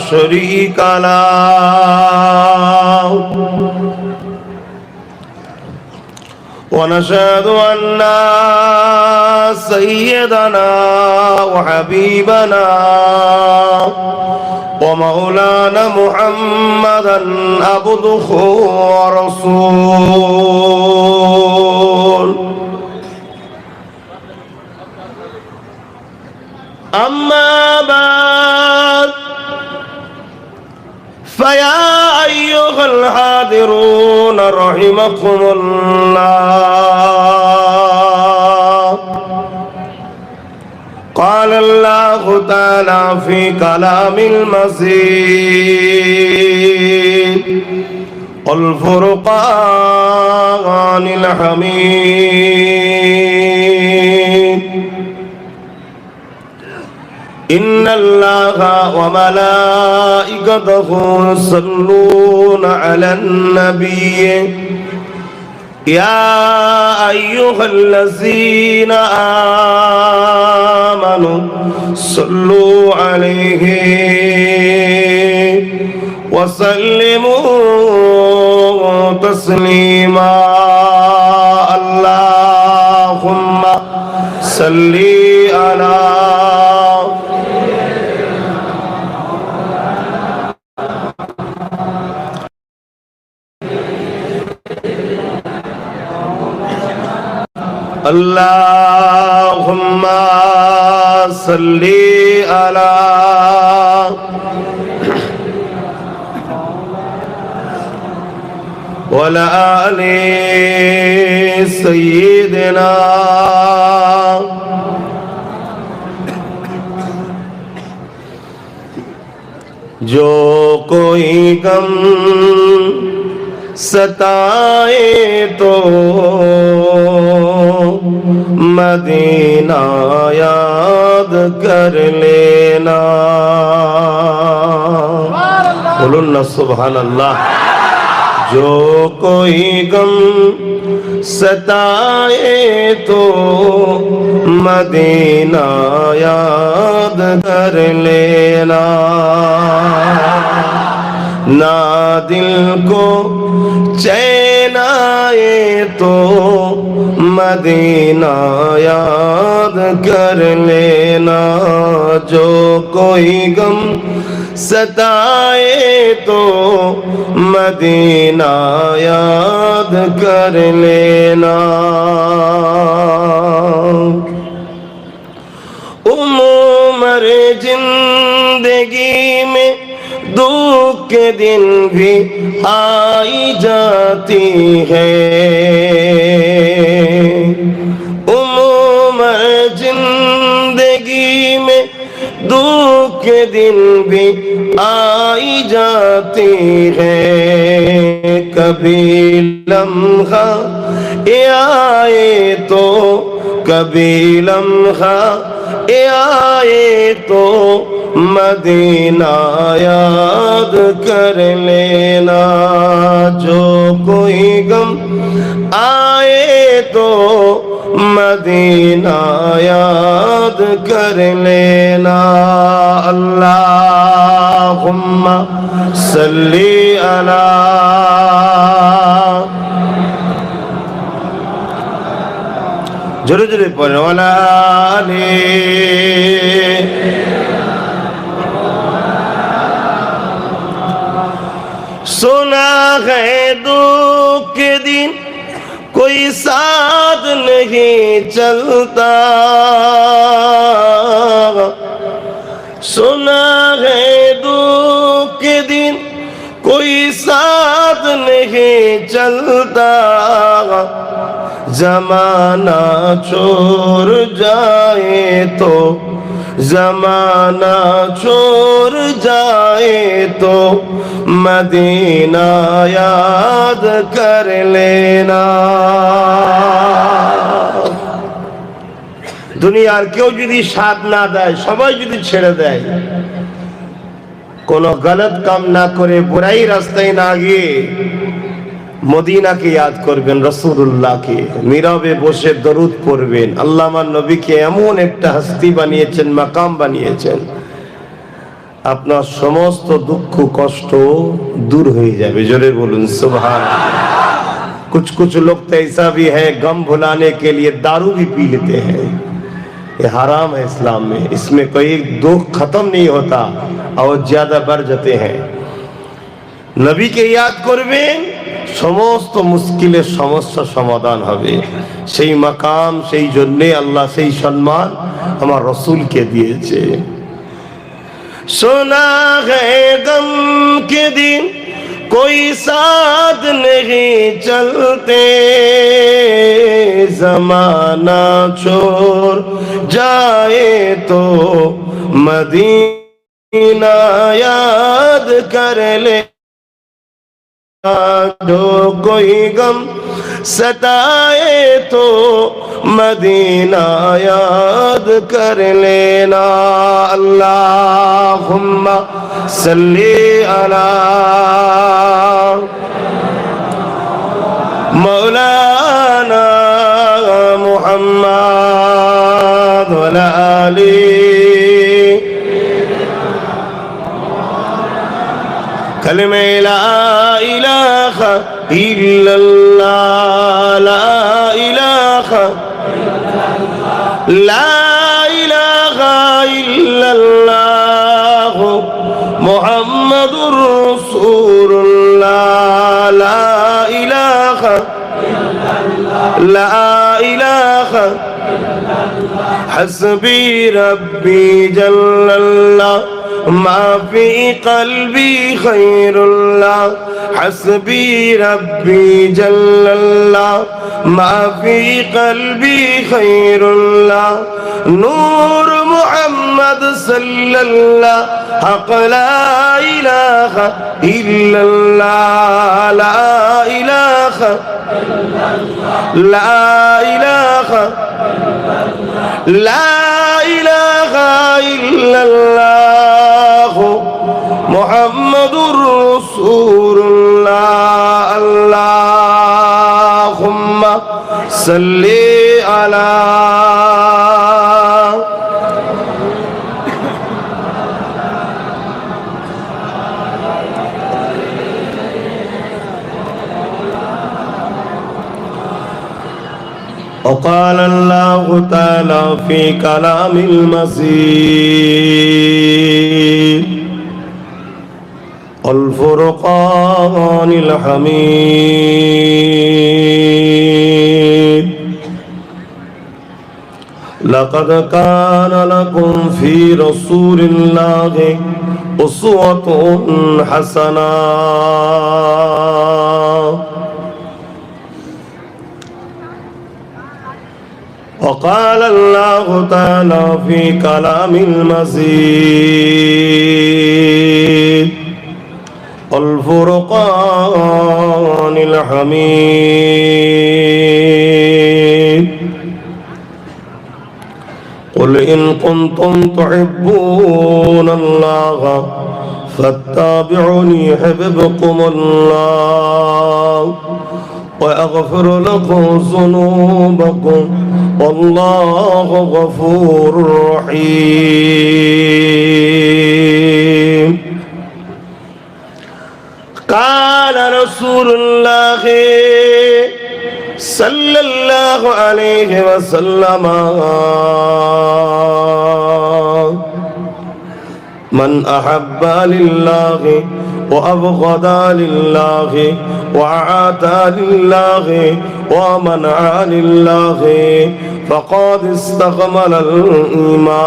شريك له ونشهد أن سيدنا وحبيبنا ومولانا محمدا عبده ورسوله أما بعد فيا أيها الحاضرون رحمكم الله قال الله تعالى في كلام المجيد والفرقان الحميد إن الله وملائكته يصلون على النبي يا أيها الذين آمنوا صلوا عليه وسلموا تسليما اللهم صل على اللهم صل على وعلى آل سيدنا जो कोई गम सताए तो मदीना याद कर लेना बोलून ना सुभान अल्लाह जो कोई गम सताए तो मदीना याद कर लेना ना दिल को चैन आए तो मदीना याद कर लेना जो कोई गम सताए तो मदीना याद कर लेना उम्र जिंदगी में दुख के दिन भी आई जाती है उम्र जिंदगी में दुख के दिन भी आई जाती है कभी लम्हा ये आए तो कभी लम्हा आए तो मदीना याद कर लेना, जो कोई गम आए तो मदीना याद कर लेना। अल्लाहुम्मा सल्ली अला, जोरे जोरे पढ़ो, वाला सुना है दुख के दिन कोई साथ नहीं चलता, सुना है दुख के दिन कोई साथ नहीं चलता, जमाना छोड़ जाए तो, जमाना छोड़ जाए तो मदीना याद कर लेना। দুনিয়ার কেউ যদি সাথ না দেয়, সবাই যদি ছেড়ে দেয়, কোনো গলত কাম না করে, বুরাই রাস্তায় না গিয়ে মদিনাকে ইয়াদ করবেন, রাসূলুল্লাহকে নীরবে বসে দরুদ পড়বেন। আল্লাহ আমার নবীকে এমন একটা হস্তি বানিয়েছেন, মাকাম বানিয়েছেন, আপনার সমস্ত দুঃখ কষ্ট दूर হয়ে যাবে। জোরে বলুন सुभान। कुछ कुछ लोग तो ऐसा भी है, गम भुलाने के लिए दारू भी पी लेते हैं। ये हराम है इस्लाम में, इसमें कोई दुख खत्म नहीं होता और ज्यादा बढ़ जाते हैं। नबी के याद করবেন, সমস্ত মুশকিলের সমস্যা সমাধান হবে। সেই মাকাম, সেই জন্যে আল্লাহ সেই সম্মান আমার রাসূলকে দিয়েছে। सुना है गम के दिन कोई साथ नहीं चलते, जमाना छोड़ जाए तो मदीना याद कर ले, जो कोई गम सताए तो मदीना याद कर लेना। अल्लाहुम्मा सल्ली अला मौलाना मुहम्मद वला आली कलमे ला इलाहा इल्लल्लाह, ला इलाहा इल्लल्लाह मुहम्मदुर रसूलुल्लाह, ला इलाहा हस्बी रब्बी जल्लल्लाह मा फी क़ल्बी खैरुल्लाह, हस्बी रब्बी जल्लल्लाह मा फी क़ल्बी खैरुल्लाह, नूर मुहम्मद सल्लल्लाह हक़ ला इलाहा इल्लल्लाह, ला इलाहा ला इलाहा ला इलाहा इल्लल्लाह मुहम्मदुर रसूलुल्लाह। अल्लाहुम्मा सल्ली अला وقال الله تعالى في كلام المسيح الفرقان الحميد لقد كان لكم في رسول الله أسوة حسنة وقال الله تعالى في كلام المزيد الفرقان الحميد قل إن كنتم تحبون الله فاتبعوني يحببكم الله ويغفر لكم ذنوبكم والله غفور رحيم. قال رسول الله صلى الله عليه وسلم من أحب لله وأبغض لله وأعطى لله ومنع لله فقد استكمل الإيمان.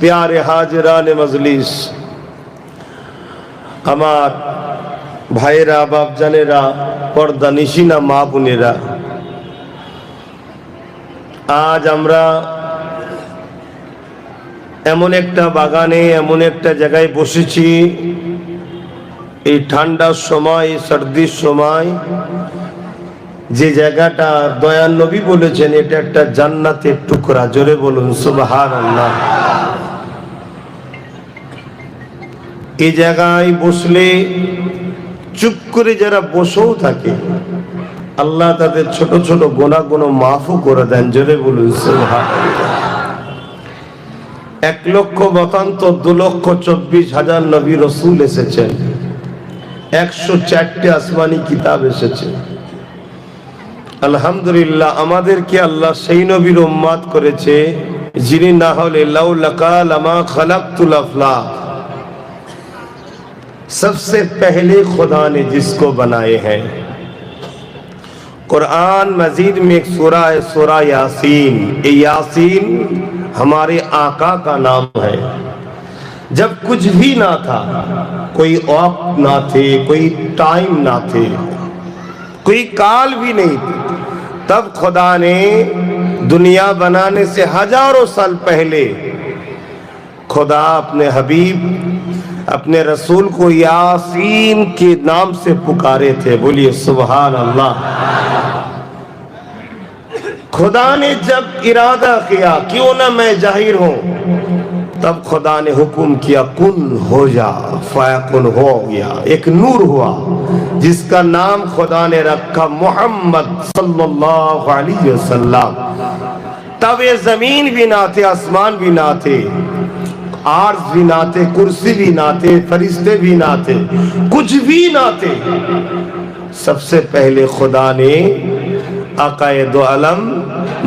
प्यारे हाजिरान मजलिस, আমার ভাইরা, বাপজানেরা, পর্দা নিশিনা মা বোনেরা, আজ আমরা এমন একটা বাগানে, এমন একটা জায়গায় বসেছি, এই ঠান্ডার সময়, সর্দির সময়, যে জায়গাটা দয়ার নবী বলেছেন এটা একটা জান্নাতের টুকরা। জোরে বলুন সুবহানাল্লাহ। এই জায়গায় বসলে চুপ করে যারা বসেও থাকে আল্লাহ তাদের ছোট ছোট গুনাহগুলো মাফও করে দেন। জোরে বলুন সুবহানাল্লাহ। 1,72,24,000 নবী রসুল এসেছেন, 104টি আসমানি কিতাব এসেছে। আলহামদুলিল্লাহ, আমাদেরকে আল্লাহ সেই নবীর উম্মত করেছে যিনি না হলে লাউলাকা লামা খালাকতুল আফলাক, सबसे पहले खुदा ने जिसको बनाए हैं। कुरान मजीद में एक सूरा है, सूरा यासीन। ये यासीन हमारे आका का नाम है। जब कुछ भी ना था, कोई वक्त ना थे, कोई टाइम ना थे, कोई काल भी नहीं थे, तब खुदा ने दुनिया बनाने से हजारों साल पहले खुदा अपने हबीब, अपने रसूल को यासीन के नाम से पुकारे थे। बोलिए सुभान अल्लाह। खुदा ने जब इरादा किया क्यों ना मैं जाहिर हूं, तब खुदा ने हुक्म किया कुन हो जा, फयकुन हो गया। एक नूर हुआ जिसका नाम खुदा ने रखा मोहम्मद सल्लल्लाहु अलैहि वसल्लम। तब ये जमीन भी ना थे, आसमान भी ना थे, आर्ज भी ना थे, कुर्सी भी ना थे, फरिश्ते भी ना थे, कुछ भी ना थे। सबसे पहले खुदा ने आकाए दो आलम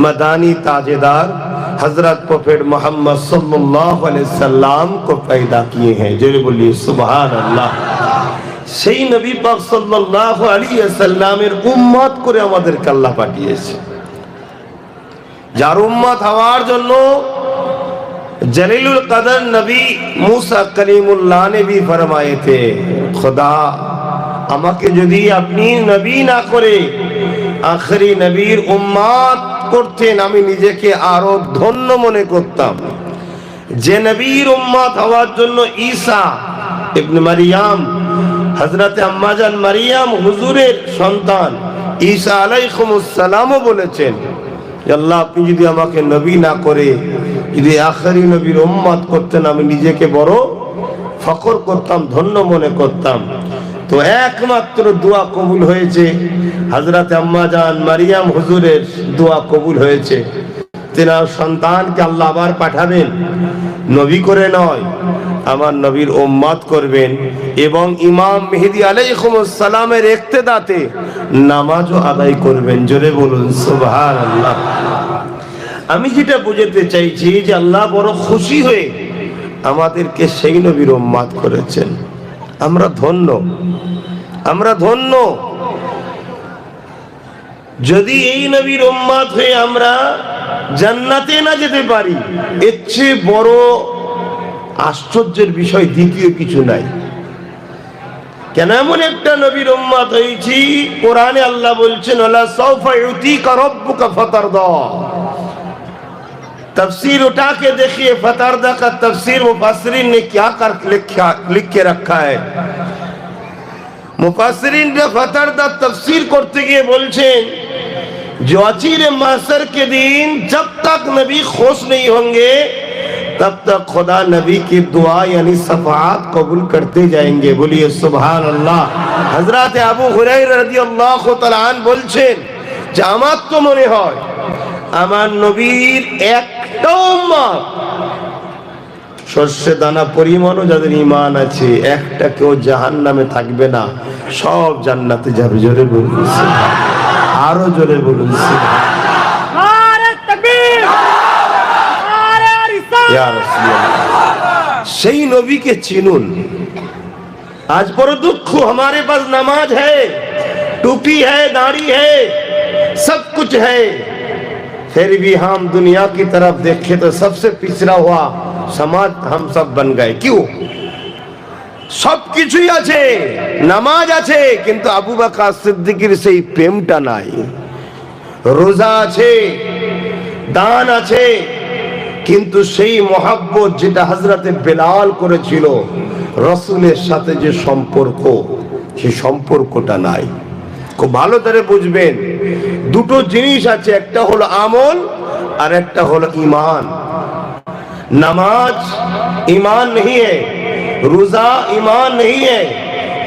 मदानी ताजेदार हजरत प्रोफेट मोहम्मद सल्लल्लाहु अलैहि वसल्लम को पैदा किए हैं। जो बोलिए सुभान अल्लाह। সেই নবী পাক সাল্লাল্লাহু আলাইহি ওয়াসাল্লামের উম্মত করে আমাদেরকে আল্লাহ পাঠিয়েছে। যার উম্মত হওয়ার জন্য जलीलुल कदर नबी मूसा कलीमुल्लाह ने भी फरमाए थे, खुदा আমাকে যদি আপনি নবী না করে আখেরি নবীর উম্মত করতেন, আমি নিজেকে আরো ধন্য মনে করতাম। যে নবীর উম্মত হওয়ার জন্য ঈসা ইবনে মারিয়াম, হযরত আম্মা জান মারিয়াম হুজুরের সন্তান ঈসা আলাইহিস সালামও বলেছেন, আল্লাহ আপনি যদি আমাকে নবী না করে যদি আখেরি নবীর উম্মত করতেন, আমি নিজেকে বড় ফখর করতাম, ধন্য মনে করতাম। তো একমাত্র দোয়া কবুল হয়েছে, হযরত আম্মা জান মারিয়াম হুজুরের দোয়া কবুল হয়েছে। তেনার সন্তানকে আল্লাহ আবার পাঠাবেন, নবী করে নয়, আমার নবীর উম্মত করবেন এবং ইমাম মেহেদী আলাইহিস সালামের ইক্তেদাতে নামাজও আদায় করবেন। জোরে বলুন সুবহানাল্লাহ। আমি যেটা বুঝাতে চাইছি যে আল্লাহ বড় খুশি হয়ে আমাদেরকে সেই নবীর উম্মত করেছেন। আমরা ধন্য, আমরা ধন্য। যদি এই নবীর উম্মত হয়ে আমরা জান্নাতে না যেতে পারি, এর চেয়ে বড় আশ্চর্যের বিষয় দ্বিতীয় কিছু নাই। কেন এমন একটা নবীর উম্মত হয়েছি? কোরআনে আল্লাহ বলছেন ওয়ালা সাউফা ইউতিকা রাব্বুকা ফাতারদা। तफसीर उठा के देखिए, फतारदा का तफसीर मुफासिरीन ने क्या कर लिख के रखा है। मुफासिरीन ने फतारदा तफसीर करते गए बोलছেন जो अचीर महशर के दिन जब तक नबी खुश नहीं होंगे तब तक खुदा नबी की दुआ यानी शफाअत कबूल करते जाएंगे। बोलिए सुभान अल्लाह। हजरत আবু হুরায়রা রাদিয়াল্লাহু তাআলা আন বলছেন যে আমার তো মনে হয় আমার নবীর একটা উম্মত শস্য দানা পরিমাণও যাদের ঈমান আছে একটা কেউ জাহান্নামে থাকবে না, সব জান্নাতে যাবে। জোরে বলুন সুবহানাল্লাহ, আরো জোরে বলুন সুবহানাল্লাহ। নারে তাকবীর, নারে রিসালাত। ইয়া রাসূলুল্লাহ, সেই নবীকে চিনুন। आज पर दुख हमारे पास नमाज है, टोपी है, दाढ़ी है, सब कुछ है, फिर भी हम दुनिया की तरफ देखें तो सबसे पिछड़ा हुआ समाज हम सब बन गए। क्यों? सब কিছুই আছে, নামাজ আছে, কিন্তু আবু বকর সিদ্দিকের সেই প্রেমটা নাই। রোজা আছে, দান আছে, কিন্তু সেই মহব্বত যেটা হযরতে বেলাল করেছিল রাসূলের সাথে যে সম্পর্ক, সেই সম্পর্কটা নাই। খুব ভালো করে বুঝবেন, দুটো জিনিস আছে, একটা হলো আমল আর একটা হলো ঈমান। नमाज ईमान नहीं है, रोजा ईमान नहीं है,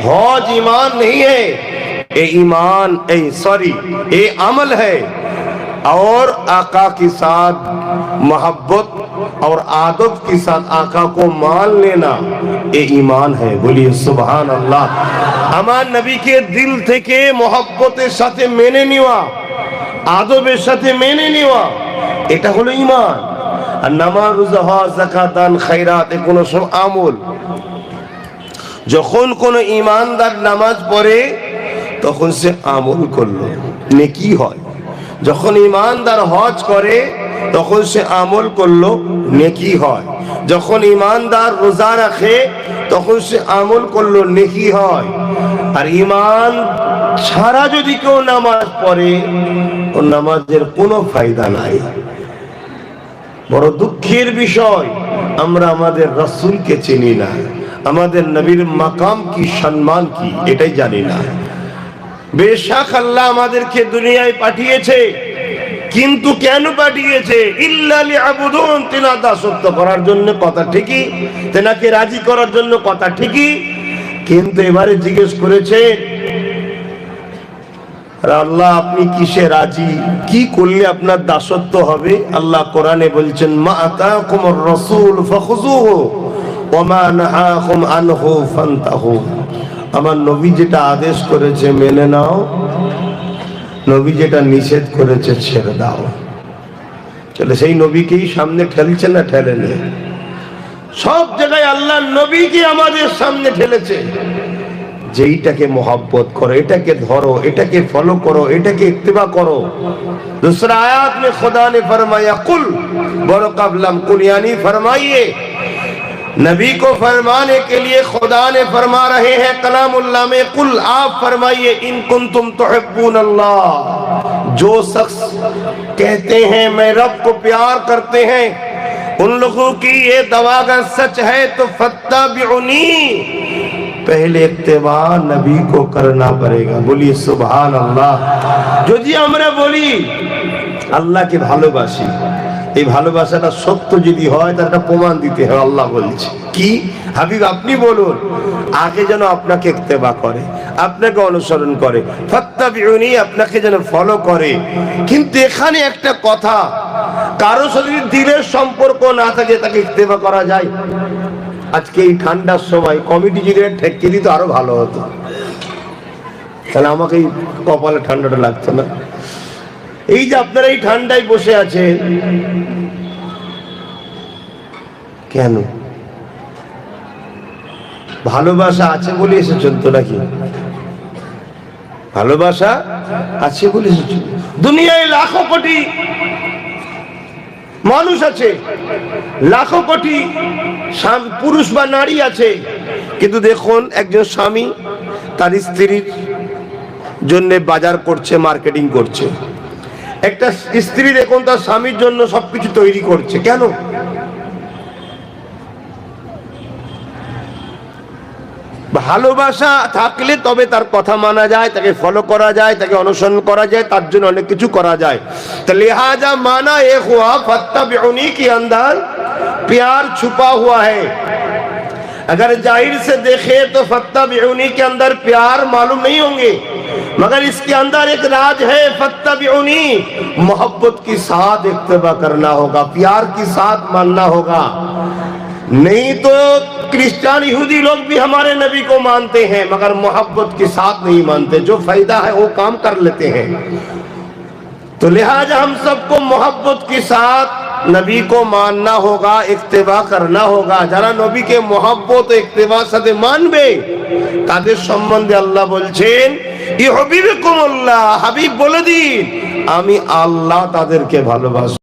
हज ईमान नहीं है, ये ईमान ये अमल है। और आका के साथ मोहब्बत और आदब के साथ आका को मान लेना ये ईमान है। बोलिए सुभान अल्लाह। আমার নবীকে দিল থেকে মোহব্বতের সাথে মেনে নেওয়া, আদবের সাথে মেনে নেওয়া, এটা হলো ঈমান। আর নামাজ, রোজা, হজ, যাকাত, দান, খায়রাত এগুলো সব আমল। যখন কোন ঈমানদার নামাজ পড়ে তখন সে আমল করলো, নেকি হয়। যখন ঈমানদার হজ করে তখন সে আমল করলো, নেকি হয়। যখন ঈমানদার রোজা রাখে তখন সে আমল করলো, নেকি হয়। আর ঈমান ছাড়া যদি কেউ নামাজ পড়ে ও নামাজের কোনো ফায়দা নাই। বড় দুঃখের বিষয়, আমরা আমাদের রাসূলকে চিনি না, আমাদের নবীর মাকাম কি, সম্মান কি, এটাই জানি না। বেশক আল্লাহ আমাদেরকে দুনিয়ায় পাঠিয়েছে, কিন্তু কেন পাঠিয়েছে? ইল্লা লিআবুদুন, তিনা দাসত্ব করার জন্য, কথা ঠিকই, তেনাকে রাজি করার জন্য, কথা ঠিকই। কিন্তু এবারে জিজ্ঞেস করেছে আল্লাহ আপনি কিসে রাজি, কি করলে আপনার দাসত্ব হবে? আল্লাহ কোরআনে বলছেন মা আতাকুমুর রাসূল ফাখুযুহু ওয়া মা নাহাকুম আনহু ফান্তাহু। আমার নবী যেটা আদেশ করেছে মেনে নাও, নবী যেটা নিষেধ করেছে ছেড়ে দাও। চলে সেই নবীকেই সামনে ঠেলছে না ঠেলেনি? সব জায়গায় আল্লাহ নবীকে আমাদের সামনে ঠেলেছে। যেইটাকে मोहब्बत करो, এটাকে ধরো, এটাকে ফলো করো, এটাকে ইত্তেবা করো। दूसरा आयत में खुदा ने फरमाया कुल बरकबलम कुल, यानी फरमाइए। नबी को फरमाने के लिए खुदा ने फरमा रहे हैं कलामुल्लाह में कुल, आप फरमाइए इन कुंतुम तुहिब्बून अल्लाह। जो शख्स कहते हैं मैं रब को प्यार करते हैं, उन लोगों की ये दवा अगर सच है तो फत्तबिउनी, पहले इत्तेबा नबी को करना पड़ेगा। बोलिए सुभान अल्लाह। যদি আমরা বলি আল্লাহকে ভালোবাসি, এই ভালোবাসাটা সত্য যদি হয় তার একটা প্রমাণ দিতে হয়। আল্লাহ বলছে কি? হাবিব আপনি বলুন, আগে যেন আপনাকে ইত্তেবা করে, আপনাকে অনুসরণ করে, ফাত্তাবিউনি, আপনাকে যেন ফলো করে। কিন্তু এখানে একটা কথা, কারো সাথে দিলের সম্পর্ক না থাকে তাকে ইত্তেবা করা যায়? আজকে এই ঠান্ডার সময় কমিটি যদি ঠেকিয়ে দিত আরো ভালো হতো, তাহলে আমাকে এই কপালে ঠান্ডাটা লাগতো না। এই যে আপনারা এই ঠান্ডায় বসে আছেন কেন? ভালোবাসা আছে বলে এসেছেন তো নাকি? ভালোবাসা আছে বলে এসেছেন। দুনিয়ায় লাখো কোটি মানুষ আছে, লাখো কোটি পুরুষ বা নারী আছে, কিন্তু দেখুন একজন স্বামী তার স্ত্রীর জন্য বাজার করছে, মার্কেটিং করছে। একটা স্ত্রী দেখুন তার স্বামীর জন্য সবকিছু তৈরি করছে। কেন? ভালোবাসা থাকলে তবে তার কথা মানা যায়, তাকে ফলো করা যায়, তাকে অনুসরণ করা যায়, তার জন্য অনেক কিছু করা যায়। তো লিহাজা माना एक हुआ फत्तबिउनी के अंदर प्यार छुपा हुआ है। अगर जाहिर से देखे तो फत्तबिउनी के अंदर प्यार मालूम नहीं होंगे, मगर इसके अंदर एक राज है फत्तबिउनी, मोहब्बत के साथ इत्तिबा करना होगा, प्यार के साथ मानना होगा। नहीं तो क्रिश्चियन यहूदी लोग भी हमारे नबी को मानते हैं मगर मोहब्बत के साथ नहीं मानते, जो फायदा है वो काम कर लेते हैं। तो लिहाजा हम सबको मोहब्बत के साथ नबी को मानना होगा, इत्तिबा करना होगा। যারা নবীকে মহব্বত ও ইত্তিবার সাথে মানবে তাদের সম্বন্ধে আল্লাহ বলছেন ইউহিব্বুকুমুল্লাহ, হাবিব বলে দিন আমি আল্লাহ তাদেরকে ভালোবাসি।